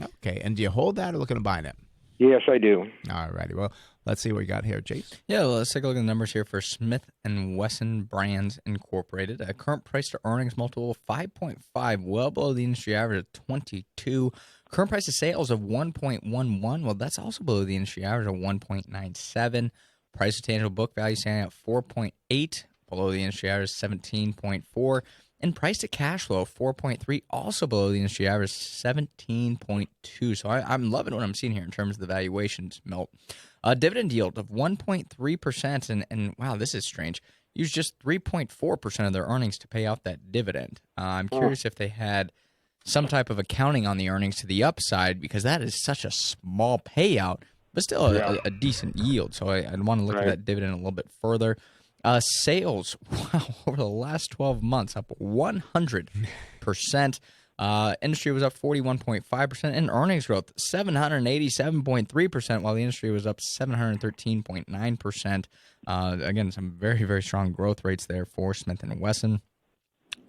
Speaker 3: Okay, and do you hold that or looking to buy it?
Speaker 12: Yes, I do.
Speaker 3: All righty. Well, let's see what we got here, Chase.
Speaker 4: Yeah, well, let's take a look at the numbers here for Smith & Wesson Brands Incorporated. A current price to earnings multiple of 5.5, well below the industry average of 22. Current price to sales of 1.11. Well, that's also below the industry average of 1.97. Price to tangible book value standing at 4.8, below the industry average 17.4. And price to cash flow, 4.3, also below the industry average, 17.2. So I'm loving what I'm seeing here in terms of the valuations, Milt. Dividend yield of 1.3%, and wow, this is strange. Use just 3.4% of their earnings to pay out that dividend. I'm curious if they had some type of accounting on the earnings to the upside, because that is such a small payout, but still a decent yield. So I want to look at that dividend a little bit further. Sales, wow, over the last 12 months, up 100%. Industry was up 41.5%, and earnings growth 787.3%, while the industry was up 713.9%. Again, some very, very strong growth rates there for Smith & Wesson.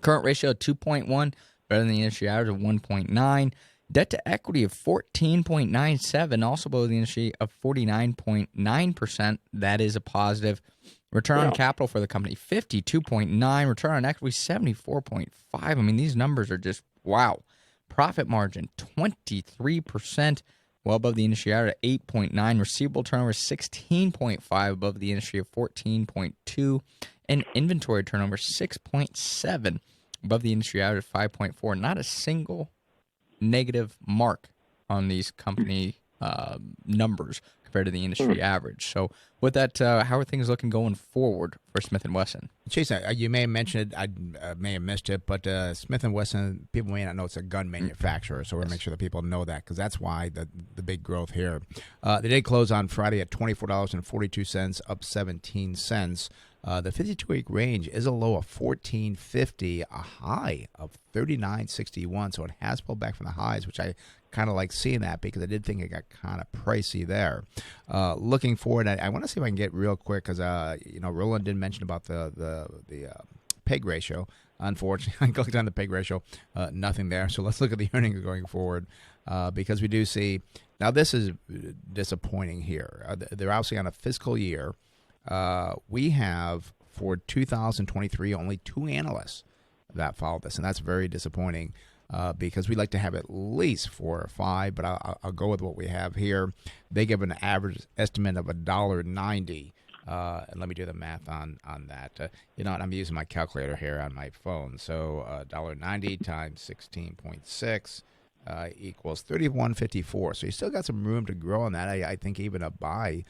Speaker 4: Current ratio of 2.1, better than the industry average of 1.9. Debt to equity of 14.97, also below the industry of 49.9%. That is a positive. Return on capital for the company, 52.9. Return on equity, 74.5. I mean, these numbers are just, wow. Profit margin, 23%, well above the industry average at 8.9. Receivable turnover, 16.5, above the industry of 14.2. And inventory turnover, 6.7, above the industry average of 5.4. Not a single negative mark on these company numbers compared to the industry average. So with that, how are things looking going forward for Smith & Wesson?
Speaker 3: Chase, you may have mentioned it. I may have missed it, but Smith & Wesson, people may not know it's a gun manufacturer, so we're going to make sure that people know that, because that's why the big growth here. They did close on Friday at $24.42, up 17 cents. The 52-week range is a low of 14.50, a high of 39.61. So it has pulled back from the highs, which I kind of like seeing that, because I did think it got kind of pricey there. Looking forward, I want to see if I can get real quick, because Roland did mention about the PEG ratio. Unfortunately, I clicked on the PEG ratio, nothing there. So let's look at the earnings going forward, because we do see now this is disappointing here. They're obviously on a fiscal year. We have, for 2023, only 2 analysts that follow this, and that's very disappointing, because we like to have at least 4 or 5, but I'll go with what we have here. They give an average estimate of $1.90, and let me do the math on that. I'm using my calculator here on my phone, so $1.90 times 16.6 equals 31.54. So you still got some room to grow on that. I think even a buy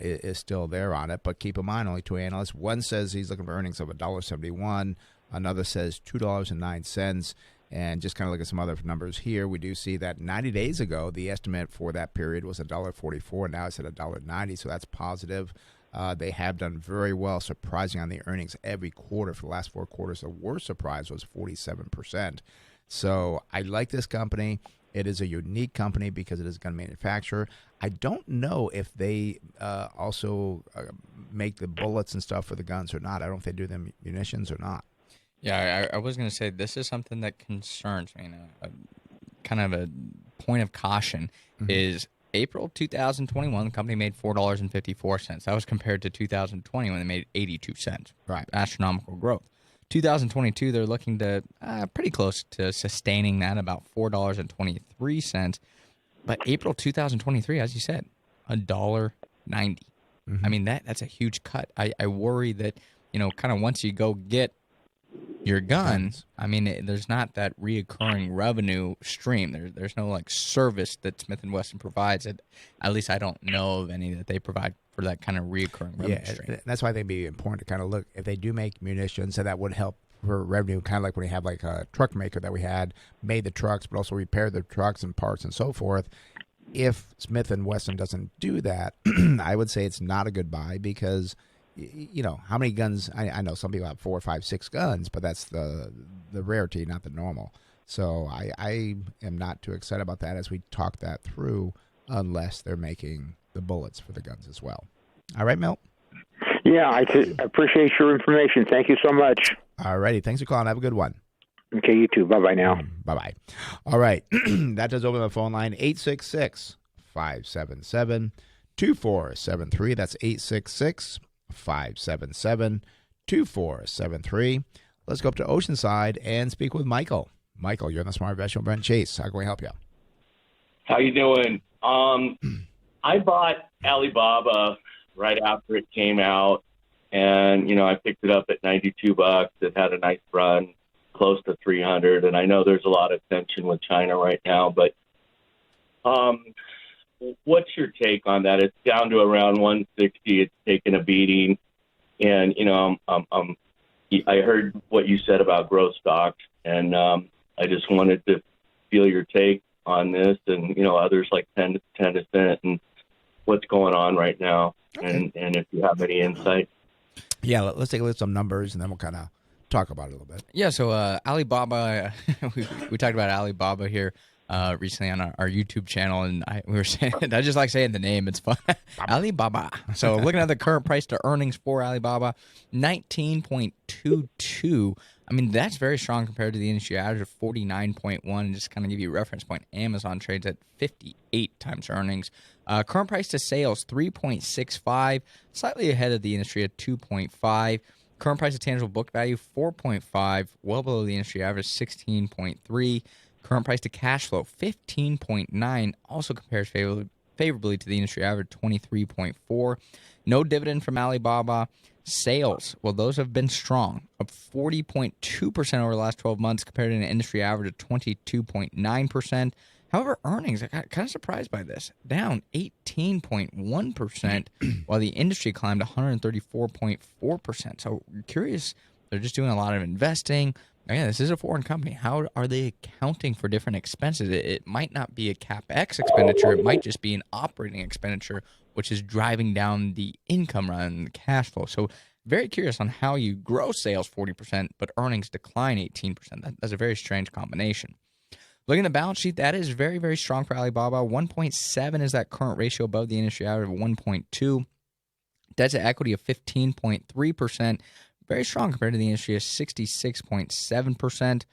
Speaker 3: is still there on it, but keep in mind, only 2 analysts. One says he's looking for earnings of $1.71. Another says $2.09. And just kind of look at some other numbers here. We do see that 90 days ago, the estimate for that period was $1.44. Now it's at $1.90, so that's positive. They have done very well, surprising on the earnings every quarter for the last 4 quarters. The worst surprise was 47%. So I like this company. It is a unique company because it is a gun manufacturer. I don't know if they also make the bullets and stuff for the guns or not. I don't know if they do the munitions or not.
Speaker 4: Yeah, I was going to say this is something that concerns me. Kind of a point of caution is April 2021, the company made $4.54. That was compared to 2020 when they made 82 cents.
Speaker 3: Right.
Speaker 4: Astronomical growth. 2022, they're looking to pretty close to sustaining that, about $4.23. But April 2023, as you said, $1.90. I mean, that's a huge cut. I worry that, kind of once you go get your guns, I mean, there's not that reoccurring revenue stream. There's no like service that Smith & Wesson provides. At least I don't know of any that they provide for that kind of reoccurring revenue stream.
Speaker 3: That's why they'd be important to kind of look if they do make munitions, so that would help for revenue. Kind of like when we have like a truck maker that we had made the trucks, but also repaired the trucks and parts and so forth. If Smith & Wesson doesn't do that, I would say it's not a good buy, because how many guns? I know some people have 4, 5, 6 guns, but that's the rarity, not the normal. So I am not too excited about that as we talk that through, unless they're making the bullets for the guns as well. All right, Milt?
Speaker 12: Yeah, I appreciate your information. Thank you so much.
Speaker 3: All righty. Thanks for calling. Have a good one.
Speaker 12: Okay, you too. Bye-bye now.
Speaker 3: Bye-bye. All right. That does open the phone line, 866-577-2473. That's 866-577-2473. Let's go up to Oceanside and speak with Michael. Michael, you're on the Smart Investment Brent Chase. How can we help you?
Speaker 13: How you doing? I bought Alibaba right after it came out, and I picked it up at $92. It had a nice run, close to 300, and I know there's a lot of tension with China right now, but what's your take on that? It's down to around 160. It's taken a beating, and I heard what you said about growth stocks, and I just wanted to feel your take on this, and others like Tencent and what's going on right now, and if you have any insight.
Speaker 3: Yeah, let's take a look at some numbers, and then we'll kind of talk about it a little bit.
Speaker 4: Yeah, so Alibaba, we talked about Alibaba here recently on our YouTube channel, and we were saying, I just like saying the name, it's fun. Alibaba. So looking at the current price to earnings for Alibaba, 19.22. I mean, that's very strong compared to the industry average of 49.1. And just kind of give you a reference point, Amazon trades at 58 times earnings. Current price to sales, 3.65, slightly ahead of the industry at 2.5. Current price to tangible book value, 4.5, well below the industry average, 16.3. Current price to cash flow, 15.9, also compares favorably to the industry average, 23.4. No dividend from Alibaba. Sales, well, those have been strong, up 40.2% over the last 12 months compared to an industry average of 22.9%. However, earnings, I got kind of surprised by this, down 18.1%, while the industry climbed 134.4%. So curious, they're just doing a lot of investing. Again, this is a foreign company. How are they accounting for different expenses? It might not be a CapEx expenditure. It might just be an operating expenditure, which is driving down the income rather than the cash flow. So very curious on how you grow sales 40%, but earnings decline 18%. That's a very strange combination. Looking at the balance sheet, that is very, very strong for Alibaba. 1.7 is that current ratio above the industry average of 1.2. Debt to equity of 15.3%. Very strong compared to the industry of 66.7%.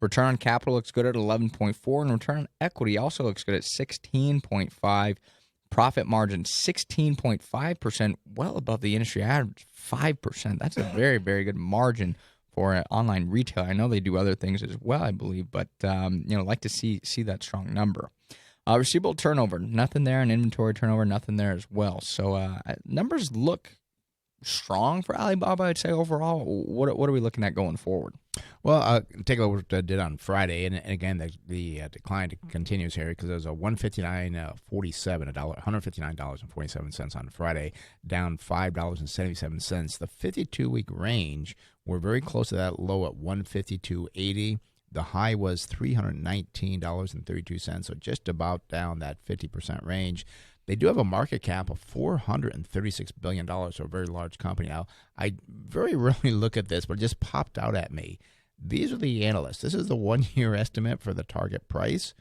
Speaker 4: Return on capital looks good at 11.4%, and return on equity also looks good at 16.5%. Profit margin 16.5%, well above the industry average 5%. That's a very, very good margin for an online retailer. I know they do other things as well, I believe, but like to see that strong number. Receivable turnover, nothing there, and inventory turnover, nothing there as well. So numbers look strong for Alibaba, I'd say overall. What are we looking at going forward?
Speaker 3: Well, take a look at what I did on Friday, and again, the decline continues here because there's a $159.47, $159.47 on Friday, down $5.77. The 52-week range, we're very close to that low at $152.80. The high was $319.32, so just about down that 50% range. They do have a market cap of $436 billion, so a very large company. Now, I very rarely look at this, but it just popped out at me. These are the analysts. This is the one-year estimate for the target price.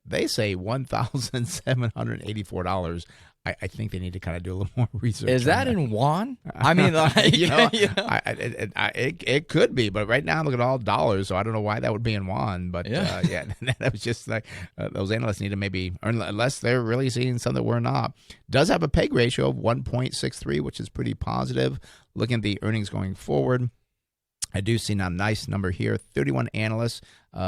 Speaker 3: They say $1,784. I think they need to kind of do a little more research.
Speaker 4: Is that in yuan? I mean,
Speaker 3: it could be, but right now I'm looking at all dollars, so I don't know why that would be in yuan. But that was just like those analysts need to maybe, unless they're really seeing something we're not. Does have a PEG ratio of 1.63, which is pretty positive. Looking at the earnings going forward, I do see a nice number here. 31 analysts.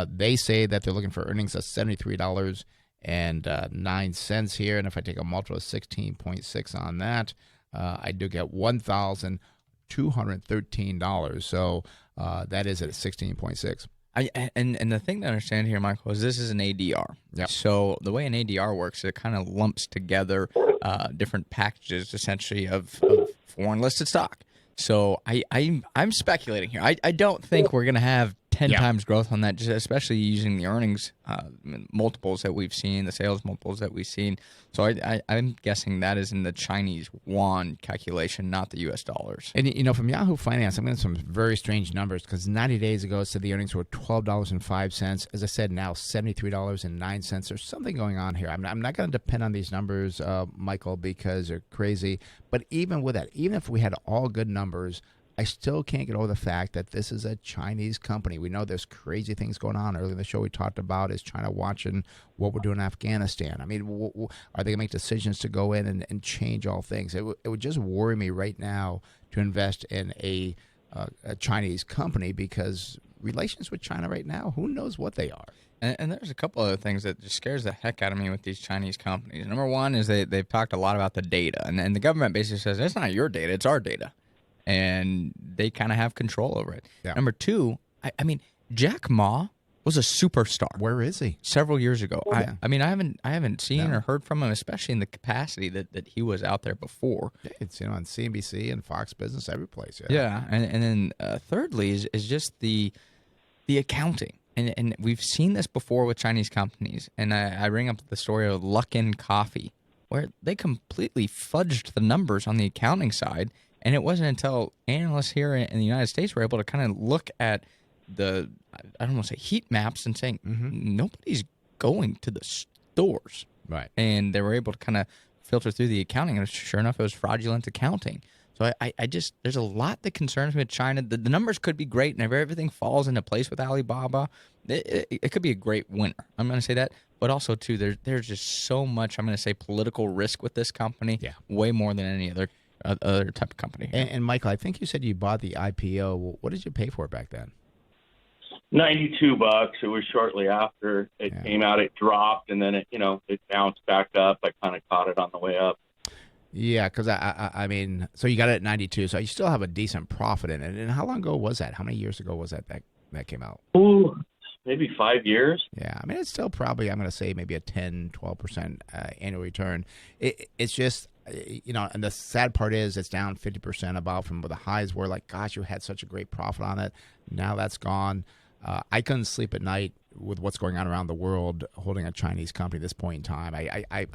Speaker 3: They say that they're looking for earnings of $73.09 here, and if I take a multiple of 16.6 on that, I do get $1,213. So that is at 16.6.
Speaker 4: And the thing to understand here, Michael, is this is an ADR.
Speaker 3: Yep.
Speaker 4: So the way an ADR works, it kind of lumps together different packages, essentially, of foreign listed stock. So I'm speculating here. I don't think we're going to have 10 times growth on that, just especially using the earnings multiples that we've seen, the sales multiples that we've seen. So I'm guessing that is in the Chinese yuan calculation, not the U.S. dollars.
Speaker 3: And, from Yahoo Finance, I'm getting some very strange numbers because 90 days ago it said the earnings were $12.05. As I said, now $73.09. There's something going on here. I'm not going to depend on these numbers, Michael, because they're crazy. But even with that, even if we had all good numbers, I still can't get over the fact that this is a Chinese company. We know there's crazy things going on. Earlier in the show we talked about is China watching what we're doing in Afghanistan. I mean, are they going to make decisions to go in and change all things? It would just worry me right now to invest in a Chinese company because relations with China right now, who knows what they are.
Speaker 4: And there's a couple other things that just scares the heck out of me with these Chinese companies. Number one is they've talked a lot about the data. And the government basically says, it's not your data, it's our data. And they kind of have control over it. Yeah. Number two, I mean, Jack Ma was a superstar.
Speaker 3: Where is he?
Speaker 4: Several years ago. I haven't seen or heard from him, especially in the capacity that he was out there before.
Speaker 3: Yeah, it's on CNBC and Fox Business, every place.
Speaker 4: Yeah, and then thirdly is just the accounting. And we've seen this before with Chinese companies. And I bring up the story of Luckin Coffee, where they completely fudged the numbers on the accounting side. And it wasn't until analysts here in the United States were able to kind of look at the, I don't want to say heat maps and saying, nobody's going to the stores.
Speaker 3: Right.
Speaker 4: And they were able to kind of filter through the accounting. And sure enough, it was fraudulent accounting. So I just, there's a lot that concerns me with China. The numbers could be great, and if everything falls into place with Alibaba, it could be a great winner. I'm going to say that. But also, too, there's just so much, I'm going to say, political risk with this company, way more than any other type of company.
Speaker 3: And Michael, I think you said you bought the IPO. What did you pay for it back then?
Speaker 13: $92. It was shortly after it came out. It dropped, and then it bounced back up. I kind of caught it on the way up.
Speaker 3: Yeah, because I mean, so you got it at 92, so you still have a decent profit in it. And how long ago was that? How many years ago was that came out?
Speaker 13: Ooh, maybe 5 years.
Speaker 3: Yeah, I mean, it's still probably, I'm going to say maybe a 10, 12% annual return. It's just, and the sad part is it's down 50% about from where the highs were. Like, gosh, you had such a great profit on it. Now that's gone. I couldn't sleep at night with what's going on around the world holding a Chinese company at this point in time.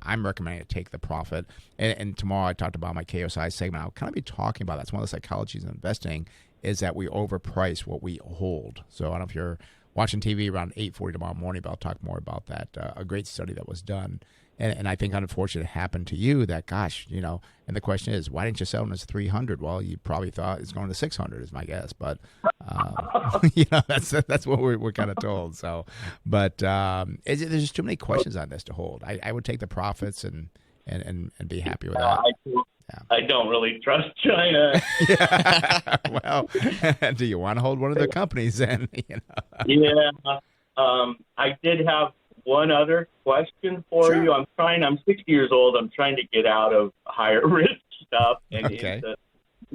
Speaker 3: I'm recommending to take the profit. And tomorrow I talked about my KSI segment. I'll kind of be talking about that. It's one of the psychologies of investing is that we overprice what we hold. So I don't know if you're watching TV around 8:40 tomorrow morning, but I'll talk more about that. A great study that was done. And I think, unfortunately, it happened to you that, gosh, and the question is, why didn't you sell them as 300? Well, you probably thought it's going to 600 is my guess. But, that's what we're kind of told. So, but there's just too many questions on this to hold. I would take the profits and be happy with that.
Speaker 13: I don't really trust China.
Speaker 3: Well, do you want to hold one of their companies then?
Speaker 13: Yeah. I did have one other question for you. I'm 60 years old. I'm trying to get out of higher risk stuff and into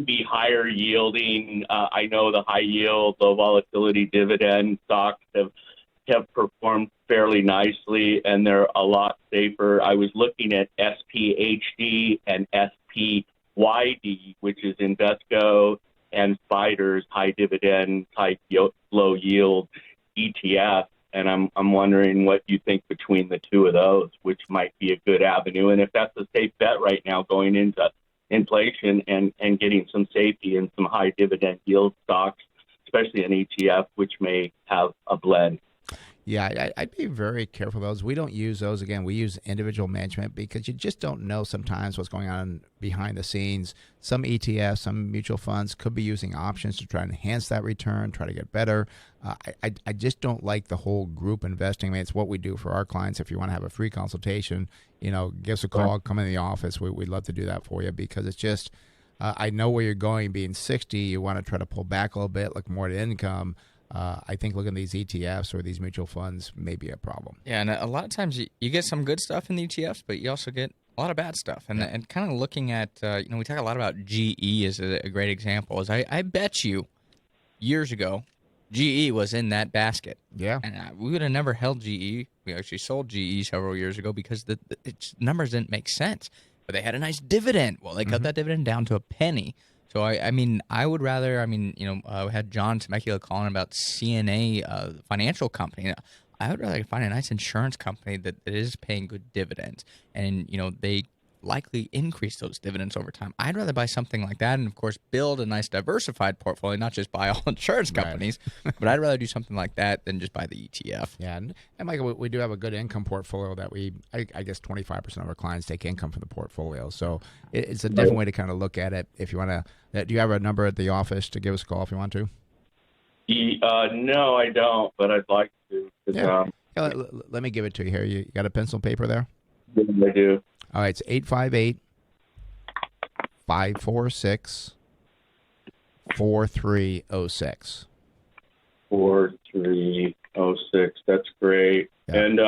Speaker 13: be higher yielding. I know the high yield, low volatility dividend stocks have performed fairly nicely, and they're a lot safer. I was looking at SPHD and SPYD, which is Invesco and Spider's high dividend, low yield ETF. And I'm wondering what you think between the two of those, which might be a good avenue. And if that's a safe bet right now going into inflation and getting some safety in some high dividend yield stocks, especially an ETF, which may have a blend.
Speaker 3: Yeah, I'd be very careful of those. We don't use those. Again, we use individual management because you just don't know sometimes what's going on behind the scenes. Some ETFs, some mutual funds could be using options to try and enhance that return, try to get better. I just don't like the whole group investing. I mean, it's what we do for our clients. If you want to have a free consultation, give us a call, come in the office. We'd love to do that for you because it's just, I know where you're going. Being 60, you want to try to pull back a little bit, look more at income. I think looking at these ETFs or these mutual funds may be a problem.
Speaker 4: Yeah, and a lot of times you get some good stuff in the ETFs, but you also get a lot of bad stuff. And kind of looking at, we talk a lot about GE as a great example. I bet you years ago, GE was in that basket.
Speaker 3: Yeah.
Speaker 4: And we would have never held GE. We actually sold GE several years ago because its numbers didn't make sense. But they had a nice dividend. Well, they cut that dividend down to a penny. So I mean, I would rather. I mean, we had John Temecula calling about CNA financial company. I would rather find a nice insurance company that is paying good dividends, and they likely increase those dividends over time. I'd rather buy something like that, and of course, build a nice diversified portfolio, not just buy all insurance companies. Right. But I'd rather do something like that than just buy the ETF.
Speaker 3: Yeah, and Michael, we do have a good income portfolio that I guess 25% of our clients take income from the portfolio. So it's a different way to kind of look at it. If you want to, do you have a number at the office to give us a call if you want to?
Speaker 13: No, I don't, but I'd like to.
Speaker 3: Yeah. Let me give it to you here. You got a pencil and paper there?
Speaker 13: Yeah, I do.
Speaker 3: All right, it's 858-546-4306.
Speaker 13: 4306. That's great. Yeah. And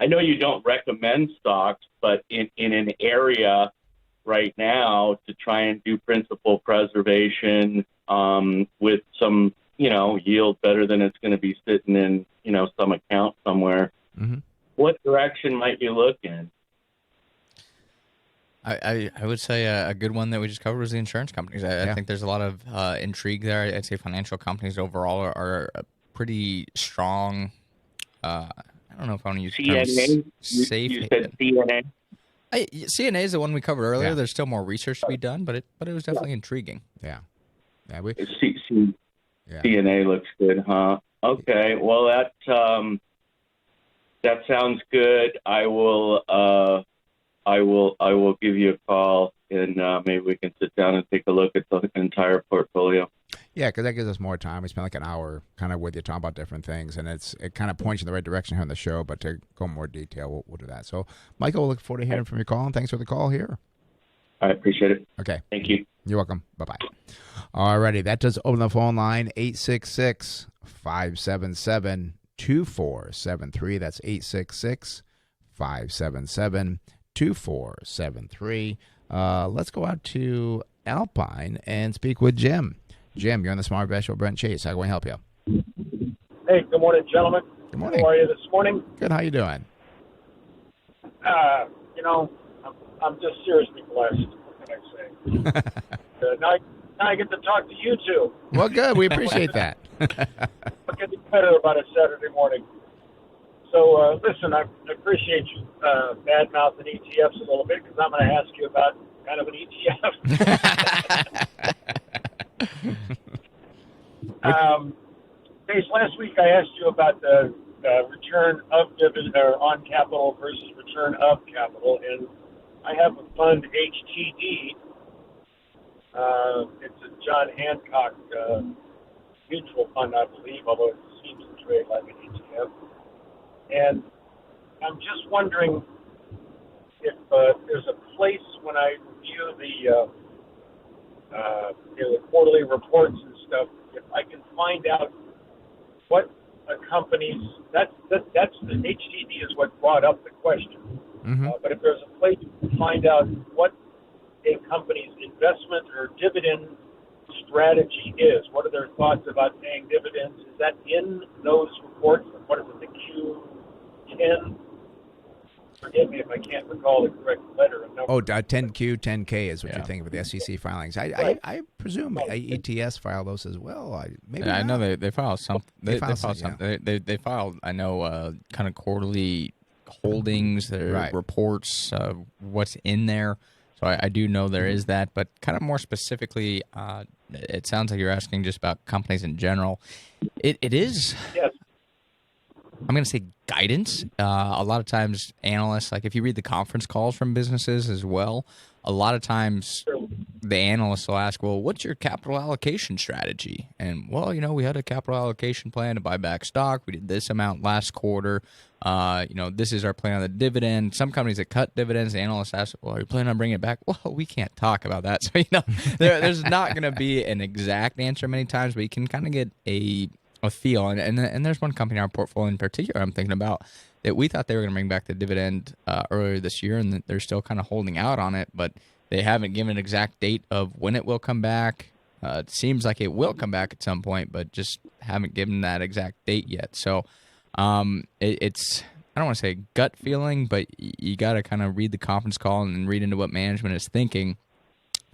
Speaker 13: I know you don't recommend stocks, but in an area right now to try and do principal preservation with some, yield better than it's going to be sitting in, some account somewhere. Mm-hmm. What direction might you look in?
Speaker 4: I would say a good one that we just covered was the insurance companies. I think there's a lot of intrigue there. I'd say financial companies overall are pretty strong. I don't know if I want to use
Speaker 13: CNA.
Speaker 4: Safe.
Speaker 13: You said CNA.
Speaker 4: CNA is the one we covered earlier. Yeah. There's still more research to be done, but it was definitely intriguing.
Speaker 3: Yeah.
Speaker 13: CNA looks good, huh? Okay. Well, that sounds good. I will give you a call, and maybe we can sit down and take a look at the entire portfolio.
Speaker 3: Yeah, because that gives us more time. We spend like an hour kind of with you talking about different things, and it kind of points you in the right direction here on the show, but to go in more detail, we'll do that. So, Michael, we'll look forward to hearing from your call, and thanks for the call here.
Speaker 13: I appreciate it.
Speaker 3: Okay.
Speaker 13: Thank you.
Speaker 3: You're welcome. Bye-bye. All righty. That does open the phone line, 866-577-2473. That's 866-577-2473. Let's go out to Alpine and speak with Jim. Jim, you're on the Smart Best Show. Brent Chase. How can we help you?
Speaker 14: Hey, good morning, gentlemen.
Speaker 3: Good morning.
Speaker 14: How are you this morning?
Speaker 3: Good. How you doing?
Speaker 14: I'm just seriously blessed. What can I say? Now I get to talk to you two.
Speaker 3: Well, good. We appreciate that.
Speaker 14: What can be better about a Saturday morning? So, listen, I appreciate you bad-mouthing ETFs a little bit because I'm going to ask you about kind of an ETF. Pace, last week I asked you about the return of dividend or on capital versus return of capital, and I have a fund HTD. It's a John Hancock mutual fund, I believe, although it seems to trade like an ETF. And I'm just wondering if there's a place when I review the quarterly reports and stuff, if I can find out what a company's that's the HTD is what brought up the question. Mm-hmm. But if there's a place to find out what a company's investment or dividend strategy is, what are their thoughts about paying dividends? Is that in those reports? What is it, the Q10? Forgive me if I can't recall the correct letter and number.
Speaker 3: 10Q, 10K is what you're thinking with the SEC filings. I presume ETS file those as well.
Speaker 4: I know they filed some. They filed something. They filed. I know kind of quarterly holdings, their reports, what's in there. So I do know there is that, but kind of more specifically, it sounds like you're asking just about companies in general. It is.
Speaker 14: Yes.
Speaker 4: I'm going to say guidance. A lot of times analysts, like if you read the conference calls from businesses as well, a lot of times the analysts will ask, well, what's your capital allocation strategy? And, well, we had a capital allocation plan to buy back stock. We did this amount last quarter. This is our plan on the dividend. Some companies that cut dividends, the analysts ask, well, are you planning on bringing it back? Well, we can't talk about that. So, there's not going to be an exact answer many times, but you can kind of get a feel. And there's one company in our portfolio in particular I'm thinking about that we thought they were going to bring back the dividend earlier this year, and they're still kind of holding out on it, but they haven't given an exact date of when it will come back. It seems like it will come back at some point, but just haven't given that exact date yet. So it's, I don't want to say gut feeling, but you got to kind of read the conference call and read into what management is thinking.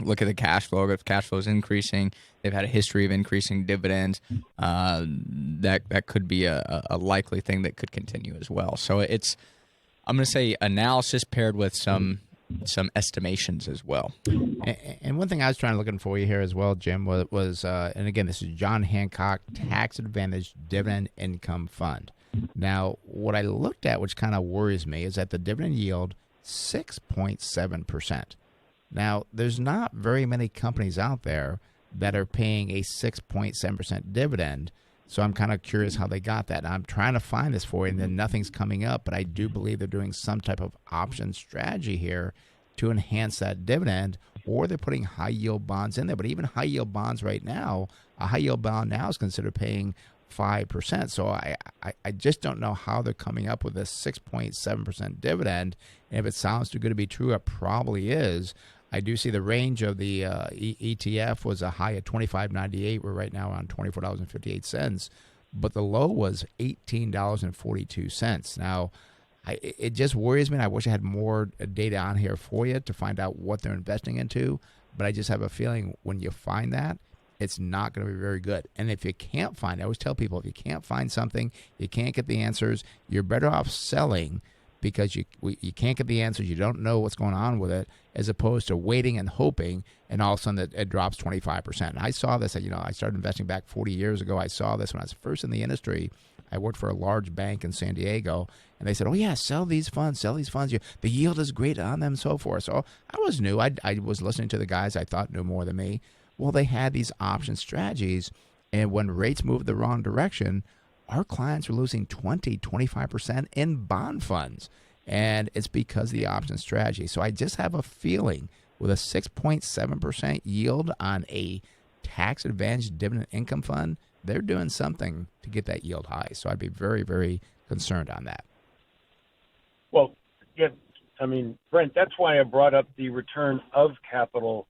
Speaker 4: look at the cash flow. If cash flow is increasing, they've had a history of increasing dividends. That could be a likely thing that could continue as well. So I'm going to say analysis paired with some estimations as well.
Speaker 3: And one thing I was looking for you here as well, Jim, was and again, this is John Hancock Tax Advantage Dividend Income Fund. Now, what I looked at, which kind of worries me, is that the dividend yield 6.7%. Now, there's not very many companies out there that are paying a 6.7% dividend. So I'm kind of curious how they got that. I'm trying to find this for you, and then nothing's coming up. But I do believe they're doing some type of option strategy here to enhance that dividend, or they're putting high-yield bonds in there. But even high-yield bonds right now, a high-yield bond now is considered paying 5%. So I just don't know how they're coming up with this 6.7% dividend. And if it sounds too good to be true, it probably is. I do see the range of the ETF was a high of $25.98. We're right now on $24.58, but the low was $18.42. Now, it just worries me, and I wish I had more data on here for you to find out what they're investing into, but I just have a feeling when you find that, it's not going to be very good. And if you can't find it, I always tell people, if you can't find something, you can't get the answers, you're better off selling, because you can't get the answers, you don't know what's going on with it, as opposed to waiting and hoping, and all of a sudden it drops 25%. And I saw this, I started investing back 40 years ago. I saw this when I was first in the industry. I worked for a large bank in San Diego, and they said, oh, yeah, sell these funds. The yield is great on them, and so forth. So I was new. I was listening to the guys I thought knew more than me. Well, they had these option strategies, and when rates moved the wrong direction, our clients were losing 20-25% in bond funds, and it's because of the option strategy. So I just have a feeling with a 6.7% yield on a tax-advantaged dividend income fund, they're doing something to get that yield high. So I'd be very, very concerned on that.
Speaker 14: Well, yeah, Brent, that's why I brought up the return of capital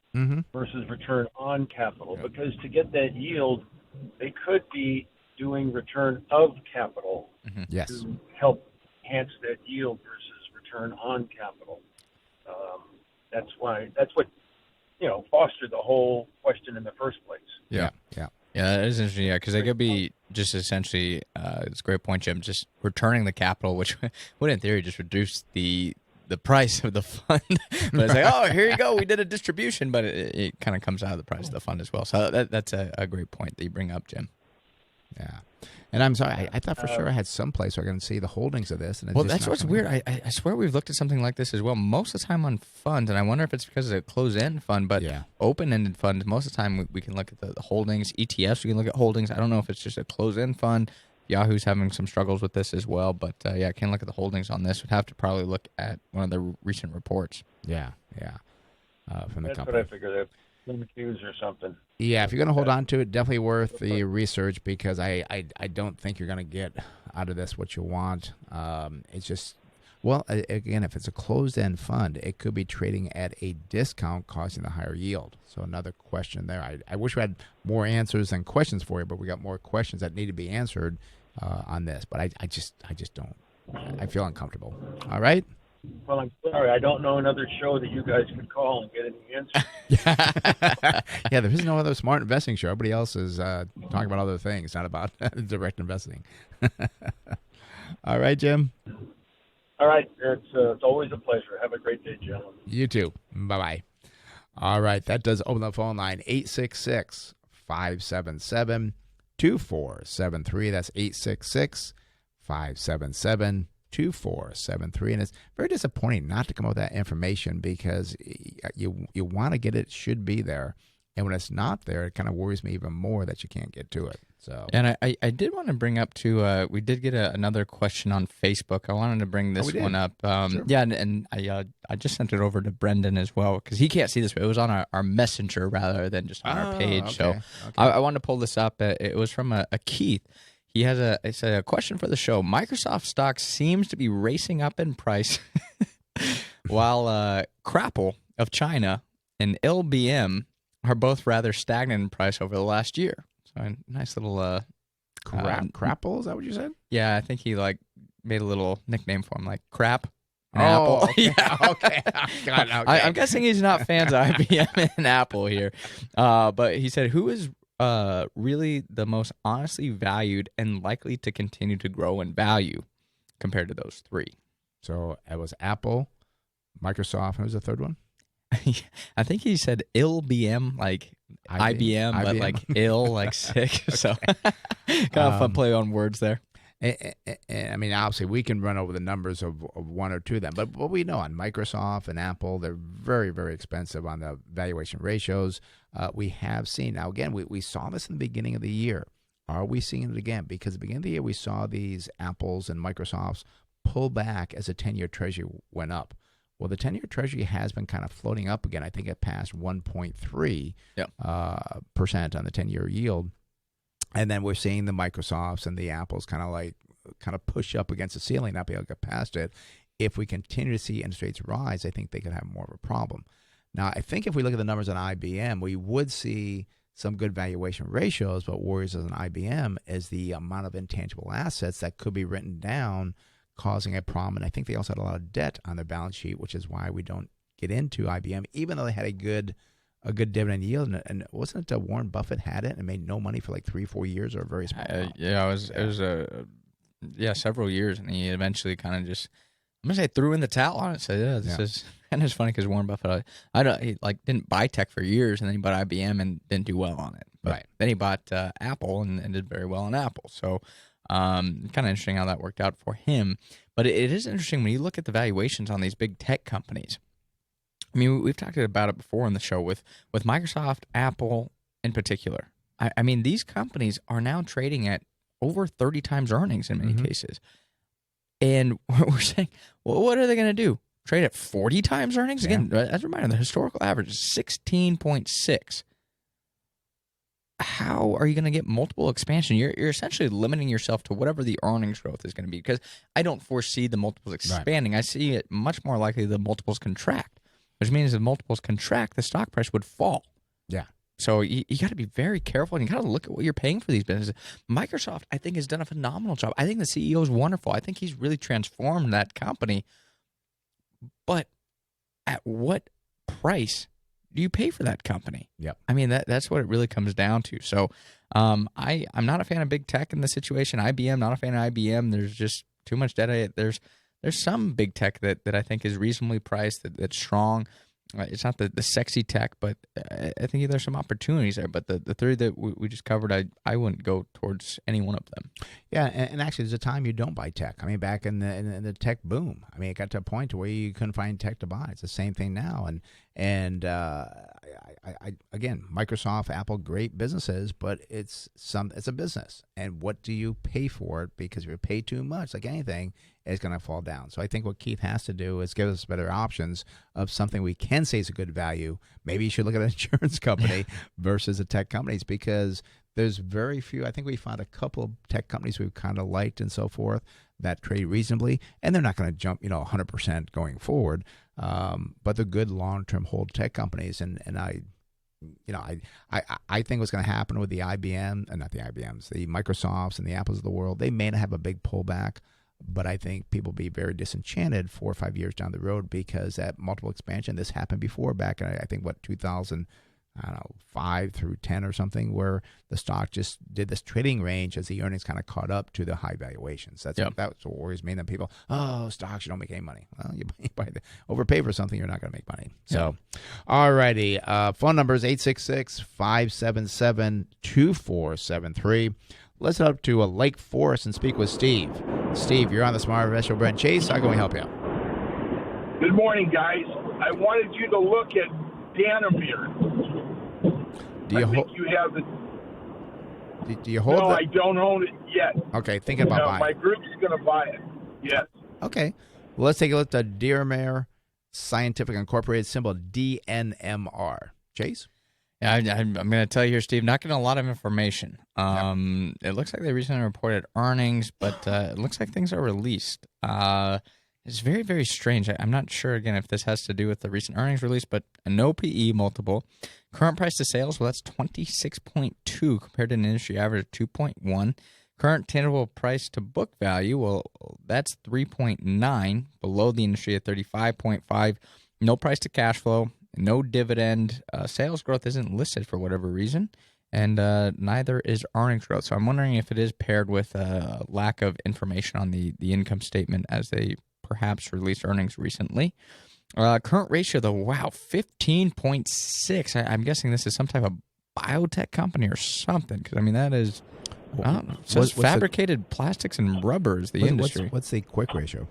Speaker 14: versus return on capital, because to get that yield, they could be doing return of capital to help enhance that yield versus return on capital. That's what fostered the whole question in the first place.
Speaker 4: Yeah, that is interesting. Yeah, because they could be just essentially, it's a great point, Jim, just returning the capital, which would in theory just reduce the price of the fund. But it's like, oh, here you go, we did a distribution, but it kind of comes out of the price of the fund as well. So that's a great point that you bring up, Jim.
Speaker 3: Yeah. And I'm sorry, I thought for sure I had some place where I can see the holdings of this. And
Speaker 4: that's what's weird. I swear we've looked at something like this as well most of the time on funds, and I wonder if it's because it's a closed-end fund, but open-ended funds, most of the time we can look at the holdings. ETFs, we can look at holdings. I don't know if it's just a closed-end fund. Yahoo's having some struggles with this as well, but I can't look at the holdings on this. We'd have to probably look at one of the recent reports.
Speaker 3: From the
Speaker 14: That's
Speaker 3: company.
Speaker 14: what I figured. Cues or something.
Speaker 3: Yeah, if you're going to hold on to it, definitely worth the research, because I don't think you're going to get out of this what you want. It's just, well, again, if it's a closed-end fund, it could be trading at a discount, causing the higher yield. So another question there. I wish we had more answers than questions for you, but we got more questions that need to be answered on this. But I just don't. I feel uncomfortable. All right.
Speaker 14: Well, I'm sorry. I don't know another show that you guys could call and get any answers.
Speaker 3: Yeah, there is no other smart investing show. Everybody else is talking about other things, not about direct investing. All right, Jim.
Speaker 14: All right. It's always a pleasure. Have a great day, gentlemen.
Speaker 3: You too. Bye-bye. All right, that does open the phone line, 866-577-2473. That's 866-577-2473. And it's very disappointing not to come up with that information, because you want to get it, should be there. And when it's not there, it kind of worries me even more that you can't get to it. So,
Speaker 4: and I did want to bring up too, we did get another question on Facebook. I wanted to bring this one up. Sure. Yeah, and I just sent it over to Brendan as well, because he can't see this, but it was on our messenger rather than just on our page. Okay. So I wanted to pull this up. It was from a Keith. He has a question for the show. Microsoft stock seems to be racing up in price, while Crapple of China and LBM are both rather stagnant in price over the last year. So a nice little
Speaker 3: Crapple, is that what you said?
Speaker 4: Yeah, I think he made a little nickname for him, like Crap. Apple.
Speaker 3: Okay. Okay. God, okay.
Speaker 4: I'm guessing he's not fans of IBM and Apple here. But he said, who is really the most honestly valued and likely to continue to grow in value compared to those three?
Speaker 3: So it was Apple, Microsoft, and who was the third one?
Speaker 4: I think he said ILBM, like IBM, but like ill, like sick. So kind of fun play on words there.
Speaker 3: I mean, obviously, we can run over the numbers of one or two of them, but what we know on Microsoft and Apple, they're very, very expensive on the valuation ratios. We have seen, now again, we saw this in the beginning of the year. Are we seeing it again? Because at the beginning of the year, we saw these Apples and Microsofts pull back as the 10-year Treasury went up. Well, the 10-year Treasury has been kind of floating up again. I think it passed 1.3% on the 10-year yield. And then we're seeing the Microsofts and the Apples kind of push up against the ceiling, not be able to get past it. If we continue to see interest rates rise, I think they could have more of a problem. Now, I think if we look at the numbers on IBM, we would see some good valuation ratios. What worries us on IBM is the amount of intangible assets that could be written down, causing a problem. And I think they also had a lot of debt on their balance sheet, which is why we don't get into IBM, even though they had a good dividend yield. And wasn't it Warren Buffett had it and made no money for like 3-4 years or a very small amount?
Speaker 4: It was several years, and he eventually kind of just, I'm gonna say, threw in the towel on it. So this is, and it's funny because Warren Buffett, he didn't buy tech for years, and then he bought IBM and didn't do well on it. But then he bought Apple and did very well on Apple. So kind of interesting how that worked out for him. But it is interesting when you look at the valuations on these big tech companies. I mean, we've talked about it before on the show with Microsoft, Apple in particular. I mean, these companies are now trading at over 30 times earnings in many cases. And we're saying, well, what are they going to do? Trade at 40 times earnings? Again, as a reminder, the historical average is 16.6. How are you going to get multiple expansion? You're essentially limiting yourself to whatever the earnings growth is going to be, because I don't foresee the multiples expanding. I see it much more likely the multiples contract, which means if multiples contract, the stock price would fall.
Speaker 3: Yeah.
Speaker 4: So you got to be very careful, and you got to look at what you're paying for these businesses. Microsoft, I think, has done a phenomenal job. I think the CEO is wonderful. I think he's really transformed that company. But at what price do you pay for that company?
Speaker 3: Yep.
Speaker 4: I mean, that's what it really comes down to. So I'm not a fan of big tech in this situation. IBM, not a fan of IBM. There's just too much debt. There's some big tech that I think is reasonably priced, that's strong. It's not the sexy tech, but I think there's some opportunities there. But the three that we just covered, I wouldn't go towards any one of them.
Speaker 3: Yeah, and actually, there's a time you don't buy tech. I mean, back in the tech boom, I mean, it got to a point where you couldn't find tech to buy. It's the same thing now. And I again, Microsoft, Apple, great businesses, but it's a business. And what do you pay for it? Because if you pay too much, like anything, it's going to fall down. So I think what Keith has to do is give us better options of something we can say is a good value. Maybe you should look at an insurance company versus the tech companies, because there's very few. I think we found a couple of tech companies we've kind of liked and so forth that trade reasonably, and they're not going to jump 100% going forward. But they're good long-term hold tech companies, and I think what's going to happen with the IBM, and not the IBMs, the Microsofts and the Apples of the world, they may not have a big pullback, but I think people will be very disenchanted 4 or 5 years down the road, because that multiple expansion, this happened before back in, I think, 2005 through 10 or something, where the stock just did this trading range as the earnings kind of caught up to the high valuations. That's what worries me. And then people, stocks, you don't make any money. Well, you overpay for something, you're not going to make money. So, all righty. Phone number is 866-577-2473. Let's head up to Lake Forest and speak with Steve. Steve, you're on the Smart Investor with Brent Chase. How can we help you?
Speaker 15: Good morning, guys. I wanted you to look at Danamere.
Speaker 3: Do you hold
Speaker 15: No,
Speaker 3: that?
Speaker 15: I don't own it yet.
Speaker 3: Okay, thinking about buying.
Speaker 15: My group's going to buy it. Yes.
Speaker 3: Okay. Well, let's take a look at Danamere Scientific Incorporated, symbol DNMR. Chase?
Speaker 4: Yeah, I'm going to tell you here, Steve, not getting a lot of information. It looks like they recently reported earnings, but it looks like things are released. It's very, very strange. I'm not sure, again, if this has to do with the recent earnings release, but a no PE multiple. Current price to sales, well, that's 26.2 compared to an industry average of 2.1. Current tangible price to book value, well, that's 3.9, below the industry at 35.5. No price to cash flow, no dividend. Sales growth isn't listed for whatever reason, and neither is earnings growth. So I'm wondering if it is paired with a lack of information on the income statement as they perhaps released earnings recently. Current ratio, though, wow, 15.6. I'm guessing this is some type of biotech company or something, because, I mean, that is what's fabricated plastics and rubber is the industry.
Speaker 3: What's the quick ratio?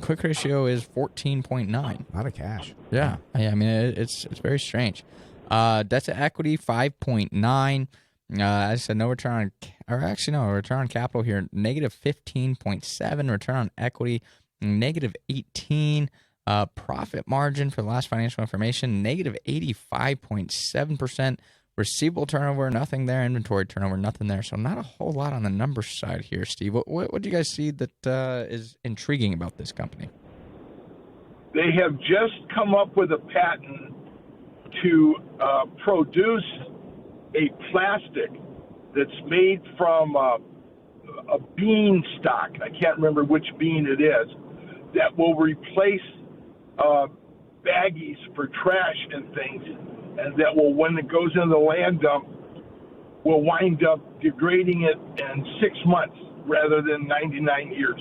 Speaker 4: Quick ratio is 14.9.
Speaker 3: A lot of cash.
Speaker 4: Yeah. I mean, it's very strange. Debt to equity, 5.9. As I said, no return on, return on capital here, negative 15.7. Return on equity, negative 18. Profit margin for the last financial information, negative 85.7%. Receivable turnover, nothing there. Inventory turnover, nothing there. So not a whole lot on the numbers side here, Steve. What do you guys see that is intriguing about this company?
Speaker 15: They have just come up with a patent to produce a plastic that's made from a bean stock. I can't remember which bean it is, that will replace baggies for trash and things, and that will, when it goes in the land dump, will wind up degrading it in 6 months rather than 99 years.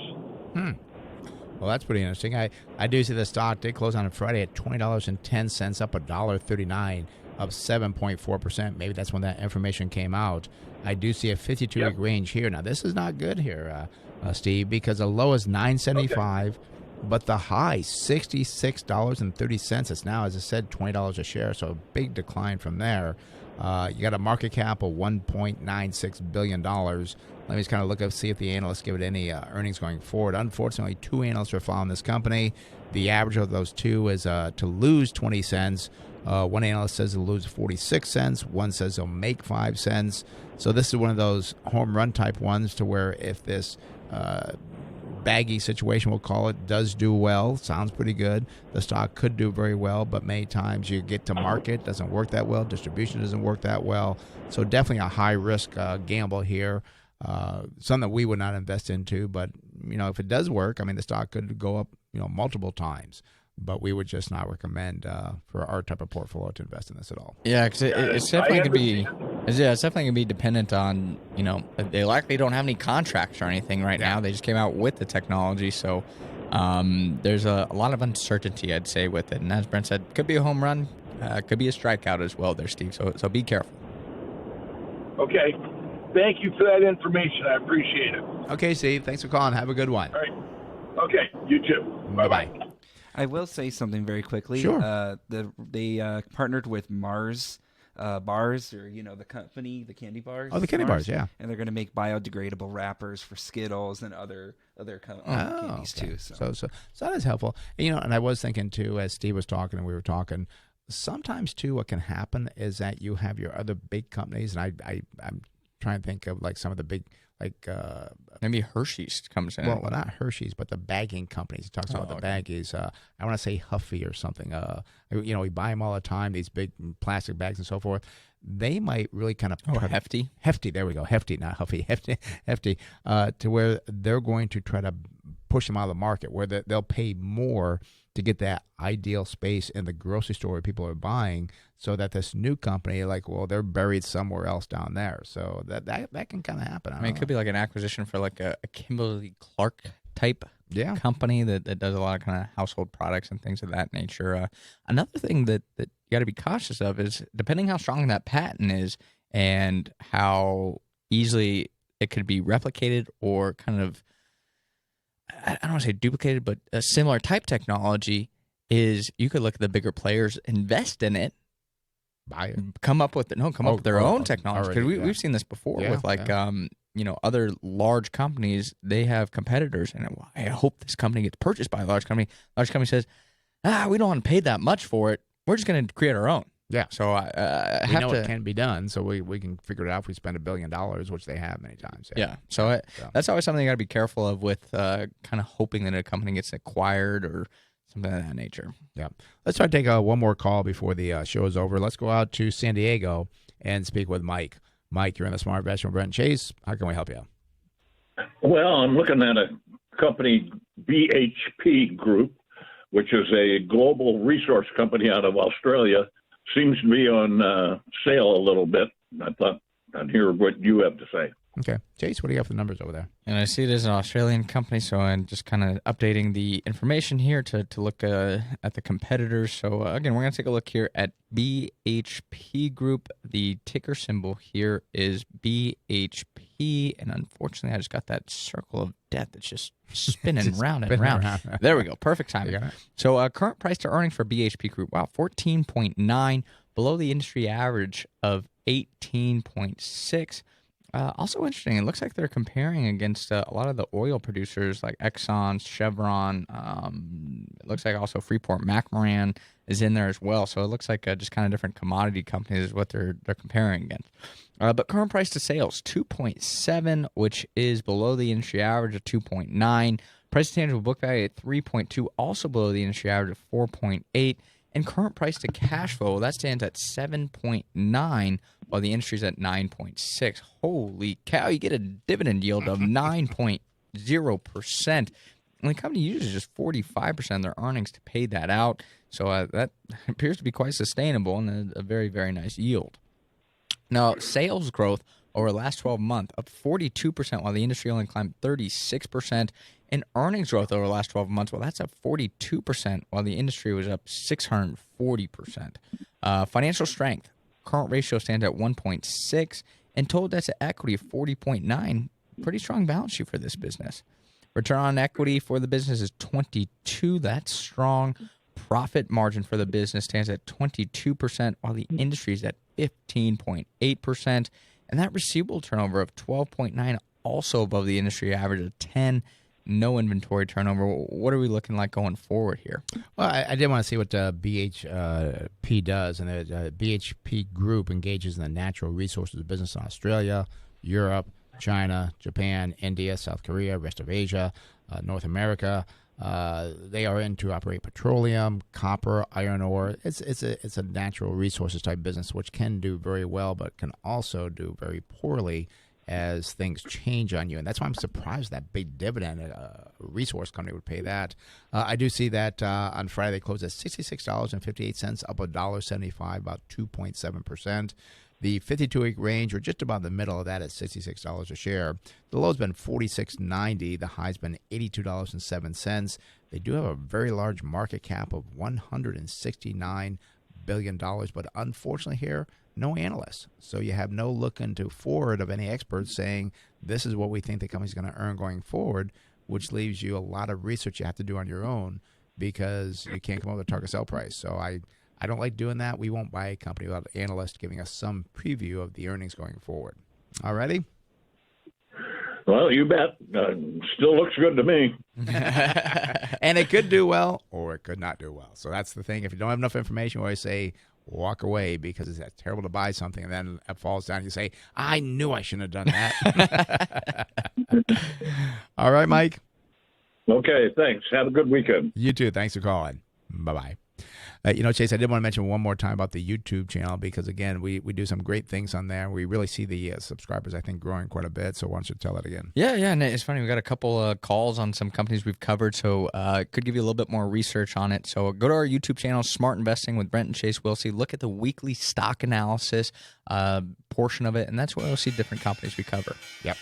Speaker 3: Well, that's pretty interesting. I do see the stock did close on a Friday at $20.10, up $1.39, up 7.4%. Maybe that's when that information came out. I do see a 52-week range here. Now, this is not good here, Steve, because the low is $9.75. Okay. But the high, $66.30. It's now, as I said, $20 a share, so a big decline from there. You got a market cap of $1.96 billion. Let me just kind of look up, see if the analysts give it any earnings going forward. Unfortunately, 2 analysts are following this company. The average of those 2 is to lose 20 cents. One analyst says they'll lose 46 cents. One says they'll make 5 cents. So this is one of those home run type ones to where if this baggy situation, we'll call it, does do well, sounds pretty good, the stock could do very well, but many times you get to market, doesn't work that well, distribution doesn't work that well, so definitely a high risk gamble here, something that we would not invest into, but if it does work, I mean, the stock could go up multiple times, but we would just not recommend for our type of portfolio to invest in this at all.
Speaker 4: Yeah, because it's definitely going to be, it's definitely going to be dependent on, they likely don't have any contracts or anything right now. They just came out with the technology, so there's a lot of uncertainty, I'd say, with it. And as Brent said, could be a home run, could be a strikeout as well there, Steve. So be careful.
Speaker 15: Okay. Thank you for that information. I appreciate it.
Speaker 3: Okay, Steve. Thanks for calling. Have a good one.
Speaker 15: All right. Okay. You too. Bye-bye.
Speaker 6: I will say something very quickly.
Speaker 3: Sure.
Speaker 6: They partnered with Mars bars, or the company, the candy bars.
Speaker 3: Oh, the candy bars, yeah.
Speaker 6: And they're going to make biodegradable wrappers for Skittles and other candies too. So
Speaker 3: that is helpful. And I was thinking too, as Steve was talking and we were talking, sometimes too, what can happen is that you have your other big companies, and I'm trying to think of like some of the big.
Speaker 4: Maybe Hershey's comes in.
Speaker 3: Well, not Hershey's, but the bagging companies. He talks about the baggies. I want to say Huffy or something. We buy them all the time, these big plastic bags and so forth. They might really kind of...
Speaker 4: Hefty?
Speaker 3: Hefty, there we go. Hefty, not Huffy. Hefty. To where they're going to try to push them out of the market, where they'll pay more to get that ideal space in the grocery store where people are buying, so that this new company, they're buried somewhere else down there. So that can kind of happen.
Speaker 4: I mean, it could be like an acquisition for like a Kimberly-Clark type company that does a lot of kind of household products and things of that nature. Another thing that you got to be cautious of is, depending how strong that patent is and how easily it could be replicated or kind of, I don't want to say duplicated, but a similar type technology, is you could look at the bigger players, invest in it,
Speaker 3: buy it,
Speaker 4: come up with their own technology. Because we've seen this before with other large companies. They have competitors, and I hope this company gets purchased by a large company. Large company says, we don't want to pay that much for it. We're just going to create our own.
Speaker 3: Yeah.
Speaker 4: So
Speaker 3: we know it can be done, so we can figure it out if we spend $1 billion, which they have many times.
Speaker 4: Yeah. So that's always something you got to be careful of with kind of hoping that a company gets acquired or something of that nature.
Speaker 3: Yeah. Let's try to take one more call before the show is over. Let's go out to San Diego and speak with Mike. Mike, you're in the Smart Investment with Brent Chase. How can we help you?
Speaker 16: Well, I'm looking at a company, BHP Group, which is a global resource company out of Australia. Seems to be on sale a little bit. I thought I'd hear what you have to say.
Speaker 3: Okay. Chase, what do you have for numbers over there?
Speaker 4: And I see it as an Australian company, so I'm just kind of updating the information here to look at the competitors. So, again, we're going to take a look here at BHP Group. The ticker symbol here is BHP, and unfortunately, I just got that circle of death that's just spinning round and round. There we go. Perfect timing. So, current price to earnings for BHP Group, wow, 14.9, below the industry average of 18.6. Also interesting, it looks like they're comparing against a lot of the oil producers like Exxon, Chevron. It looks like also Freeport-McMoRan is in there as well. So it looks like just kind of different commodity companies is what they're comparing against. But current price to sales, 2.7, which is below the industry average of 2.9. Price to tangible book value at 3.2, also below the industry average of 4.8. And current price to cash flow, that stands at 7.9, while the industry's at 9.6. Holy cow, you get a dividend yield of 9.0%. And the company uses just 45% of their earnings to pay that out. So that appears to be quite sustainable and a very, very nice yield. Now, sales growth over the last 12 months, up 42%, while the industry only climbed 36%. And earnings growth over the last 12 months, well, that's up 42%, while the industry was up 640%. Financial strength, current ratio stands at 1.6, and total debt to equity of 40.9. Pretty strong balance sheet for this business. Return on equity for the business is 22. That's strong. Profit margin for the business stands at 22%, while the industry is at 15.8%. And that receivable turnover of 12.9, also above the industry average of 10. No inventory turnover. What are we looking like going forward here?
Speaker 3: Well, I did want to see what BHP does, and the BHP Group engages in the natural resources business in Australia, Europe, China, Japan, India, South Korea, rest of Asia, North America. They are in to operate petroleum, copper, iron ore. It's a natural resources type business, which can do very well, but can also do very poorly as things change on you. And that's why I'm surprised that big dividend a resource company would pay that. I do see that on Friday they closed at $66.58, up $1.75, about 2.7%. The 52-week range, or just about the middle of that, at $66 a share. The low's been $46.90. The high's been $82.07. They do have a very large market cap of $169 billion, but unfortunately here, no analysts. So you have no look into forward of any experts saying this is what we think the company's going to earn going forward, which leaves you a lot of research you have to do on your own because you can't come up with a target sell price. So I don't like doing that. We won't buy a company without an analyst giving us some preview of the earnings going forward. All righty?
Speaker 16: Well, you bet. Still looks good to me.
Speaker 3: And it could do well or it could not do well. So that's the thing. If you don't have enough information, we always say walk away because it's terrible to buy something and then it falls down and you say, I knew I shouldn't have done that. All right, Mike.
Speaker 16: Okay, thanks. Have a good weekend.
Speaker 3: You too. Thanks for calling. Bye-bye. Chase, I did want to mention one more time about the YouTube channel because, again, we do some great things on there. We really see the subscribers, I think, growing quite a bit. So why don't you tell it again?
Speaker 4: Yeah, and it's funny. We got a couple calls on some companies we've covered, so it could give you a little bit more research on it. So go to our YouTube channel, Smart Investing with Brent and Chase Wilsey. Look at the weekly stock analysis portion of it, and that's where you'll see different companies we cover.
Speaker 3: Yep.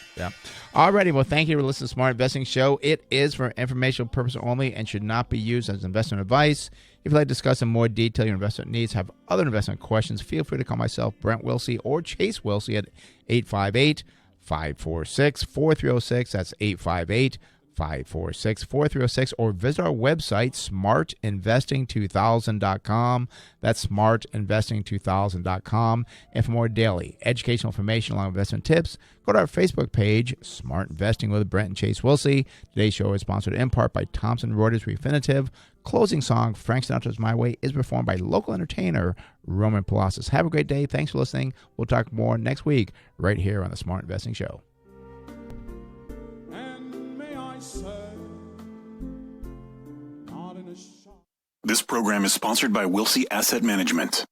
Speaker 3: All righty. Well, thank you for listening to Smart Investing Show. It is for informational purpose only and should not be used as investment advice. If you'd like to discuss in more detail your investment needs, have other investment questions, feel free to call myself, Brent Wilsey, or Chase Wilsey at 858-546-4306. That's 858-546-4306. Or visit our website, smartinvesting2000.com. That's smartinvesting2000.com. And for more daily educational information along with investment tips, go to our Facebook page, Smart Investing with Brent and Chase Wilsey. Today's show is sponsored in part by Thomson Reuters Refinitiv. Closing song, Frank Sinatra's My Way, is performed by local entertainer Roman Palacios. Have a great day. Thanks for listening. We'll talk more next week right here on the Smart Investing Show.
Speaker 1: And may I say, not in a shop. This program is sponsored by Wilsey Asset Management.